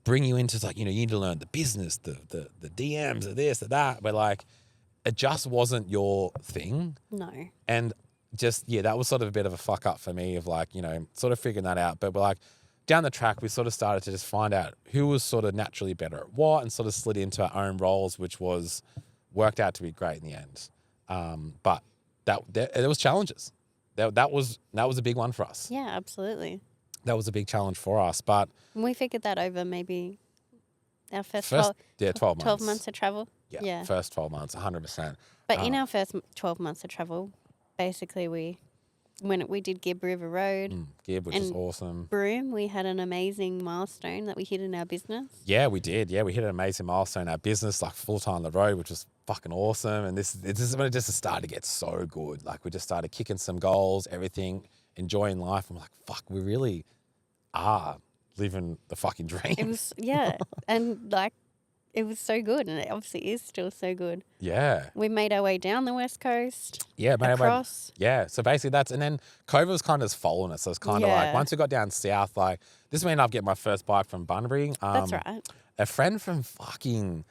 Speaker 1: bring you into, like, you know, you need to learn the business, the DMs, the this, the that. But like, it just wasn't your thing.
Speaker 2: No.
Speaker 1: And just, yeah, that was sort of a bit of a fuck up for me of like, you know, sort of figuring that out. But we're like, down the track, we sort of started to just find out who was sort of naturally better at what and sort of slid into our own roles, which worked out to be great in the end. But there was challenges. That was a big one for us.
Speaker 2: Yeah, absolutely.
Speaker 1: That was a big challenge for us. But
Speaker 2: we figured that over maybe our first
Speaker 1: 12 months.
Speaker 2: 12 months of travel.
Speaker 1: Yeah. First 12 months, 100%.
Speaker 2: But in our first 12 months of travel, basically when we did Gibb River Road.
Speaker 1: Gibb, which is awesome.
Speaker 2: Broome, we had an amazing milestone that we hit in our business.
Speaker 1: Yeah, we did. Yeah, we hit an amazing milestone in our business, like full-time on the road, which was fucking awesome. And this is when it just started to get so good. Like we just started kicking some goals, everything, enjoying life. I'm like, fuck, we really are living the fucking dream.
Speaker 2: It was, yeah. And like, it was so good, and it obviously is still so good.
Speaker 1: Yeah.
Speaker 2: We made our way down the West Coast.
Speaker 1: Yeah,
Speaker 2: across.
Speaker 1: Yeah. So basically and then COVID was kind of just following us. So it's kind of like, once we got down south, like, this made up getting my first bike from Bunbury.
Speaker 2: That's right.
Speaker 1: A friend from fucking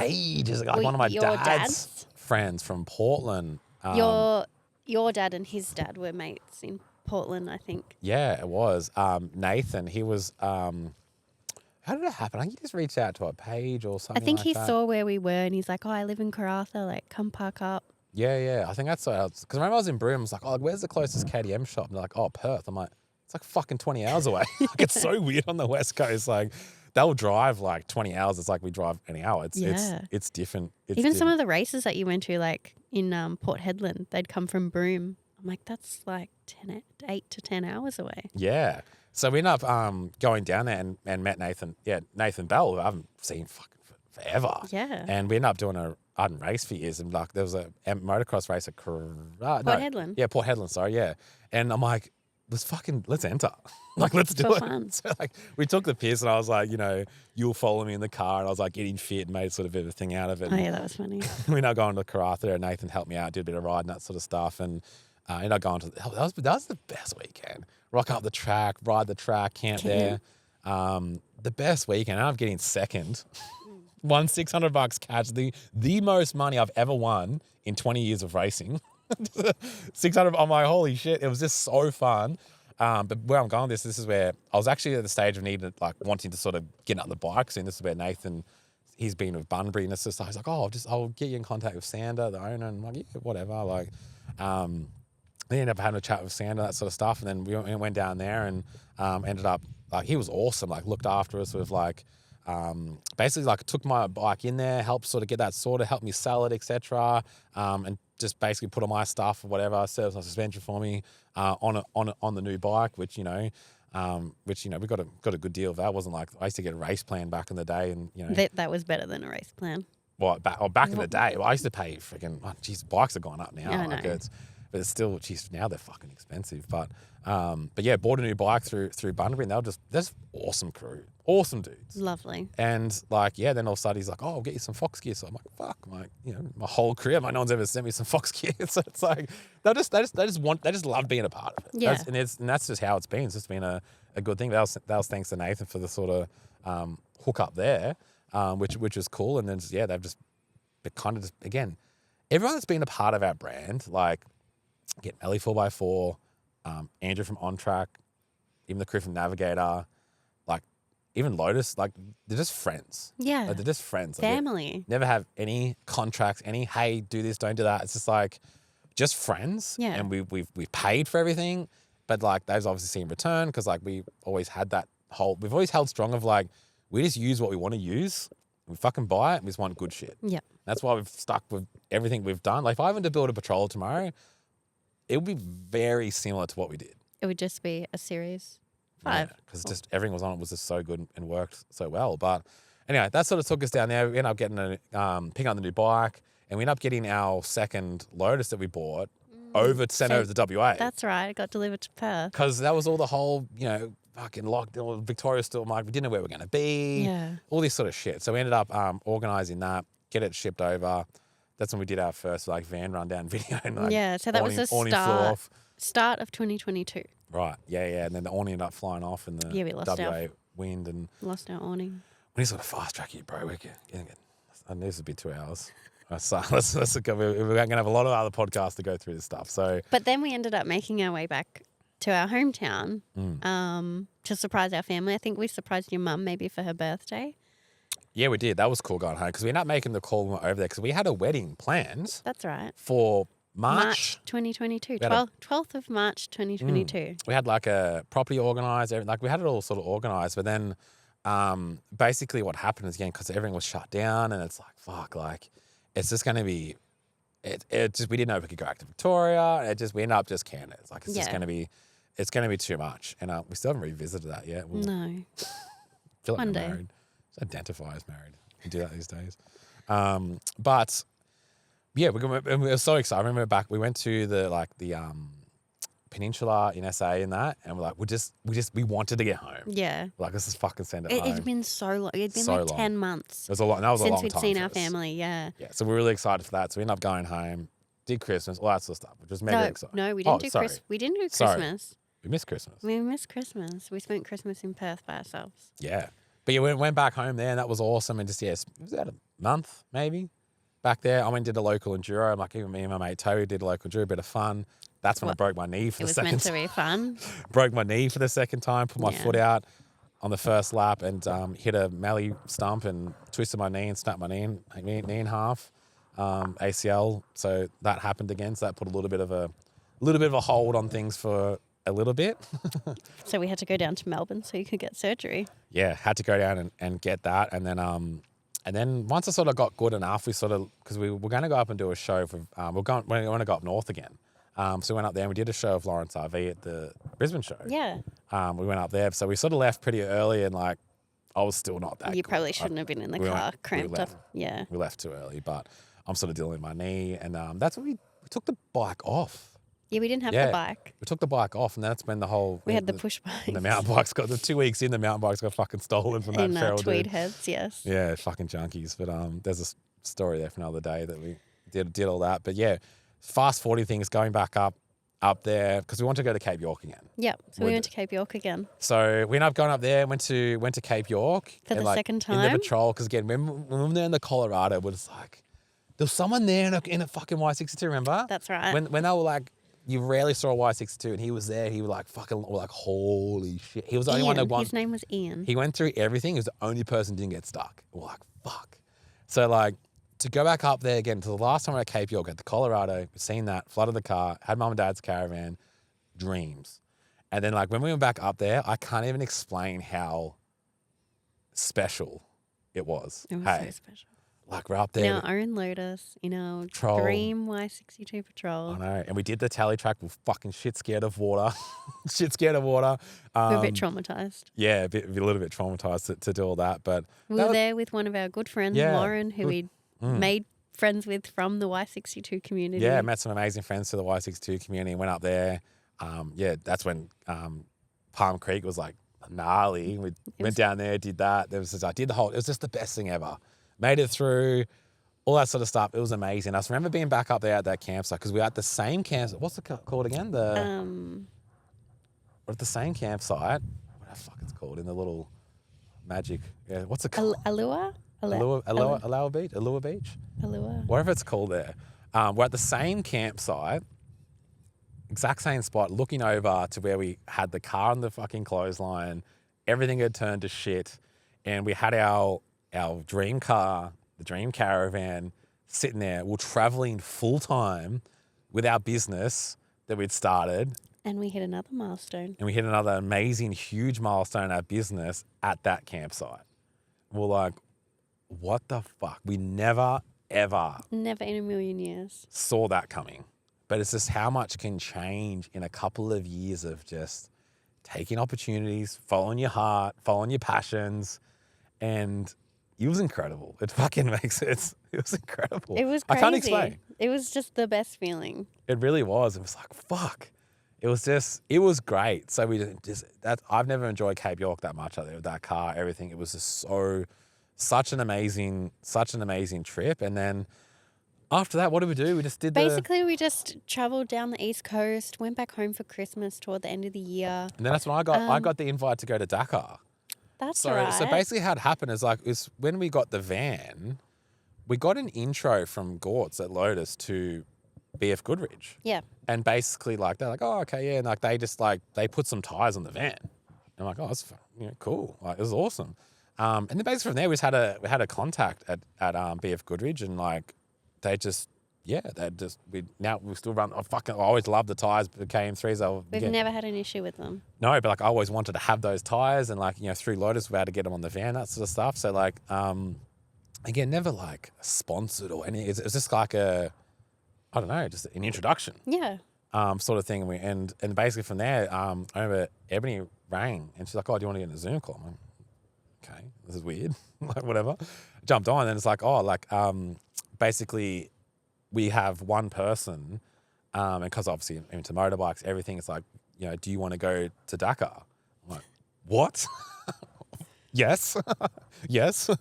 Speaker 1: ages, like one of my dad's friends from Portland.
Speaker 2: Your dad and his dad were mates in Portland, I think.
Speaker 1: Yeah, it was. Nathan, he was... how did it happen? I think he just reached out to a page or something.
Speaker 2: I think
Speaker 1: like
Speaker 2: he
Speaker 1: that.
Speaker 2: saw where we were and he's like, oh, I live in Karratha, like, come park up.
Speaker 1: Yeah. I think that's what else. Because remember I was in Broome, I was like, oh, where's the closest KTM shop? And they're like, oh, Perth. I'm like, it's like fucking 20 hours away. Like, it's so weird on the West Coast. Like, they'll drive like 20 hours. It's like we drive an hour. It's different.
Speaker 2: Even some of the races that you went to, like in Port Hedland, they'd come from Broome. I'm like, that's like 8 to 10 hours away.
Speaker 1: Yeah. So we ended up going down there and met Nathan. Yeah, Nathan Bell, who I haven't seen fucking forever.
Speaker 2: Yeah.
Speaker 1: And we ended up doing a ardent race for years. And like there was a motocross race at
Speaker 2: Port Hedland.
Speaker 1: Yeah, Port Hedland, sorry, yeah. And I'm like, let's enter. Like, let's do it.
Speaker 2: Fun.
Speaker 1: So like we took the piss and I was like, you know, you'll follow me in the car, and I was like getting fit and made sort of a bit of a thing out of it.
Speaker 2: Oh yeah, that was funny.
Speaker 1: We ended up going to Karratha and Nathan helped me out, did a bit of riding, that sort of stuff. And ended up going to, that was the best weekend. Rock up the track, ride the track, camp there. The best weekend. And I'm getting second. Won $600 cash. The most money I've ever won in 20 years of racing. 600. I'm like, holy shit. It was just so fun. But where I'm going with this is where I was actually at the stage of needing, like, wanting to sort of get up the bikes. And this is where Nathan, he's been with Bunbury. And it's just, he's like, oh, I'll get you in contact with Sander, the owner. And I'm like, yeah, whatever. Like, they ended up having a chat with Sander, that sort of stuff. And then we went down there and ended up, like, he was awesome, like, looked after us with, like, basically, like, took my bike in there, helped sort of get that sorted, helped me sell it, etc. And just basically put on my stuff or whatever, serves my suspension for me on the new bike, which, you know, we got a good deal of that. It wasn't like, I used to get a race plan back in the day, and, you know.
Speaker 2: That was better than a race plan.
Speaker 1: Well, back in the day, I used to pay freaking, geez, bikes have gone up now.
Speaker 2: I know.
Speaker 1: But it's still, geez, now they're fucking expensive. But yeah, bought a new bike through Bunbury, and they're just awesome crew, awesome dudes.
Speaker 2: Lovely.
Speaker 1: And like, yeah, then all of a sudden he's like, oh, I'll get you some Fox gear. So I'm like, fuck, like, you know, my whole career, no one's ever sent me some Fox gear. So it's like, they just love being a part of it.
Speaker 2: Yeah.
Speaker 1: And that's just how it's been. It's just been a good thing. That was thanks to Nathan for the sort of hook up there, which was cool. And then yeah, they've just kind of just, again, everyone that's been a part of our brand, like, get Melly 4x4, Andrew from On Track, even the crew from Navigator, like even Lotus, like they're just friends.
Speaker 2: Yeah.
Speaker 1: Like, they're just friends. Like,
Speaker 2: Family.
Speaker 1: never have any contracts, hey, do this, don't do that. It's just like just friends.
Speaker 2: Yeah.
Speaker 1: And we've paid for everything, but like they've obviously seen return because like we always had that we've always held strong of like we just use what we want to use. We fucking buy it. We just want good shit.
Speaker 2: Yeah.
Speaker 1: That's why we've stuck with everything we've done. Like if I went to build a patrol tomorrow, it would be very similar to what we did.
Speaker 2: It would just be a series 5.
Speaker 1: Because just everything was on it was just so good and worked so well. But anyway, that sort of took us down there. We ended up getting picking up the new bike, and we ended up getting our second Lotus that we bought sent over to WA.
Speaker 2: That's right. It got delivered to Perth.
Speaker 1: Because that was all the whole, fucking lockdown. Victoria's still, like, we didn't know where we were going to be.
Speaker 2: Yeah.
Speaker 1: All this sort of shit. So we ended up organising that, get it shipped over. That's when we did our first, like, van rundown video. And, like,
Speaker 2: Yeah, so that was the
Speaker 1: awning flew off.
Speaker 2: start of 2022.
Speaker 1: Right, yeah. And then the awning ended up flying off in the
Speaker 2: we lost
Speaker 1: WA wind. And
Speaker 2: lost our awning.
Speaker 1: we need to sort of fast track you, bro. We're getting it. I know this will be 2 hours. So let's go. We're going to have a lot of other podcasts to go through this stuff. So,
Speaker 2: but then we ended up making our way back to our hometown to surprise our family. I think we surprised your mum maybe for her birthday.
Speaker 1: Yeah, we did. That was cool going home because we ended up making the call when we were over there because we had a wedding planned.
Speaker 2: That's right.
Speaker 1: For March
Speaker 2: 2022, 12th of March 2022.
Speaker 1: We had like a property organised, like we had it all sort of organised, but then basically what happened is, again, because everything was shut down and it's like, fuck, like it's just going to be, it just, we didn't know if we could go back to Victoria. We ended up just canning it. It's like, just going to be, it's going to be too much. And we still haven't revisited that yet.
Speaker 2: No.
Speaker 1: Feel like
Speaker 2: One
Speaker 1: we're
Speaker 2: day.
Speaker 1: married. Just identify as married. We do that these days. But yeah, we were so excited. I remember we went to the peninsula in SA and that, and we're like, we wanted to get home.
Speaker 2: Yeah.
Speaker 1: We're like, let's just fucking send it
Speaker 2: It
Speaker 1: home.
Speaker 2: had been so long. It had been
Speaker 1: So
Speaker 2: like
Speaker 1: long.
Speaker 2: 10 months
Speaker 1: It was a lot. That was a long
Speaker 2: since
Speaker 1: time
Speaker 2: we'd seen
Speaker 1: for
Speaker 2: our
Speaker 1: us.
Speaker 2: family. Yeah.
Speaker 1: Yeah, so we're really excited for that. So we ended up going home, did Christmas, all that sort of stuff, which was mega exciting.
Speaker 2: No, we didn't do
Speaker 1: sorry.
Speaker 2: Christmas. We didn't do
Speaker 1: Sorry.
Speaker 2: Christmas.
Speaker 1: We missed Christmas.
Speaker 2: We missed Christmas. We spent Christmas in Perth by ourselves.
Speaker 1: Yeah. But yeah, we went back home there and that was awesome. And just, it was about a month maybe back there. I went and did a local enduro. I'm like, even me and my mate Toby did a local enduro, a bit of fun. That's when I broke my knee for
Speaker 2: It
Speaker 1: the
Speaker 2: was
Speaker 1: second
Speaker 2: meant
Speaker 1: time.
Speaker 2: to be fun.
Speaker 1: Broke my knee for the second time, put my foot out on the first lap and hit a mallee stump and twisted my knee and snapped my knee in half, ACL. So that happened again. So that put a little bit of a hold on things for a little bit.
Speaker 2: So we had to go down to Melbourne so you could get surgery.
Speaker 1: Yeah, had to go down and get that. And then once I sort of got good enough, we sort of, because we were going to go up and do a show for, we want to go up north again. So we went up there and we did a show of Lawrence RV at the Brisbane show.
Speaker 2: Yeah.
Speaker 1: We went up there. So we sort of left pretty early and like, I was still not that
Speaker 2: You
Speaker 1: good.
Speaker 2: probably shouldn't have been in the car, cramped up. Yeah.
Speaker 1: We left too early, but I'm sort of dealing with my knee. And that's when we took the bike off.
Speaker 2: Yeah, we didn't have the bike.
Speaker 1: We took the bike off and that's when the whole...
Speaker 2: We had the push bike.
Speaker 1: The mountain bikes got, the 2 weeks in, the mountain bikes got fucking stolen from that feral
Speaker 2: tweed
Speaker 1: dude.
Speaker 2: heads, yes.
Speaker 1: Yeah, fucking junkies. But there's a story there for another day that we did all that. But yeah, fast forwarding things, going back up there because we want to go to Cape York again.
Speaker 2: Yep. So we went to Cape York again.
Speaker 1: So we ended up going up there, went to Cape York.
Speaker 2: For the second time?
Speaker 1: In the patrol, because again, when we were there in the Colorado, it was like, there was someone there in a fucking Y62, remember?
Speaker 2: That's right.
Speaker 1: When they were like, you rarely saw a Y62 and he was there, he was like fucking, like, holy shit. He was the only one that won.
Speaker 2: His name was Ian.
Speaker 1: He went through everything. He was the only person who didn't get stuck. We're like, fuck. So like, to go back up there again, to the last time we were at Cape York, at the Colorado, seen that, flooded the car, had mum and dad's caravan, dreams. And then like when we went back up there, I can't even explain how special it was.
Speaker 2: It was so special.
Speaker 1: Like we're up there.
Speaker 2: In our own Lotus, in our
Speaker 1: Patrol.
Speaker 2: Dream Y62 Patrol.
Speaker 1: I know. And we did the tally track. We're fucking shit scared of water. We're
Speaker 2: a bit traumatized.
Speaker 1: Yeah, a little bit traumatized to do all that. But
Speaker 2: we were there with one of our good friends, Lauren, who we'd made friends with from the Y62 community.
Speaker 1: Yeah, met some amazing friends to the Y62 community and went up there. That's when Palm Creek was like gnarly. We went down there, did that. It was just the best thing ever. Made it through, all that sort of stuff. It was amazing. I just remember being back up there at that campsite because we were at the same campsite. What's it called again? We're at the same campsite. What the fuck it's called? In the little magic. Yeah, what's it called?
Speaker 2: Allure
Speaker 1: Beach? Allure Beach?
Speaker 2: Allure.
Speaker 1: Whatever it's called there. We're at the same campsite, exact same spot, looking over to where we had the car on the fucking clothesline. Everything had turned to shit. And we had our dream car, the dream caravan, sitting there. We're traveling full time with our business that we'd started.
Speaker 2: And we hit another milestone.
Speaker 1: And we hit another amazing, huge milestone in our business at that campsite. We're like, what the fuck? We never, ever
Speaker 2: in a million years
Speaker 1: saw that coming. But it's just how much can change in a couple of years of just taking opportunities, following your heart, following your passions. And It was incredible. It fucking makes sense. It was incredible.
Speaker 2: It was
Speaker 1: I
Speaker 2: crazy.
Speaker 1: can't explain.
Speaker 2: It was just the best feeling.
Speaker 1: It really was. It was like, fuck. It was great. So I've never enjoyed Cape York that much. With that car, everything. It was just such an amazing trip. And then after that, what did we do? We just did
Speaker 2: Basically, we just travelled down the East Coast, went back home for Christmas toward the end of the year.
Speaker 1: And then that's when I got the invite to go to Dakar.
Speaker 2: That's
Speaker 1: right. So
Speaker 2: right.
Speaker 1: basically how it happened is when we got the van, we got an intro from Gortz at Lotus to BF Goodrich.
Speaker 2: Yeah.
Speaker 1: And basically like, they're like, oh, okay, yeah. And like, they put some tires on the van. And I'm like, oh, that's cool. Like, it was awesome. And then basically from there, we had a contact at BF Goodrich, and like, we still run. I always loved the tires, the KM3s.
Speaker 2: We've never had an issue with them.
Speaker 1: No, but like I always wanted to have those tires, and like, through Lotus, we had to get them on the van, that sort of stuff. So like, again, never like sponsored or anything. It's just like just an introduction.
Speaker 2: Yeah.
Speaker 1: Sort of thing. And basically from there, I remember Ebony rang and she's like, oh, do you want to get in a Zoom call? I'm like, okay, this is weird. Like, whatever. Jumped on, and it's like, basically we have one person, and because obviously into motorbikes, everything, it's like, do you want to go to Dakar? I'm like, what? Yes. Yes. So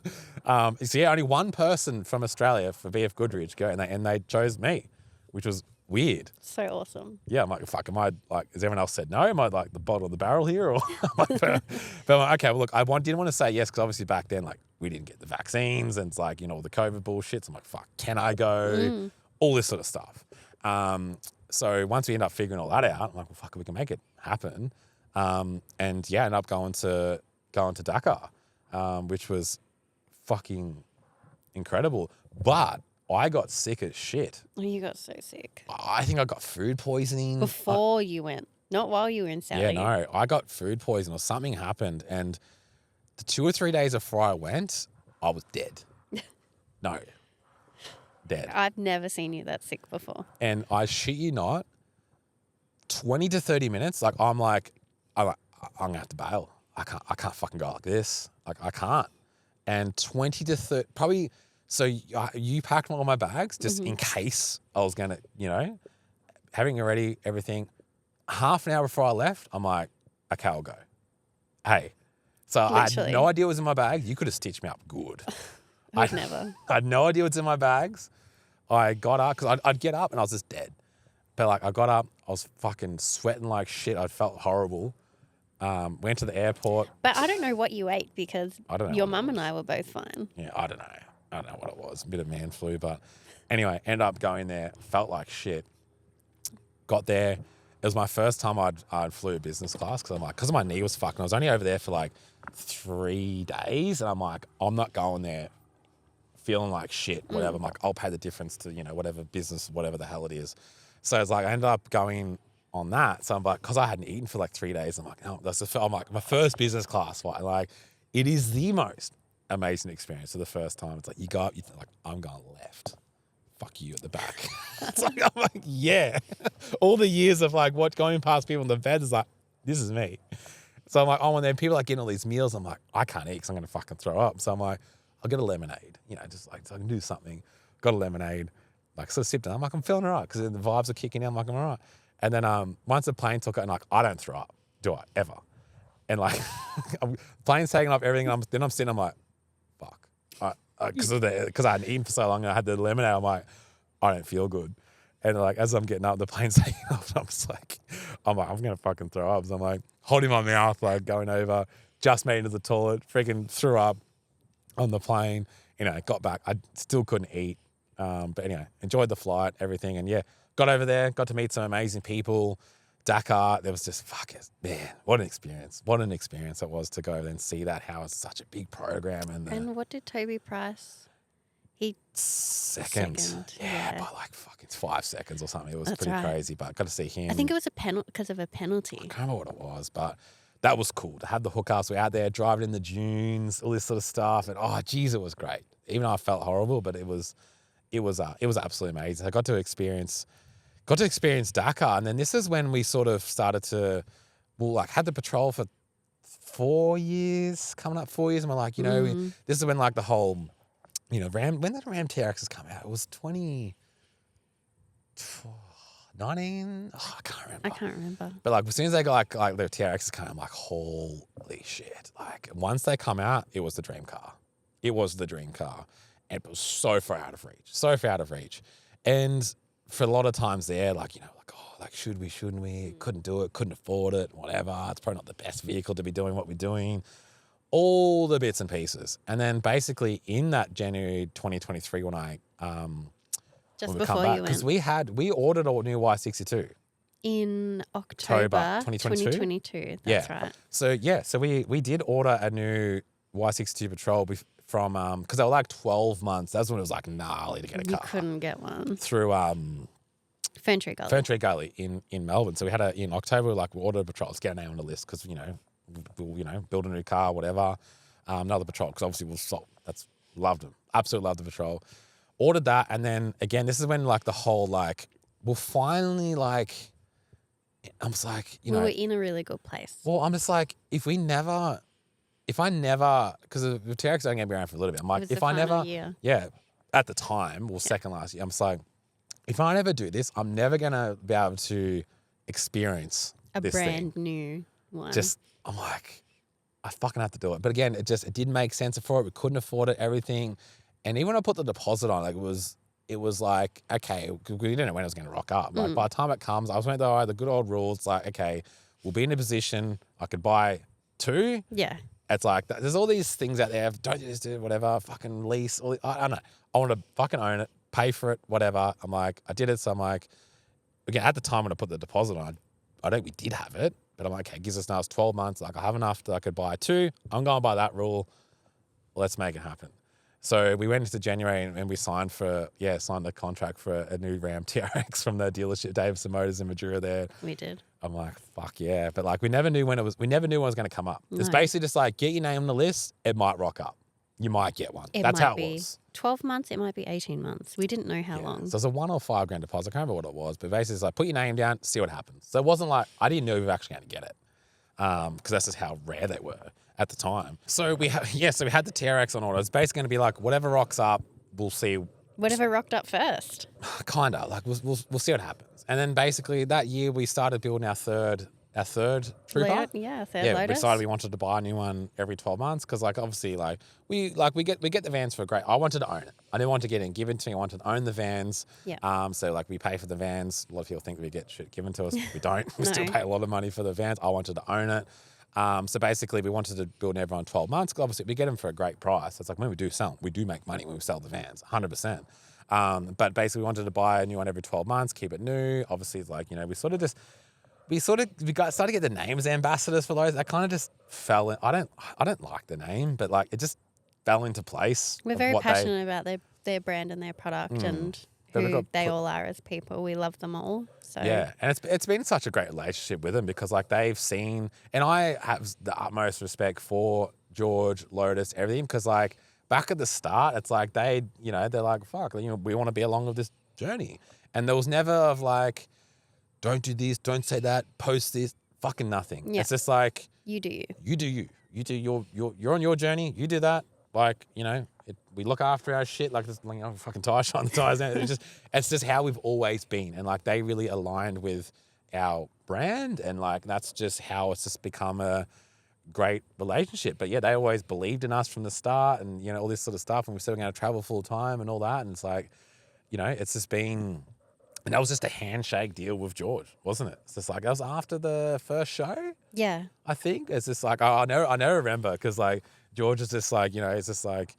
Speaker 1: yeah, only one person from Australia for BF Goodrich go, and they chose me, which was weird.
Speaker 2: So awesome.
Speaker 1: Yeah, I'm like, fuck, am I like, has everyone else said no? Am I like the bottom of the barrel here? Or but I'm like, okay, well, look, didn't want to say yes, because obviously back then, like, we didn't get the vaccines, and it's like, all the COVID bullshit. So I'm like, fuck, can I go? All this sort of stuff. So once we end up figuring all that out, I'm like, well, fuck, we can make it happen. And yeah, ended up going to Dakar, which was fucking incredible. But I got sick as shit.
Speaker 2: Oh, you got so sick.
Speaker 1: I think I got food poisoning.
Speaker 2: Before you went, not while you were in Saudi.
Speaker 1: Yeah, no, I got food poisoning or something happened. And the 2 or 3 days before I went, I was dead. No. Dead.
Speaker 2: I've never seen you that sick before.
Speaker 1: And I shit you not, 20 to 30 minutes, like, I'm going to have to bail. I can't fucking go like this. Like, I can't. And 20 to 30, probably, so you packed all my bags just in case I was going to, having already everything. Half an hour before I left, I'm like, okay, I'll go. Hey. So literally. I had no idea what was in my bag. You could have stitched me up good.
Speaker 2: I'd never.
Speaker 1: I had no idea what's in my bags. I got up, because I'd get up and I was just dead. But like, I got up, I was fucking sweating like shit. I felt horrible. Went to the airport.
Speaker 2: But I don't know what you ate, because your mum and I were both fine.
Speaker 1: Yeah, I don't know what it was. A bit of man flu. But anyway, ended up going there. Felt like shit. Got there. It was my first time I'd flew business class, because my knee was fucked. And I was only over there for like 3 days. And I'm like, I'm not going there feeling like shit, whatever. I'm like, I'll pay the difference to, whatever business, whatever the hell it is. So it's like, I ended up going on that. So I'm like, because I hadn't eaten for like 3 days, I'm like, oh, I'm like, my first business class flight. Like, it is the most amazing experience for the first time. It's like, you go up, you think like, I'm going left. Fuck you at the back. I'm like, yeah. All the years of like going past people in the bed is like, this is me. So I'm like, oh, and then people like getting all these meals. I'm like, I can't eat because I'm going to fucking throw up. So I'm like, I'll get a lemonade, just like so I can do something. Got a lemonade, like sort of sipped it. I'm like, I'm feeling all right, because the vibes are kicking in. I'm like, I'm all right. And then once the plane took it, and like, I don't throw up, do I, ever? And like, plane's taking off everything. And I'm sitting, I'm like, fuck. Because I hadn't eaten for so long and I had the lemonade, I'm like, I don't feel good. And like, as I'm getting up, the plane's taking off, I'm going to fucking throw up. So I'm like, holding my mouth, like going over, just made it to the toilet, freaking threw up on the plane. Got back. I still couldn't eat. But anyway, enjoyed the flight, everything. And yeah, got over there, got to meet some amazing people. Dakar, there was just, man, what an experience. What an experience it was to go and see that, how it's such a big program.
Speaker 2: And what did Toby Price?
Speaker 1: Second. Yeah, by like fucking 5 seconds or something. It was pretty crazy, but got to see him.
Speaker 2: I think it was because of a penalty.
Speaker 1: I can't remember what it was, but that was cool to have the hookups. We're out there driving in the dunes, all this sort of stuff. And oh, geez, it was great. Even though I felt horrible, but it was absolutely amazing. I got to experience Dakar. And then this is when we sort of started to, had the patrol for 4 years, coming up 4 years, and we're like, you know, this is when like the whole, you know, when did Ram TRXs come out? It was 2019. Oh, I can't remember. But like as soon as they got like the TRXs come out, I'm like, holy shit! Like once they come out, it was the dream car. It was the dream car, and it was so far out of reach, and for a lot of times there, like, you know, like, oh, like should we, shouldn't we? Couldn't do it, couldn't afford it, whatever. It's probably not the best vehicle to be doing what we're doing. All the bits and pieces. And then basically in that January 2023 when I
Speaker 2: just
Speaker 1: when we
Speaker 2: before
Speaker 1: come back,
Speaker 2: you
Speaker 1: because
Speaker 2: went.
Speaker 1: we ordered a new Y62
Speaker 2: In October 2022. That's right.
Speaker 1: So we did order a new Y62 Patrol from because they were like 12 months. That's when it was like gnarly to get a car.
Speaker 2: You couldn't get one
Speaker 1: through
Speaker 2: Ferntree
Speaker 1: Gully in Melbourne. So we had in October, we ordered a Patrol. Let's get a name on the list because, you know, we'll build a new car, whatever. Another Patrol because obviously we'll sold. Loved them. Absolutely loved the Patrol. Ordered that, and then again, this is when like the whole like we'll finally like. I'm just like, you know,
Speaker 2: we were in a really good place.
Speaker 1: Well, I'm just like, if I never, because the TRX only going to be around for a little bit. I'm like, if I never, at the time, second last year, I'm just like, if I never do this, I'm never going to be able to experience this
Speaker 2: brand new one.
Speaker 1: I'm like, I fucking have to do it. But again, it didn't make sense for it. We couldn't afford it, everything. And even when I put the deposit on, like it was like, okay, because we didn't know when it was going to rock up. Like by the time it comes, I was went, all right, the good old rules, like, okay, we'll be in a position, I could buy 2.
Speaker 2: Yeah.
Speaker 1: It's like, there's all these things out there, don't just do whatever, fucking lease. I don't know. I want to fucking own it, pay for it, whatever. I'm like, I did it. So I'm like, again, at the time when I put the deposit on, I think we did have it. But I'm like, okay, it gives us now 12 months. Like I have enough that I could buy 2. I'm going by that rule. Let's make it happen. So we went into January and we signed the contract for a new Ram TRX from the dealership, Davison Motors in Madura there.
Speaker 2: We did.
Speaker 1: I'm like, fuck yeah. But like, we never knew when it was going to come up. No. It's basically just like, get your name on the list. It might rock up. You might get one. That's how it was.
Speaker 2: 12 months. It might be 18 months. We didn't know how long.
Speaker 1: So it was a $1 or $5 grand deposit. I can't remember what it was, but basically it's like, put your name down, see what happens. So it wasn't like, I didn't know we were actually going to get it. Because that's just how rare they were at the time. So we had the TRX on order. It's basically going to be like whatever rocks up, we'll see.
Speaker 2: Whatever rocked up first.
Speaker 1: Kind of like we'll see what happens. And then basically that year we started building our third Trooper.
Speaker 2: Third Lotus.
Speaker 1: We decided we wanted to buy a new one every 12 months because like obviously like we get the vans for great. I wanted to own it. I didn't want to get it given to me. I wanted to own the vans.
Speaker 2: Yeah.
Speaker 1: So like we pay for the vans. A lot of people think we get shit given to us. We don't. We still pay a lot of money for the vans. I wanted to own it. So basically we wanted to build an everyone 12 months because obviously we get them for a great price. It's like when we do sell them, we do make money when we sell the vans, 100%. But basically we wanted to buy a new one every 12 months, keep it new. Obviously it's like, you know, we started to get the names ambassadors for those. That kind of just fell in. I don't like the name, but like it just fell into place.
Speaker 2: We're very passionate about their brand and their product and who they all are as people. We love them all. So
Speaker 1: yeah, and it's been such a great relationship with them because like they've seen, and I have the utmost respect for George, Lotus, everything because like back at the start, it's like they're like, fuck, you know, we want to be along with this journey, and there was never of like, don't do this, don't say that, post this, fucking nothing. Yeah. It's just like
Speaker 2: you do you.
Speaker 1: You do you. You do you're on your journey. You do that. Like, you know, we look after our shit like this, you know, fucking tire shine the tires. It's just how we've always been. And like they really aligned with our brand and like that's just how it's just become a great relationship. But yeah, they always believed in us from the start and, you know, all this sort of stuff. And we're still going to travel full time and all that. And it's like, you know, it's just been, and that was just a handshake deal with George, wasn't it? It's just like, that was after the first show.
Speaker 2: Yeah.
Speaker 1: I think it's just like, I never remember because like George is just like, you know, it's just like,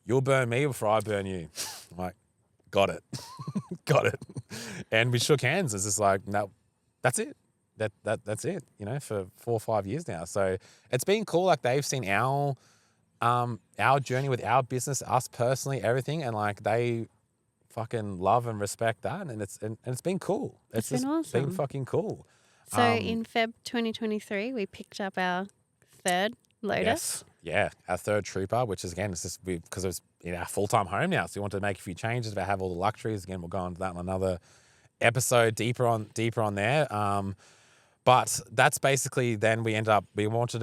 Speaker 1: you'll burn me before I burn you. I'm like, got it. Got it. And we shook hands. It's just like, no, that's it. That's it, you know, for 4 or 5 years now. So it's been cool. Like they've seen our journey with our business, us personally, everything. And like they fucking love and respect that. And it's been cool.
Speaker 2: It's been awesome.
Speaker 1: It's been fucking cool.
Speaker 2: So in Feb 2023, we picked up our third Lotus.
Speaker 1: Yes. Yeah, our third Trooper, which is again, it's just because it's in our full-time home now. So we wanted to make a few changes, but have all the luxuries. Again, we'll go into that in another episode deeper on there. But that's basically then we went north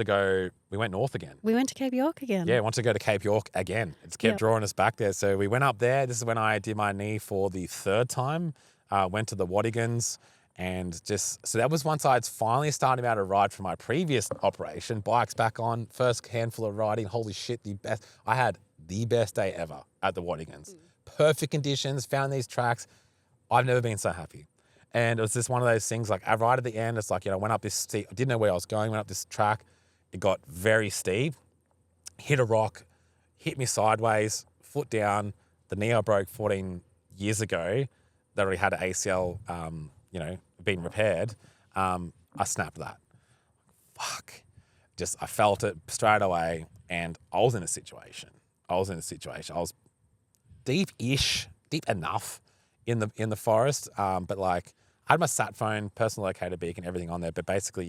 Speaker 1: again.
Speaker 2: We went to Cape York again.
Speaker 1: Yeah, wanted to go to Cape York again. It's kept drawing us back there. So we went up there. This is when I did my knee for the third time. Went to the Wadigans so that was once I had finally started out to ride from my previous operation. Bikes back on, first handful of riding. Holy shit, I had the best day ever at the Wadigans. Perfect conditions, found these tracks. I've never been so happy. And it was just one of those things, like right at the end, it's like, went up this steep, I didn't know where I was going, went up this track. It got very steep, hit a rock, hit me sideways, foot down. The knee I broke 14 years ago, that already had an ACL, been repaired. I snapped that. Fuck. I felt it straight away, and I was in a situation. I was deep enough in the forest, but like I had my sat phone, personal locator beacon, everything on there. But basically,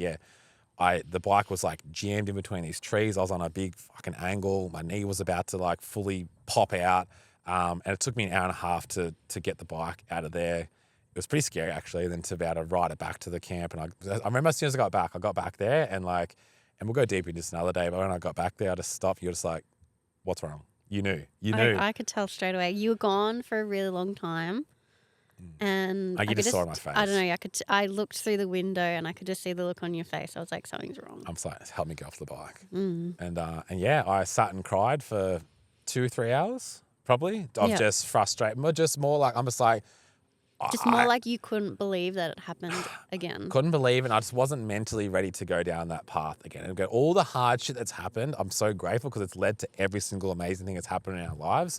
Speaker 1: the bike was like jammed in between these trees. I was on a big fucking angle. My knee was about to like fully pop out, and it took me an hour and a half to get the bike out of there. It was pretty scary actually. Then to be able to ride it back to the camp, and I remember as soon as I got back there, and we'll go deeper into this another day. But when I got back there, I just stopped. You're just like, what's wrong? You knew.
Speaker 2: I could tell straight away. You were gone for a really long time. And
Speaker 1: you just saw it on my face.
Speaker 2: I don't know. I looked through the window and I could just see the look on your face. I was like, something's wrong.
Speaker 1: I'm like, help me get off the bike. And I sat and cried for 2-3 hours probably of just frustration, but just more like
Speaker 2: like you couldn't believe that it happened again.
Speaker 1: Couldn't believe it. I just wasn't mentally ready to go down that path again. And all the hard shit that's happened, I'm so grateful because it's led to every single amazing thing that's happened in our lives.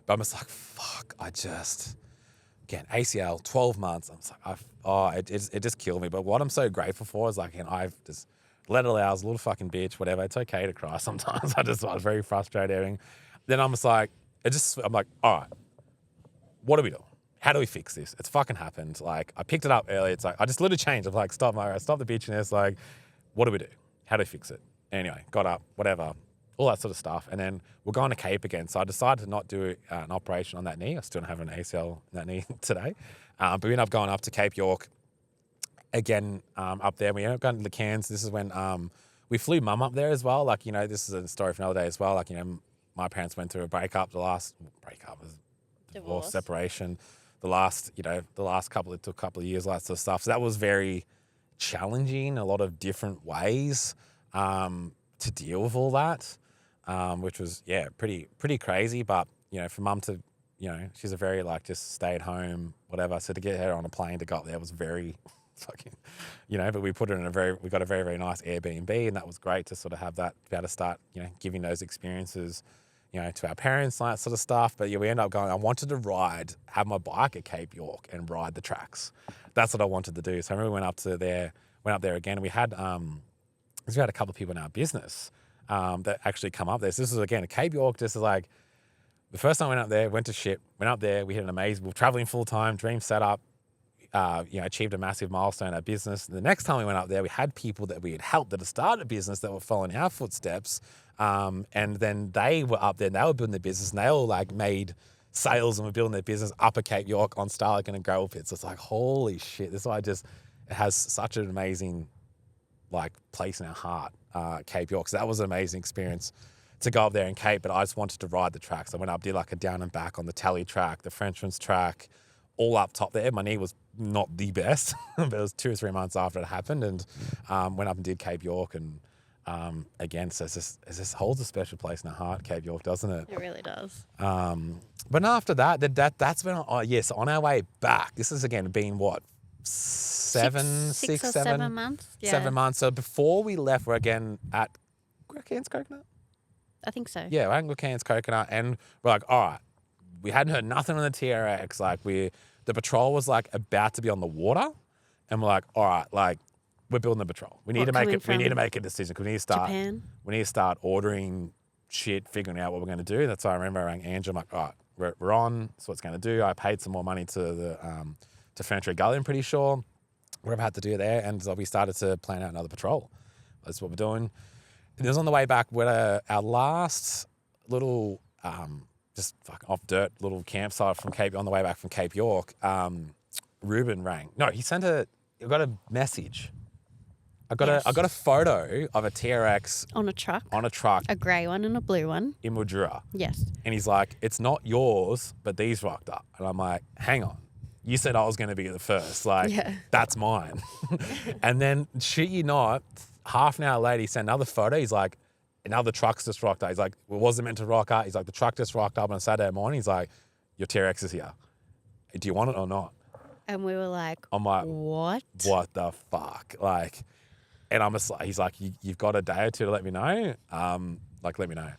Speaker 1: But I'm just like, fuck, again, ACL, 12 months. I'm just like, it just killed me. But what I'm so grateful for is I've just let it out. I was a little fucking bitch, whatever. It's okay to cry sometimes. I was very frustrated. Then I'm just like, I'm like, all right, what do we do? How do we fix this? It's fucking happened. Like, I picked it up early. It's like, I just literally changed. I'm like, stop the bitchiness. Like, what do we do? How do we fix it? Anyway, got up, whatever, all that sort of stuff. And then we're going to Cape again. So I decided to not do an operation on that knee. I still don't have an ACL in that knee today. But we ended up going up to Cape York again up there. We ended up going to the Cairns. This is when we flew mum up there as well. Like, this is a story for another day as well. Like, my parents went through a breakup. The last breakup was divorce, separation. The last couple, it took a couple of years, lots of stuff. So that was very challenging, a lot of different ways to deal with all that, which was, pretty crazy. But, for mum to, she's a very just stay at home, whatever. So to get her on a plane to go up there was very fucking, but we put her in we got a very, very nice Airbnb, and that was great to sort of have that, be able to start, giving those experiences to our parents, that sort of stuff. But we ended up going, I wanted to have my bike at Cape York and ride the tracks. That's what I wanted to do. So I remember we went up there again, and we had a couple of people in our business that actually come up there. So this was again, Cape York, just like the first time I went up there, went up there, we had we were traveling full time, dream set up, achieved a massive milestone in our business. The next time we went up there, we had people that we had helped that had started a business that were following our footsteps. And then they were up there and they were building their business, and they all made sales and were building their business up at Cape York on Starlight and a gravel pit. So it's like, holy shit, this is why it has such an amazing place in our heart, Cape York. So that was an amazing experience to go up there in Cape, but I just wanted to ride the tracks. I went up, did a down and back on the Tally track, the Frenchman's track, all up top there. My knee was not the best, but it was 2 or 3 months after it happened, and went up and did Cape York. And again, so it just holds a special place in our heart, Cape York, doesn't it?
Speaker 2: It really does.
Speaker 1: But after that's when, on our way back, this has again been what, 7
Speaker 2: months? Yeah.
Speaker 1: 7 months. So before we left, we're again at Cairns Coconut?
Speaker 2: I think so.
Speaker 1: Yeah, we're at Cairns Coconut, and we're like, all right, we hadn't heard nothing on the TRX. The patrol was about to be on the water, and we're like, all right, we're building the patrol. We need to make it. We need to make a decision because we need to start.
Speaker 2: Japan?
Speaker 1: We need to start ordering shit, figuring out what we're going to do. That's why I remember I rang Andrew. I'm like, all right, we're on. That's what it's going to do. I paid some more money to the to Furniture Gully, I'm pretty sure. Whatever I had to do there, and so we started to plan out another patrol. That's what we're doing. And it was on the way back. We're our last little just fucking off dirt little campsite from Cape on the way back from Cape York. Ruben rang. No, he got a message. I got a photo of a TRX
Speaker 2: On a truck.
Speaker 1: on a truck
Speaker 2: A grey one and a blue one.
Speaker 1: in Mildura.
Speaker 2: Yes.
Speaker 1: And he's like, it's not yours, but these rocked up. And I'm like, hang on. You said I was going to be the first. Like,
Speaker 2: Yeah.
Speaker 1: that's mine. And then, shit you not, half an hour later, he sent another photo. He's like, another truck's just rocked up. He's like, well, wasn't meant to rock up. He's like, the truck just rocked up on a Saturday morning. He's like, your TRX is here. Do you want it or not?
Speaker 2: And we were like,
Speaker 1: I'm like,
Speaker 2: what?
Speaker 1: what the fuck? Like, and I'm just like, he's like, you've got a day or two to let me know. Like, let me know.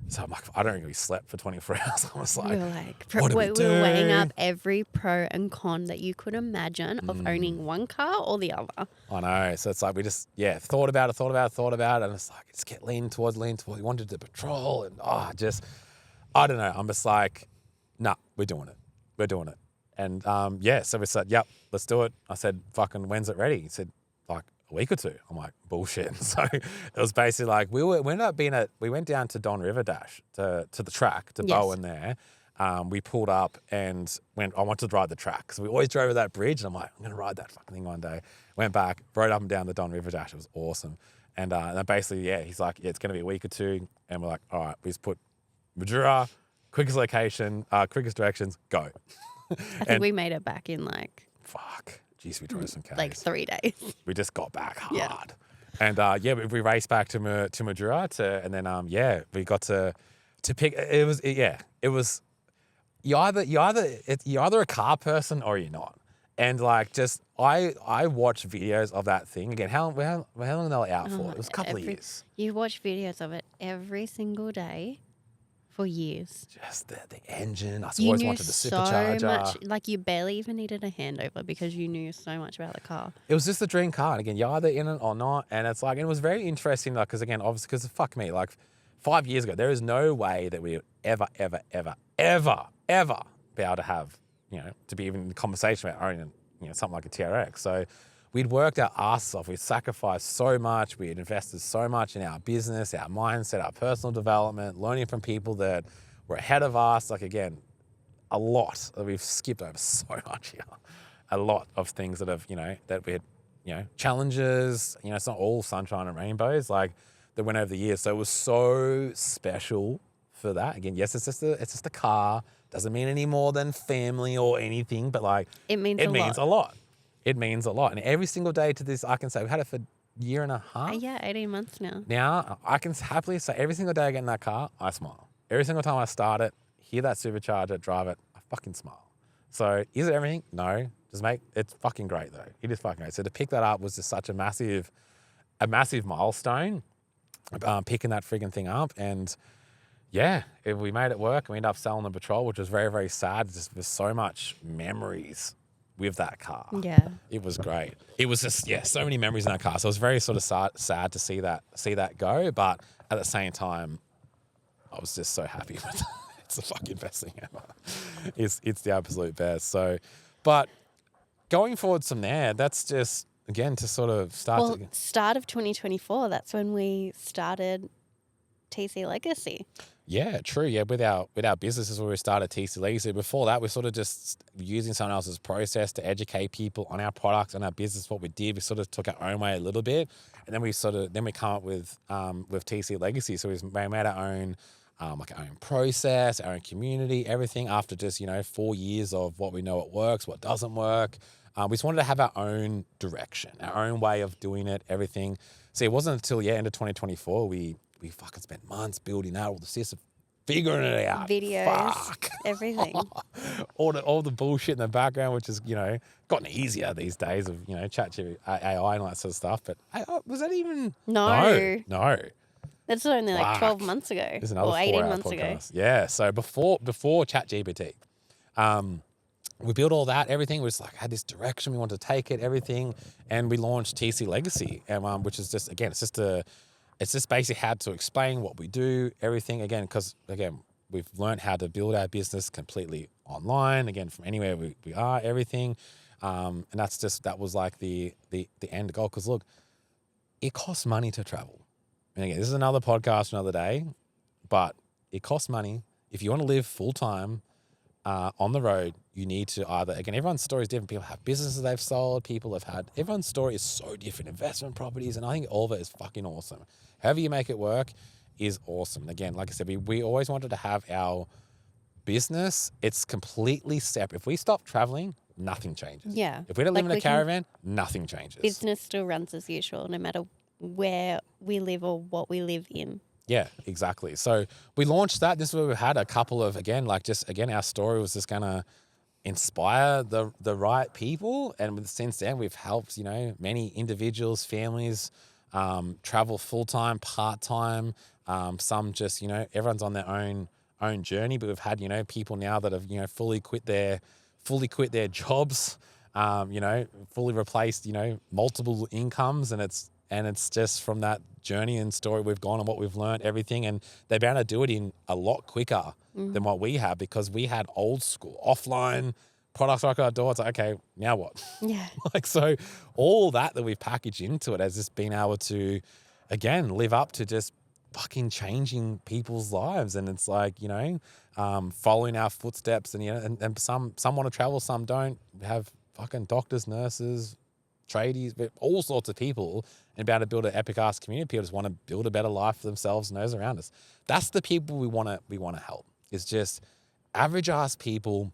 Speaker 1: So I'm like, I don't really slept for 24 hours. I was like,
Speaker 2: We were like,
Speaker 1: what do we
Speaker 2: we were weighing
Speaker 1: do?
Speaker 2: up every pro and con that you could imagine of owning one car or the other.
Speaker 1: I know. So it's like, we just, thought about it. And it's like, just get lean towards. We wanted to patrol and, I don't know. I'm just like, nah, we're doing it. And so we said, yep, let's do it. I said, fucking, when's it ready? He said, like, a week or two. I'm like, bullshit. So it was basically like, we went down to Don River Dash to the track, to Bowen there. We pulled up and I wanted to ride the track. So we always drove over that bridge. And I'm like, I'm going to ride that fucking thing one day. Went back, rode up and down the Don River Dash. It was awesome. And then basically, he's like, it's going to be a week or two. And we're like, all right, we just put Mildura, quickest location, quickest directions, go.
Speaker 2: I think we made it back in like...
Speaker 1: Fuck. Jeez, we drove some Ks.
Speaker 2: Like 3 days.
Speaker 1: We just got back hard.
Speaker 2: Yeah.
Speaker 1: And we raced back to Mildura and then we got to pick. It was you're either a car person or you're not. And like just I watched videos of that thing again. How long were they out for? It was a couple of years.
Speaker 2: You watch videos of it every single day for years.
Speaker 1: Just the engine. I
Speaker 2: You
Speaker 1: always
Speaker 2: knew
Speaker 1: wanted the
Speaker 2: so
Speaker 1: supercharger.
Speaker 2: much, like you barely even needed a handover because you knew so much about the car.
Speaker 1: It was just the dream car. And again, you're either in it or not. And it's like, and it was very interesting, like, because again, obviously, because fuck me, like 5 years ago, there is no way that we would ever be able to have, to be even in conversation about owning, something like a TRX. So we'd worked our asses off. We'd sacrificed so much. We had invested so much in our business, our mindset, our personal development, learning from people that were ahead of us. Like, again, a lot. We've skipped over so much here. A lot of things that have, that we had, challenges. It's not all sunshine and rainbows, like, that went over the years. So it was so special for that. Again, yes, it's just a car. Doesn't mean any more than family or anything, but like,
Speaker 2: It means
Speaker 1: a lot. It means a lot. And every single day to this, I can say, we've had it for a year and a half.
Speaker 2: Yeah, 18 months now.
Speaker 1: Now, I can happily say every single day I get in that car, I smile. Every single time I start it, hear that supercharger, drive it, I fucking smile. So is it everything? No. It's fucking great though. It is fucking great. So to pick that up was just such a massive milestone, picking that frigging thing up. And we made it work. We ended up selling the Patrol, which was very, very sad. Just with so much memories with that car.
Speaker 2: Yeah.
Speaker 1: It was great. It was just, so many memories in that car. So it was very sort of sad to see that go. But at the same time, I was just so happy with it. It's the fucking best thing ever. It's the absolute best. So, but going forward from there, that's just, again, to sort of start
Speaker 2: start of 2024, that's when we started TC Legacy.
Speaker 1: Yeah, true. Yeah, with our businesses where we started TC Legacy. Before that, we're sort of just using someone else's process to educate people on our products and our business. What we did, we sort of took our own way a little bit, and then we come up with TC Legacy. So we made our own our own process, our own community, everything. After just 4 years of what we know what works, what doesn't work, we just wanted to have our own direction, our own way of doing it, everything. So it wasn't until end of 2024 we fucking spent months building out all the systems, figuring it out.
Speaker 2: Videos, everything.
Speaker 1: all the bullshit in the background, which is, gotten easier these days of, ChatGPT, AI and all that sort of stuff. But was that even? No.
Speaker 2: That's only like 12 months ago.
Speaker 1: There's another
Speaker 2: or 18
Speaker 1: 4-hour
Speaker 2: months
Speaker 1: podcast.
Speaker 2: ago.
Speaker 1: Yeah. So before ChatGPT, we built all that, everything. We just had this direction. We wanted to take it, everything. And we launched TC Legacy, and which is just, again, it's just basically how to explain what we do, everything, again, because, again, we've learned how to build our business completely online, again, from anywhere we are, everything. And that was like the end goal. Because, look, it costs money to travel. And again, this is another podcast, another day, but it costs money. If you want to live full-time on the road, you need to either, again, everyone's story is different. People have businesses they've sold. Everyone's story is so different. Investment properties, and I think all of it is fucking awesome. However you make it work is awesome. And again, like I said, we always wanted to have our business. It's completely separate. If we stop traveling, nothing changes.
Speaker 2: Yeah.
Speaker 1: If we don't live in a caravan, nothing changes.
Speaker 2: Business still runs as usual, no matter where we live or what we live in.
Speaker 1: Yeah, exactly. So we launched that. This is where we had a couple of, our story was just going to inspire the right people. And since then, we've helped, many individuals, families travel full-time, part-time, some just, everyone's on their own journey. But we've had, people now that have, fully quit their jobs, fully replaced, multiple incomes. And it's just from that journey and story we've gone and what we've learned, everything. And they've been able to do it in a lot quicker than what we have, because we had old school offline products like our door. It's like, okay, now what?
Speaker 2: Yeah.
Speaker 1: So all that we've packaged into it has just been able to, again, live up to just fucking changing people's lives. And it's like, following our footsteps, and, and some want to travel, some don't. We have fucking doctors, nurses, tradies, but all sorts of people, and be able to build an epic ass community. People just want to build a better life for themselves and those around us. That's the people we want to help. It's just average ass people,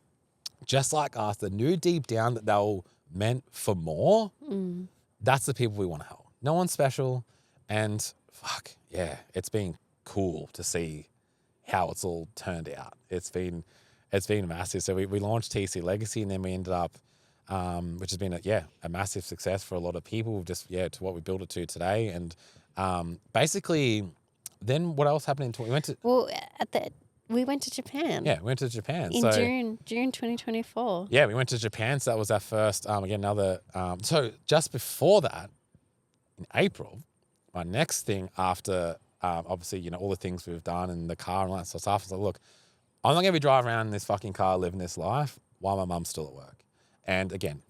Speaker 1: just like us, that knew deep down that they were meant for more. That's the people we want to help. No one's special, and fuck yeah, it's been cool to see how it's all turned out. It's been massive. So we launched TC Legacy, and then we ended up, which has been a massive success for a lot of people, just to what we built it to today. And basically, then what else happened we went to Japan. Yeah, we went to Japan
Speaker 2: in June 2024.
Speaker 1: Yeah, we went to Japan. So that was our first. So just before that, in April, my next thing after obviously all the things we've done and the car and all that sort of stuff, I was like, look, I'm not gonna be driving around in this fucking car living this life while my mum's still at work. And again,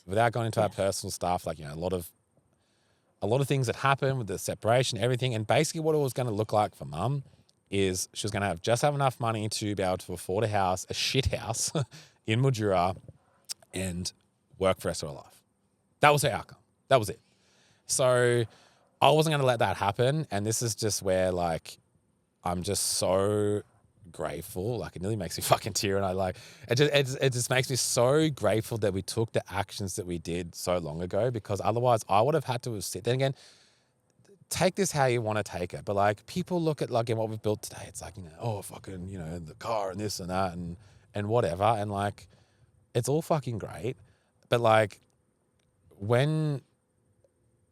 Speaker 1: without going into our personal stuff, like, a lot of things that happened with the separation, everything. And basically what it was going to look like for mum is she was going to have enough money to be able to afford a shit house in Mildura, and work for the rest of her life. That was her outcome. That was it. So I wasn't going to let that happen. And this is just where, like, I'm just so grateful. Like, it nearly makes me fucking tear, and it just makes me so grateful that we took the actions that we did so long ago, because otherwise I would have had to sit there again. Take this how you want to take it, but like, people look at like what we've built today, it's like, fucking, the car and this and that and whatever, and like, it's all fucking great, but like, when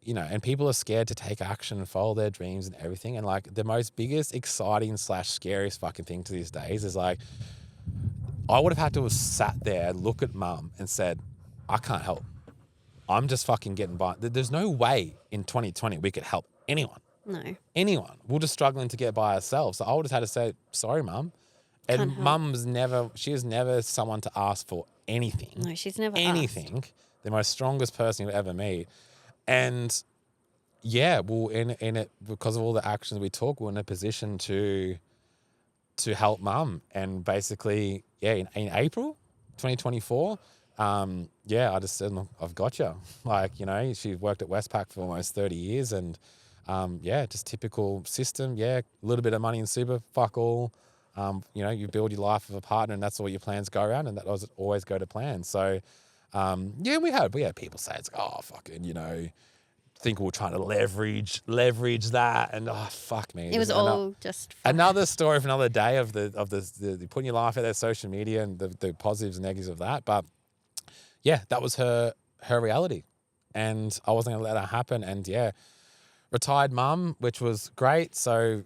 Speaker 1: and people are scared to take action and follow their dreams and everything. And like, the most biggest, exciting / scariest fucking thing to these days is like, I would have had to have sat there, look at mum and said, I can't help. I'm just fucking getting by. There's no way in 2020 we could help anyone.
Speaker 2: No.
Speaker 1: Anyone. We're just struggling to get by ourselves. So I would have had to say, sorry, mum. And she was never someone to ask for anything.
Speaker 2: No, she's never
Speaker 1: anything.
Speaker 2: asked.
Speaker 1: The most strongest person you'll ever meet. And yeah, well, in it, because of all the actions we took, we're in a position to help mum. And basically, in April 2024, I just said, look, I've got you. Like, she worked at Westpac for almost 30 years, and just typical system. Yeah, a little bit of money in super, fuck all. You build your life with a partner, and that's all your plans go around, and that doesn't always go to plan. So we had people say it's like, oh, fucking, think we're trying to leverage that, and oh, fuck me.
Speaker 2: It was all just fun.
Speaker 1: Another story for another day of the putting your life out there, social media, and the positives and negatives of that. But yeah, that was her reality, and I wasn't gonna let that happen. And retired mum, which was great. So,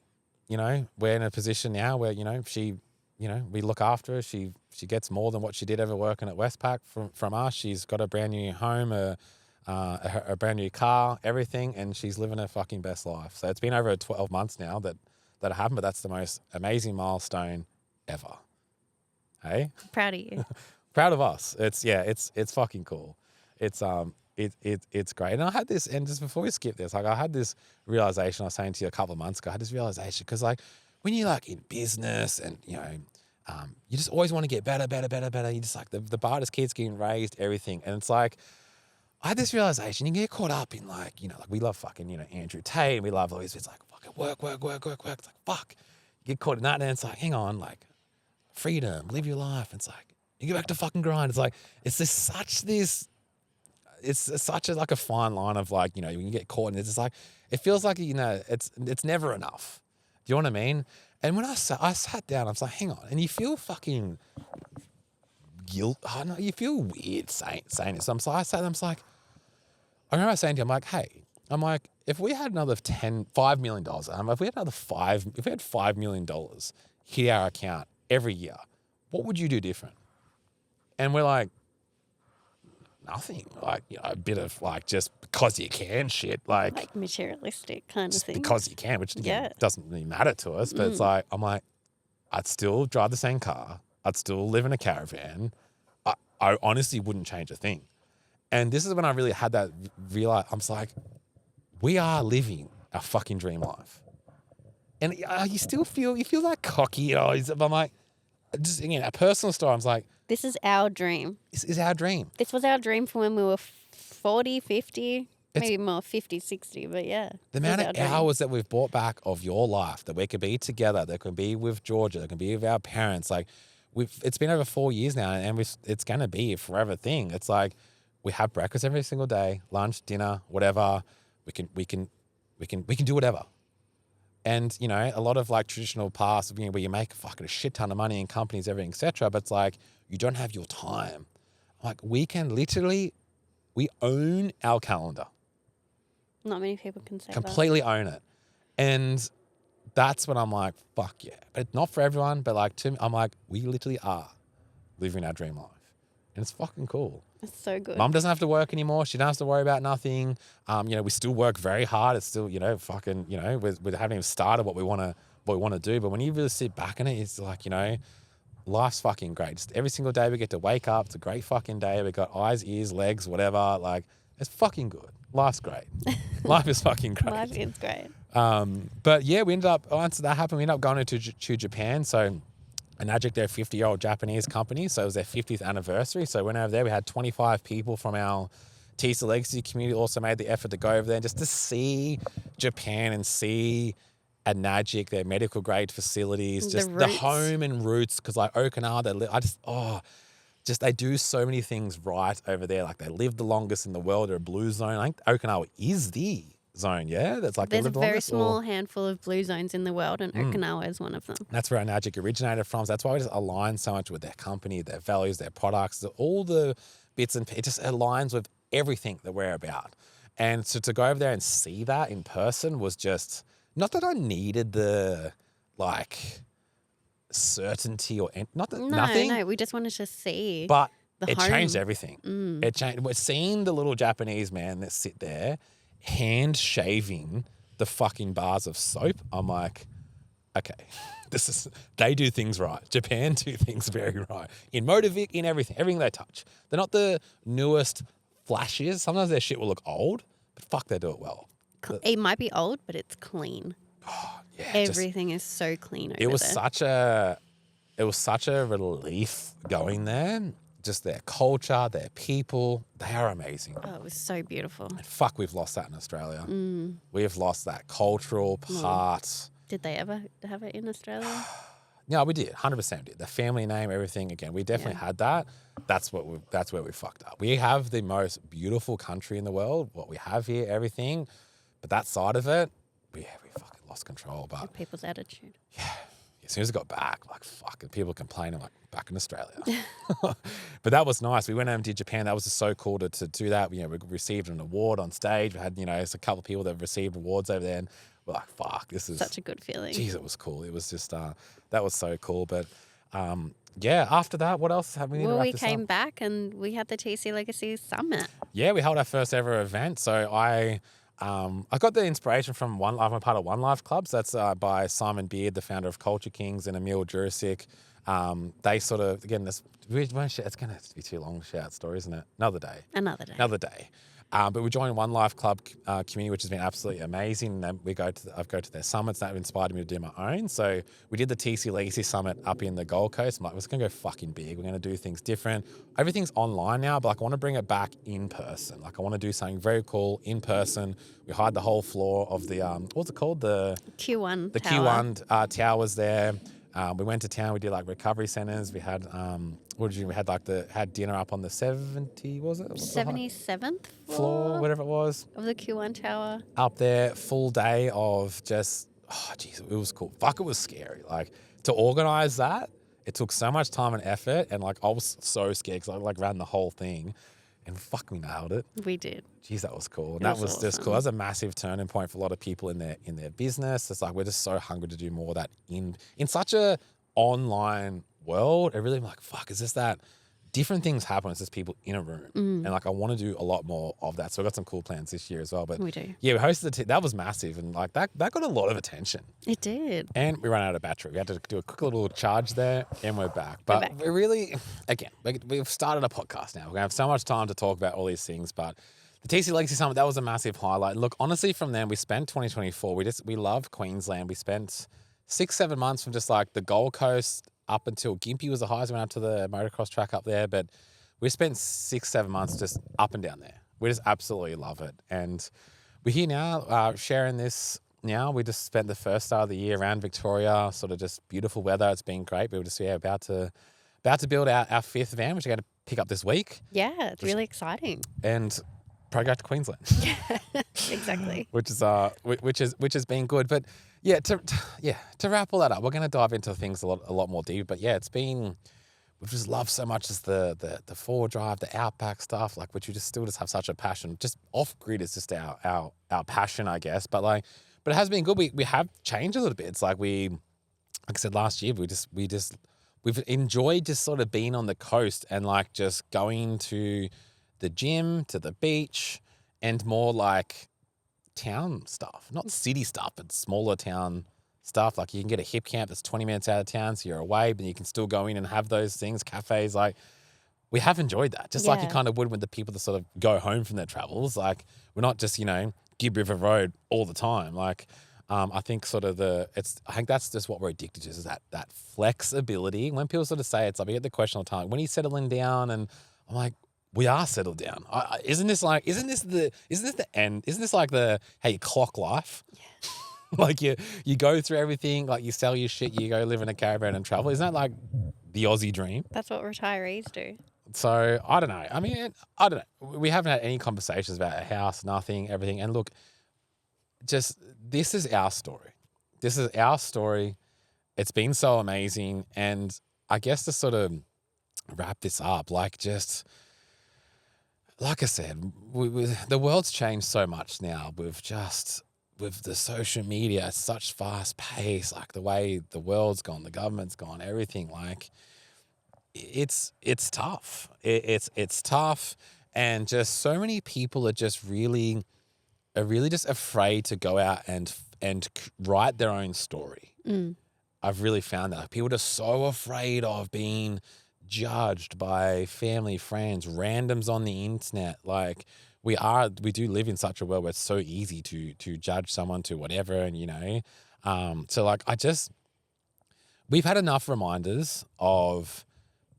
Speaker 1: we're in a position now where, she, we look after her. She gets more than what she did ever working at Westpac from us. She's got a brand new home, a brand new car, everything, and she's living her fucking best life. So it's been over 12 months now that happened, but that's the most amazing milestone ever. Hey?
Speaker 2: Proud of you.
Speaker 1: Proud of us. It's fucking cool. It's great. And I had this, and just before we skip this, like, I had this realization I was saying to you a couple of months ago. I had this realization because, like, when you're like in business and you just always want to get better, better, better, better. You just like the bar just keeps getting raised, everything. And it's like, I had this realization, you get caught up in like, you know, like we love fucking, you know, Andrew Tate, and we love all these, it's like fucking work. It's like, fuck. You get caught in that, and it's like, hang on, like freedom, live your life. It's like, you get back to fucking grind. It's like, it's such a like a fine line of like, you know, when you get caught, and it's just like, it feels like, you know, it's never enough. Do you know what I mean? And when I sat down, I was like, hang on, and you feel fucking guilt. Oh no, you feel weird saying it. So I sat there, I'm like, I remember saying to him, I'm like, hey, I'm like, if we had another $5 million, if we had $5 million hit our account every year, what would you do different? And we're like, nothing. Like, you know, a bit of like, just because you can shit. Like
Speaker 2: materialistic kind of thing.
Speaker 1: Because you can, which again, doesn't really matter to us. But it's like, I'm like, I'd still drive the same car. I'd still live in a caravan. I honestly wouldn't change a thing. And this is when I really had that realize. I'm just like, we are living a fucking dream life. And you feel like cocky. You know, I'm like, just again, a personal story. I was like,
Speaker 2: this is our dream.
Speaker 1: This is our dream.
Speaker 2: This was our dream from when we were 40, 50, maybe more 50, 60. But yeah.
Speaker 1: The amount of hours that we've brought back of your life that we could be together, that can be with Georgia, that can be with our parents. Like, it's been over 4 years now, and it's going to be a forever thing. It's like, we have breakfast every single day, lunch, dinner, whatever. We can do whatever. And, you know, a lot of like traditional paths, you know, where you make fucking a shit ton of money in companies, everything, et cetera, but it's like, you don't have your time. Like, we own our calendar.
Speaker 2: Not many people can say
Speaker 1: Completely own it. And that's when I'm like, fuck yeah. But not for everyone, but like to me, I'm like, we literally are living our dream life. And it's fucking cool.
Speaker 2: It's so good.
Speaker 1: Mum doesn't have to work anymore. She doesn't have to worry about nothing. You know, we still work very hard. It's still, you know, fucking, you know, we haven't even started what we want to do. But when you really sit back in it, it's like, you know, life's fucking great. Just every single day we get to wake up. It's a great fucking day. We got eyes, ears, legs, whatever. Like, it's fucking good. Life's great. Life is fucking great.
Speaker 2: Life is great.
Speaker 1: But yeah, we ended up, once that happened, we ended up going to Japan. So Enagic, they're a 50-year-old Japanese company. So it was their 50th anniversary. So went over there. We had 25 people from our Tisa Legacy community also made the effort to go over there just to see Japan and see Enagic, their medical grade facilities, just the home and roots. Because like Okinawa, they do so many things right over there. Like, they live the longest in the world. They're a blue zone. I think Okinawa is the zone, yeah? That's like,
Speaker 2: there's a very small handful of blue zones in the world, and Okinawa is one of them.
Speaker 1: That's where Enagic originated from. So that's why we just align so much with their company, their values, their products, all the bits, and it just aligns with everything that we're about. And so to go over there and see that in person was just, not that I needed the like certainty or nothing.
Speaker 2: No, we just wanted to see.
Speaker 1: But
Speaker 2: it
Speaker 1: changed everything. It changed. We're seeing the little Japanese man that sit there hand shaving the fucking bars of soap. I'm like, okay, they do things right. Japan do things very right. In motor vehicle, in everything they touch. They're not the newest flashes. Sometimes their shit will look old, but fuck, they do it well.
Speaker 2: It might be old, but it's clean.
Speaker 1: Oh, yeah.
Speaker 2: Everything is so clean over there.
Speaker 1: It was such a relief going there. Just their culture, their people, they are amazing.
Speaker 2: Oh, it was so beautiful.
Speaker 1: And fuck, we've lost that in Australia. We've lost that cultural part.
Speaker 2: Did they ever have it in Australia?
Speaker 1: No, we did. 100% did. The family name, everything. Again, we definitely had that. That's where we fucked up. We have the most beautiful country in the world. What we have here, everything. But that side of it, we fucking lost control. But
Speaker 2: people's attitude.
Speaker 1: Yeah. As soon as it got back, like, fucking people complaining, like, back in Australia. But that was nice. We went over and did Japan. That was just so cool to do that. You know, we received an award on stage. We had, you know, a couple of people that received awards over there, and we're like, fuck, this is
Speaker 2: such a good feeling.
Speaker 1: Jeez, it was cool. It was just, that was so cool. But yeah, after that, what else have we?
Speaker 2: Well, we came back and we had the TC Legacy Summit.
Speaker 1: Yeah, we held our first ever event. So I got the inspiration from I'm a part of One Life Clubs. That's by Simon Beard, the founder of Culture Kings, and Emil Jurisic. They sort of, again, it's going to be too long to share out stories, isn't it? Another day. But we joined One Life Club community, which has been absolutely amazing. And then I've go to their summits. That inspired me to do my own. So we did the TC Legacy Summit up in the Gold Coast. I'm like, we're just going to go fucking big. We're going to do things different. Everything's online now, but like I want to bring it back in person. Like I want to do something very cool in person. We hired the whole floor of the, what's it called? The
Speaker 2: Q1
Speaker 1: The
Speaker 2: tower.
Speaker 1: Q1 towers there. We went to town. We did like recovery centers. We had what did you? We had like had dinner up on the 70. Was it? What's the height?
Speaker 2: 77th
Speaker 1: Floor, whatever it was.
Speaker 2: of the Q1 tower.
Speaker 1: Up there, full day of just jeez, it was cool. Fuck, it was scary. Like to organize that, it took so much time and effort, and like I was so scared because I like ran the whole thing, and fuck, we nailed it.
Speaker 2: We did.
Speaker 1: Jeez, that was cool. And
Speaker 2: It
Speaker 1: that
Speaker 2: was
Speaker 1: was just
Speaker 2: awesome.
Speaker 1: cool. That was a massive turning point for a lot of people in their business. It's like we're just so hungry to do more of that in such a online world. I really am like, fuck, is this that different things happen? It's just people in a room. And like I want to do a lot more of that. So we've got some cool plans this year as well. But
Speaker 2: We do.
Speaker 1: yeah, we hosted that was massive, and like that got a lot of attention.
Speaker 2: It did.
Speaker 1: And we ran out of battery. We had to do a quick little charge there, and we're back. But
Speaker 2: back.
Speaker 1: we're really, again, we've started a podcast now. We're going to have so much time to talk about all these things. But the TC Legacy Summit, that was a massive highlight. Look, honestly, from then, we spent 2024. We love Queensland. We spent 6-7 months from just like the Gold Coast up until Gympie was the highest. We went up to the motocross track up there. But we spent 6-7 months just up and down there. We just absolutely love it. And we're here now sharing this now. We just spent the first start of the year around Victoria, sort of just beautiful weather. It's been great. We were just about to build our fifth van, which we're going to pick up this week,
Speaker 2: Yeah, it's really exciting.
Speaker 1: and probably go to Queensland,
Speaker 2: Exactly.
Speaker 1: which has been good. But yeah, to wrap all that up, we're going to dive into things a lot more deep. But yeah, we've just loved so much as the four drive, the outback stuff, like which we just still have such a passion. Just off grid is just our passion, I guess. But it has been good. We have changed a little bit. It's like like I said last year, we've enjoyed just sort of being on the coast and like just going to the gym, to the beach, and more like town stuff, not city stuff, but smaller town stuff. Like you can get a hip camp that's 20 minutes out of town, so you're away, but you can still go in and have those things, cafes. Like we have enjoyed that, just like you
Speaker 2: Yeah.
Speaker 1: kind of would with the people that sort of go home from their travels. Like we're not just Gib River Road all the time. Like I think I think that's just what we're addicted to, is that flexibility. When people sort of say it's like, I get the question all the time, when are you settling down? And I'm like, we are settled down. Isn't this the end? Isn't this like how you clock life? Like you go through everything, like you sell your shit, you go live in a caravan and travel. Isn't that like the Aussie dream?
Speaker 2: That's what retirees do.
Speaker 1: So I don't know. I mean, I don't know. We haven't had any conversations about a house, nothing, everything. And look, just this is our story. This is our story. It's been so amazing. And I guess to sort of wrap this up, like I said, the world's changed so much now with the social media at such fast pace, like the way the world's gone, the government's gone, everything. Like it's tough. It's tough, and just so many people are just really just afraid to go out and write their own story. I've really found that people are just so afraid of being judged by family, friends, randoms on the internet. Like we do live in such a world where it's so easy to judge someone to whatever, and so like we've had enough reminders of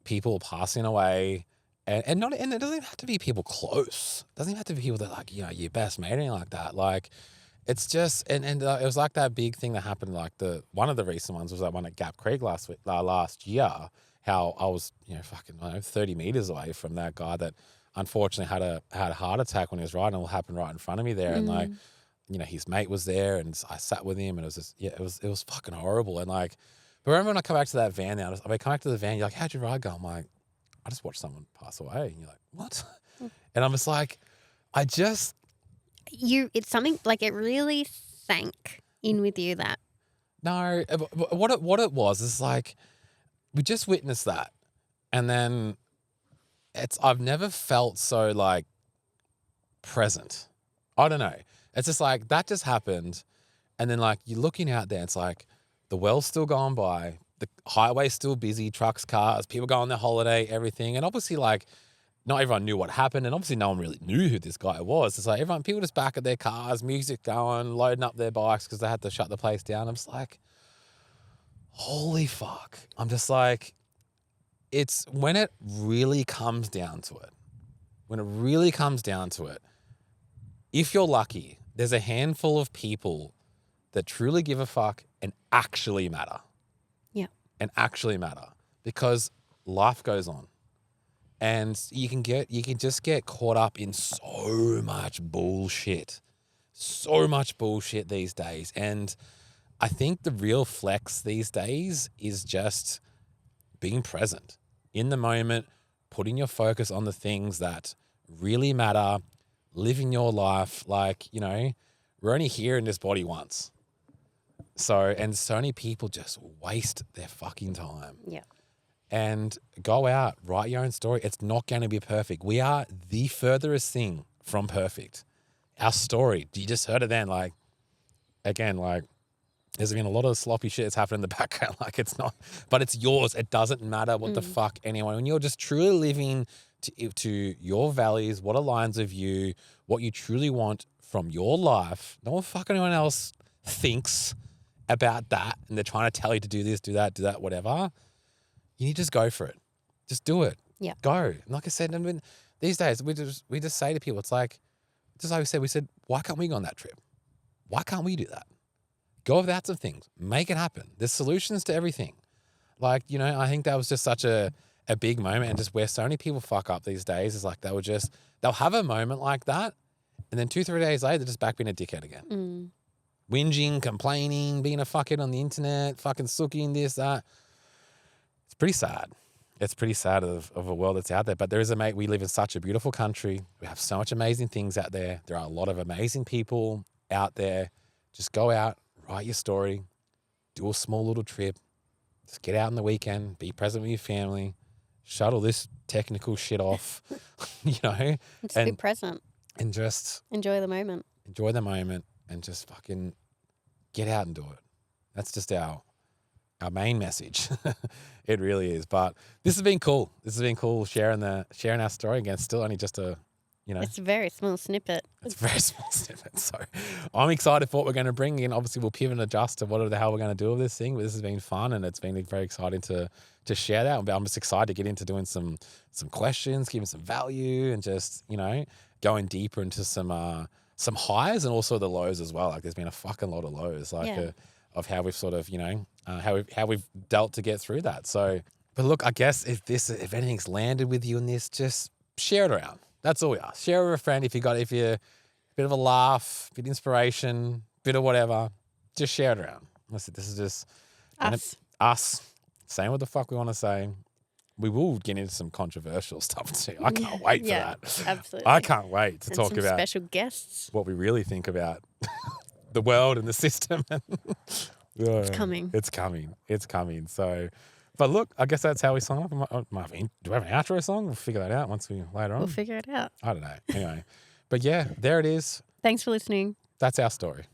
Speaker 1: people passing away, and it doesn't even have to be people close. It doesn't even have to be people that like your best mate or anything like that. Like it's just and it was like that big thing that happened. Like one of the recent ones was that one at Gap Creek last year. How I was, 30 meters away from that guy that unfortunately had a heart attack when he was riding. It all happened right in front of me there, and like, his mate was there, and I sat with him, and it was just, it was fucking horrible. And like, but remember when I come back to that van now? I come back to the van. You're like, how'd your ride go? I'm like, I just watched someone pass away, and you're like, what? And I'm just like,
Speaker 2: It's something like it really sank in with you that.
Speaker 1: No, what it was is like, we just witnessed that, and then I've never felt so like present. I don't know. It's just like that just happened, and then like you're looking out there, it's like the well's still going by, the highway's still busy, trucks, cars, people go on their holiday, everything, and obviously like not everyone knew what happened, and obviously no one really knew who this guy was. It's like people just back at their cars, music going, loading up their bikes because they had to shut the place down. I'm just like, holy fuck. I'm just like, it's when it really comes down to it. When it really comes down to it, if you're lucky, there's a handful of people that truly give a fuck and actually matter.
Speaker 2: Yeah.
Speaker 1: And actually matter because life goes on. And you can just get caught up in so much bullshit. So much bullshit these days. And I think the real flex these days is just being present in the moment, putting your focus on the things that really matter, living your life. Like, we're only here in this body once. So many people just waste their fucking time.
Speaker 2: Yeah.
Speaker 1: And go out, write your own story. It's not going to be perfect. We are the furthest thing from perfect. Our story, you just heard it then, there's been a lot of sloppy shit that's happened in the background. It's not, but it's yours. It doesn't matter what the fuck anyone. When you're just truly living to your values, what aligns with you, what you truly want from your life, no fuck anyone else thinks about that, and they're trying to tell you to do this, do that, whatever. You need to just go for it. Just do it.
Speaker 2: Yeah.
Speaker 1: Go. And like I said, these days we just say to people, it's like, just like we said, why can't we go on that trip? Why can't we do that? Go without some things. Make it happen. There's solutions to everything. I think that was just such a big moment, and just where so many people fuck up these days is like they'll have a moment like that, and then 2-3 days later, they're just back being a dickhead again. Whinging, complaining, being a fuckhead on the internet, fucking sooking this, that. It's pretty sad. It's pretty sad of a world that's out there. But we live in such a beautiful country. We have so much amazing things out there. There are a lot of amazing people out there. Just go out, write your story, do a small little trip. Just get out on the weekend, be present with your family, shuttle this technical shit off,
Speaker 2: Just be present.
Speaker 1: And just
Speaker 2: enjoy the moment.
Speaker 1: Enjoy the moment and just fucking get out and do it. That's just our main message. It really is. But this has been cool. sharing our story again. Still only just
Speaker 2: it's a very small snippet.
Speaker 1: It's a very small snippet. So I'm excited for what we're going to bring in. Obviously, we'll pivot and adjust to what the hell we're going to do with this thing. But this has been fun, and it's been very exciting to share that. I'm just excited to get into doing some questions, giving some value, and just going deeper into some highs and also the lows as well. There's been a fucking lot of lows, of how we've sort of how we've dealt to get through that. So, but look, I guess if anything's landed with you in this, just share it around. That's all we are. Share it with a friend if you're a bit of a laugh, bit of inspiration, bit of whatever. Just share it around. Listen, this is just us saying what the fuck we want to say. We will get into some controversial stuff too. I can't wait for that.
Speaker 2: Absolutely.
Speaker 1: I can't wait to talk about
Speaker 2: special guests.
Speaker 1: What we really think about the world and the system.
Speaker 2: It's coming.
Speaker 1: It's coming. So, but look, I guess that's how we sign off. Do we have an outro song? We'll figure that out later on.
Speaker 2: We'll figure it out.
Speaker 1: I don't know. Anyway, but yeah, there it is.
Speaker 2: Thanks for listening.
Speaker 1: That's our story.